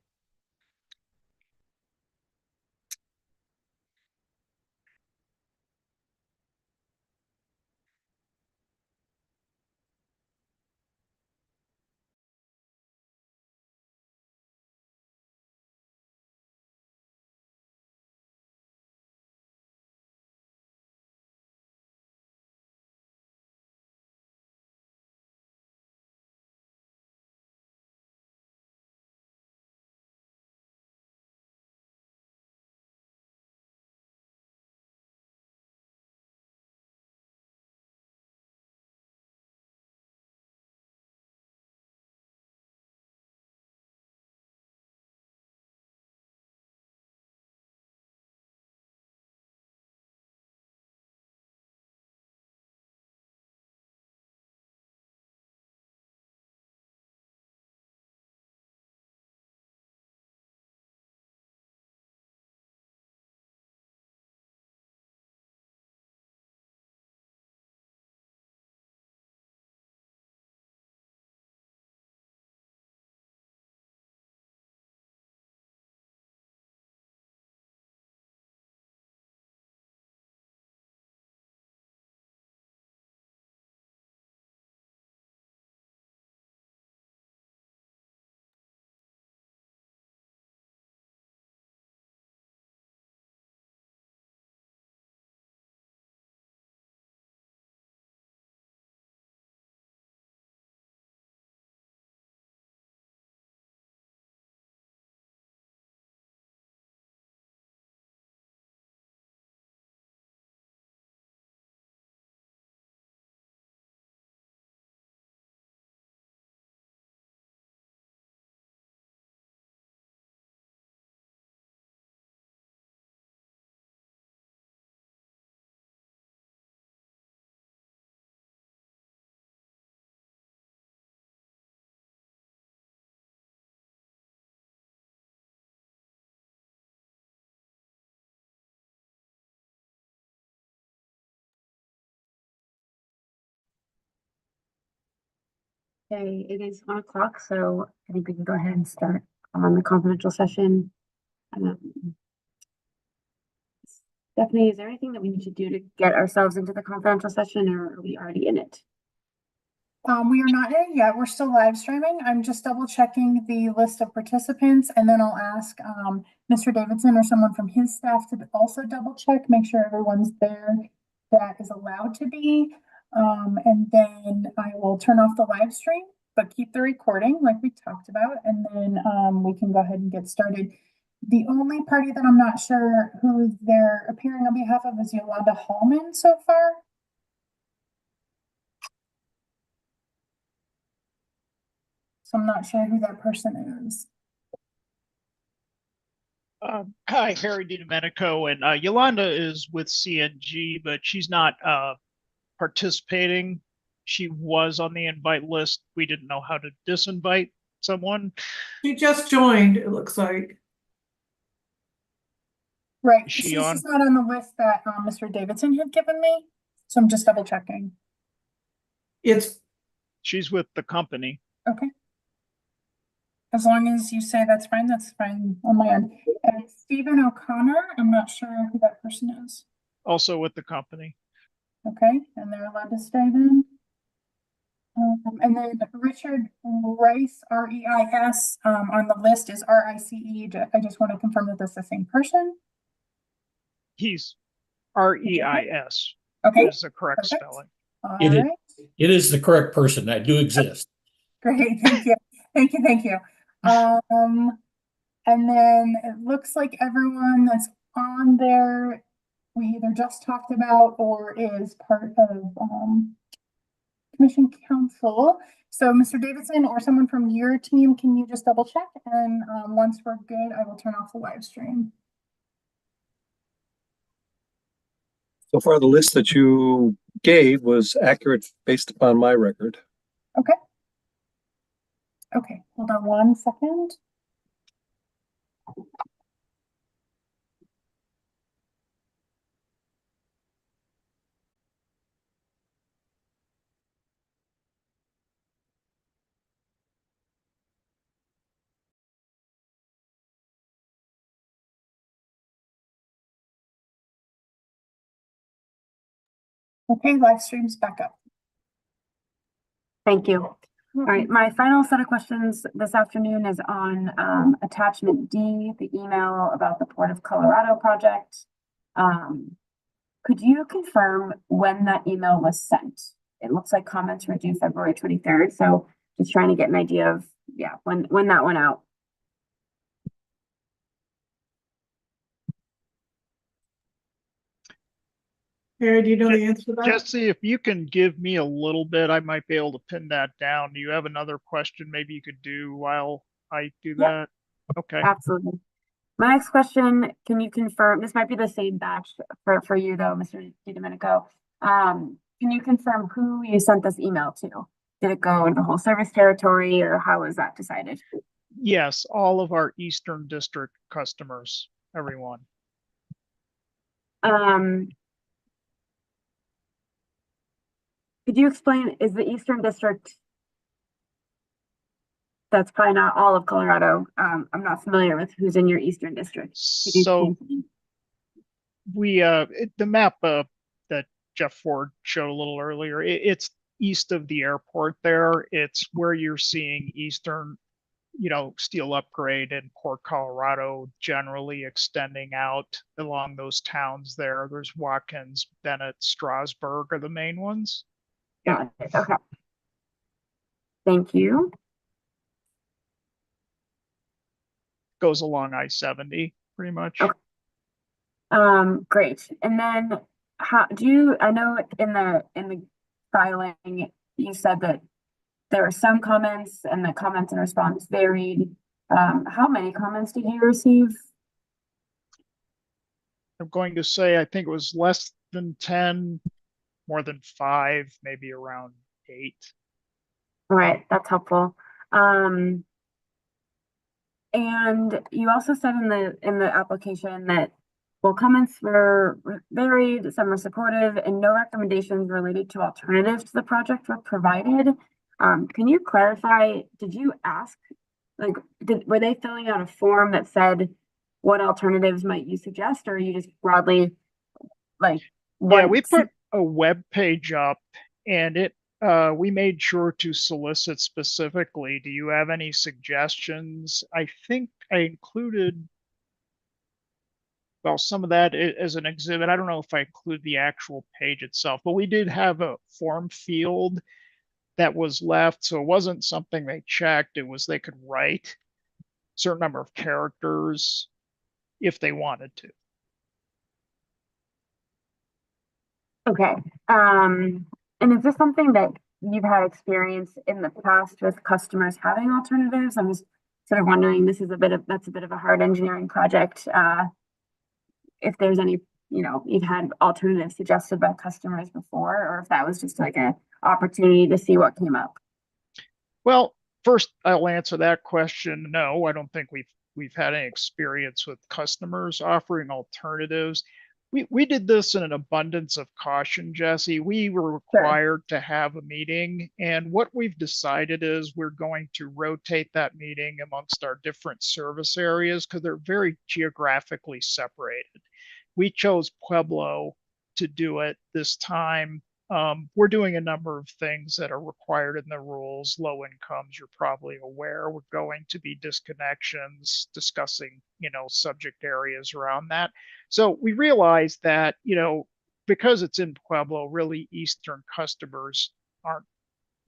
Okay, it is 1 o'clock, so I think we can go ahead and start on the confidential session. Um, Stephanie, is there anything that we need to do to get ourselves into the confidential session, or are we already in it? We are not in it yet. We're still live streaming. I'm just double checking the list of participants, and then I'll ask Mr. Davidson or someone from his staff to also double check, make sure everyone's there that is allowed to be. And then I will turn off the live stream, but keep the recording like we talked about, and then we can go ahead and get started. The only party that I'm not sure who they're appearing on behalf of is Yolanda Hallman so far. So I'm not sure who that person is. Hi, Harry DiDomenico, and Yolanda is with CNG, but she's not participating. She was on the invite list. We didn't know how to disinvite someone. She just joined, it looks like. Right, Is she she's on? just not on the list that Mr. Davidson had given me, so I'm just double checking. She's with the company. Okay. As long as you say that's fine on my end. And Stephen O'Connor, I'm not sure who that person is. Also with the company. Okay, and they're allowed to stay then. And then Richard Rice, R-E-I-S, on the list is R-I-C-E. I just want to confirm that that's the same person. He's R-E-I-S. Okay. Is the correct Perfect. spelling. All It is, right. it is the correct person. I do exist. Great, thank you. Thank you. And then it looks like everyone that's on there, we either just talked about or is part of Commission Council. So Mr. Davidson or someone from your team, can you just double check? And once we're good, I will turn off the live stream. So far, the list that you gave was accurate based upon my record. Okay. Okay, hold on 1 second. Okay, live stream's back up. Thank you. All right, my final set of questions this afternoon is on attachment D, the email about the Port of Colorado project. Could you confirm when that email was sent? It looks like comments were due February 23rd, so just trying to get an idea of, yeah, when that went out. Harry, do you know the answer to that? Jesse, if you can give me a little bit, I might be able to pin that down. Do you have another question maybe you could do while I do that? Okay. Absolutely. My next question, can you confirm, this might be the same batch for you though, Mr. DiDomenico. Can you confirm who you sent this email to? Did it go into the whole service territory or how was that decided? Yes, all of our Eastern District customers, everyone. Could you explain, is the Eastern District, that's probably not all of Colorado. I'm not familiar with who's in your Eastern District. So we, the map that Jeff Ford showed a little earlier, it's east of the airport there. It's where you're seeing Eastern, steel upgrade in Port Colorado generally extending out along those towns there. There's Watkins, Bennett, Strasburg are the main ones. Yeah. Okay. Thank you. Goes along I-70 pretty much. Okay. Great. And then how do you, I know in the filing, you said that there were some comments and the comments and response varied. How many comments did you receive? I'm going to say, I think it was less than 10, more than 5, maybe around 8. All right, that's helpful. And you also said in the application that, well, comments were varied, some were supportive, and no recommendations related to alternatives to the project were provided. Can you clarify, did you ask, were they filling out a form that said what alternatives might you suggest, or are you just broadly Yeah, we put a web page up and we made sure to solicit specifically, do you have any suggestions? I think I included, well, some of that as an exhibit. I don't know if I include the actual page itself, but we did have a form field that was left. So it wasn't something they checked. It was they could write a certain number of characters if they wanted to. Okay. And is this something that you've had experience in the past with customers having alternatives? I'm just sort of wondering, that's a bit of a hard engineering project. If there's any, you've had alternatives suggested by customers before, or if that was just like an opportunity to see what came up. Well, first I'll answer that question. No, I don't think we've had any experience with customers offering alternatives. We did this in an abundance of caution, Jesse. We were required to have a meeting, and what we've decided is we're going to rotate that meeting amongst our different service areas because they're very geographically separated. We chose Pueblo to do it this time. We're doing a number of things that are required in the rules. Low incomes, you're probably aware. We're going to be disconnections, discussing, subject areas around that. So we realized that, because it's in Pueblo, really Eastern customers aren't,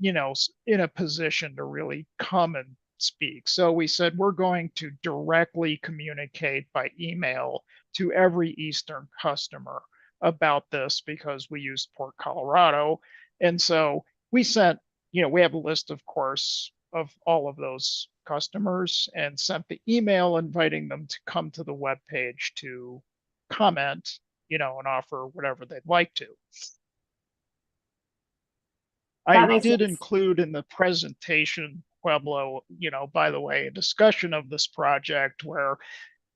in a position to really come and speak. So we said we're going to directly communicate by email to every Eastern customer about this because we use Port Colorado. And so we sent, we have a list, of course, of all of those customers and sent the email inviting them to come to the webpage to comment, and offer whatever they'd like to. I did include in the presentation, Pueblo, by the way, a discussion of this project where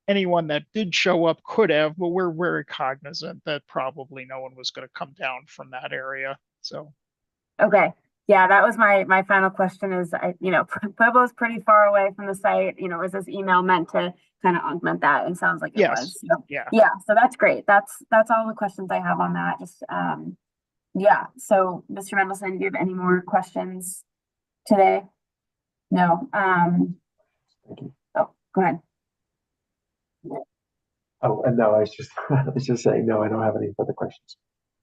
anyone that did show up could have, but we're very cognizant that probably no one was going to come down from that area. So. Okay. Yeah, that was my final question is, Pueblo's pretty far away from the site. Is this email meant to kind of augment that? And sounds like it was. So, yeah. Yeah. So that's great. That's all the questions I have on that. Just, Yeah, so Mr. Mendelson, do you have any more questions today? No, oh, go ahead. Oh, and no, I was just saying, no, I don't have any further questions.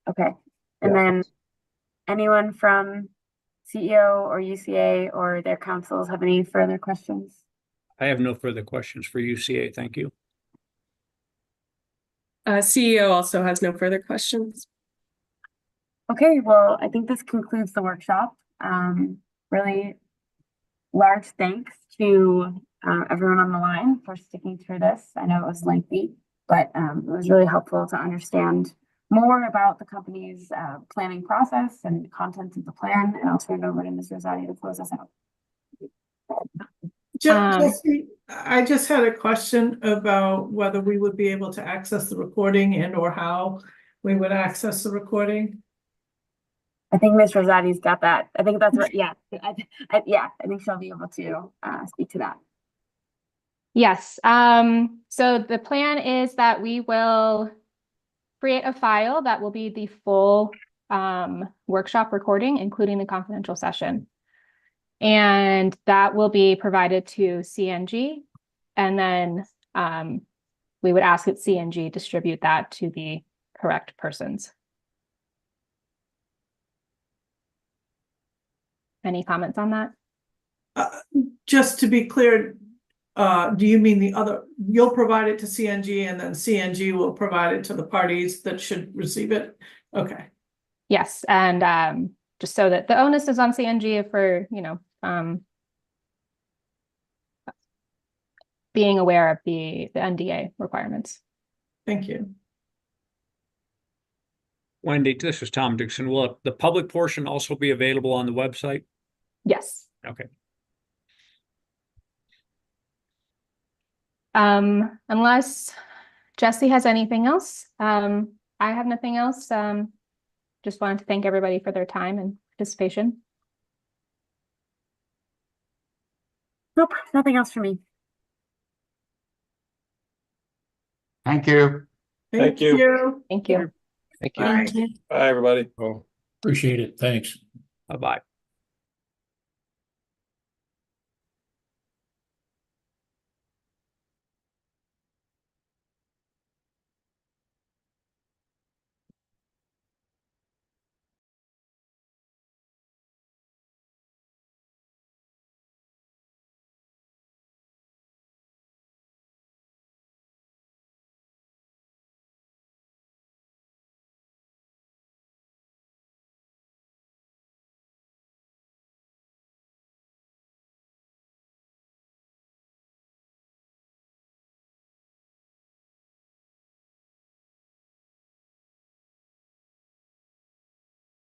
Okay, and Yeah. then anyone from CEO or UCA or their councils have any further questions? I have no further questions for UCA. Thank you. CEO also has no further questions. Okay, well, I think this concludes the workshop. Really large thanks to everyone on the line for sticking through this. I know it was lengthy, but it was really helpful to understand more about the company's planning process and the contents of the plan. And I'll turn it over to Ms. Rosati to close us out. Jesse, I just had a question about whether we would be able to access the recording and or how we would access the recording. I think Ms. Rosati's got that. I think that's right. Yeah. I think she'll be able to speak to that. Yes. So the plan is that we will create a file that will be the full workshop recording, including the confidential session. And that will be provided to CNG. And then we would ask that CNG distribute that to the correct persons. Any comments on that? Just to be clear, do you mean you'll provide it to CNG and then CNG will provide it to the parties that should receive it? Okay. Yes, and just so that the onus is on CNG for, being aware of the NDA requirements. Thank you. Wendy, this is Tom Dixon. Will the public portion also be available on the website? Yes. Okay. Unless Jesse has anything else, I have nothing else. Just wanted to thank everybody for their time and participation. Nope, nothing else for me. Thank you. Thank you. Thank you. Thank you. Bye. Bye, everybody. Oh, appreciate it. Thanks. Bye-bye.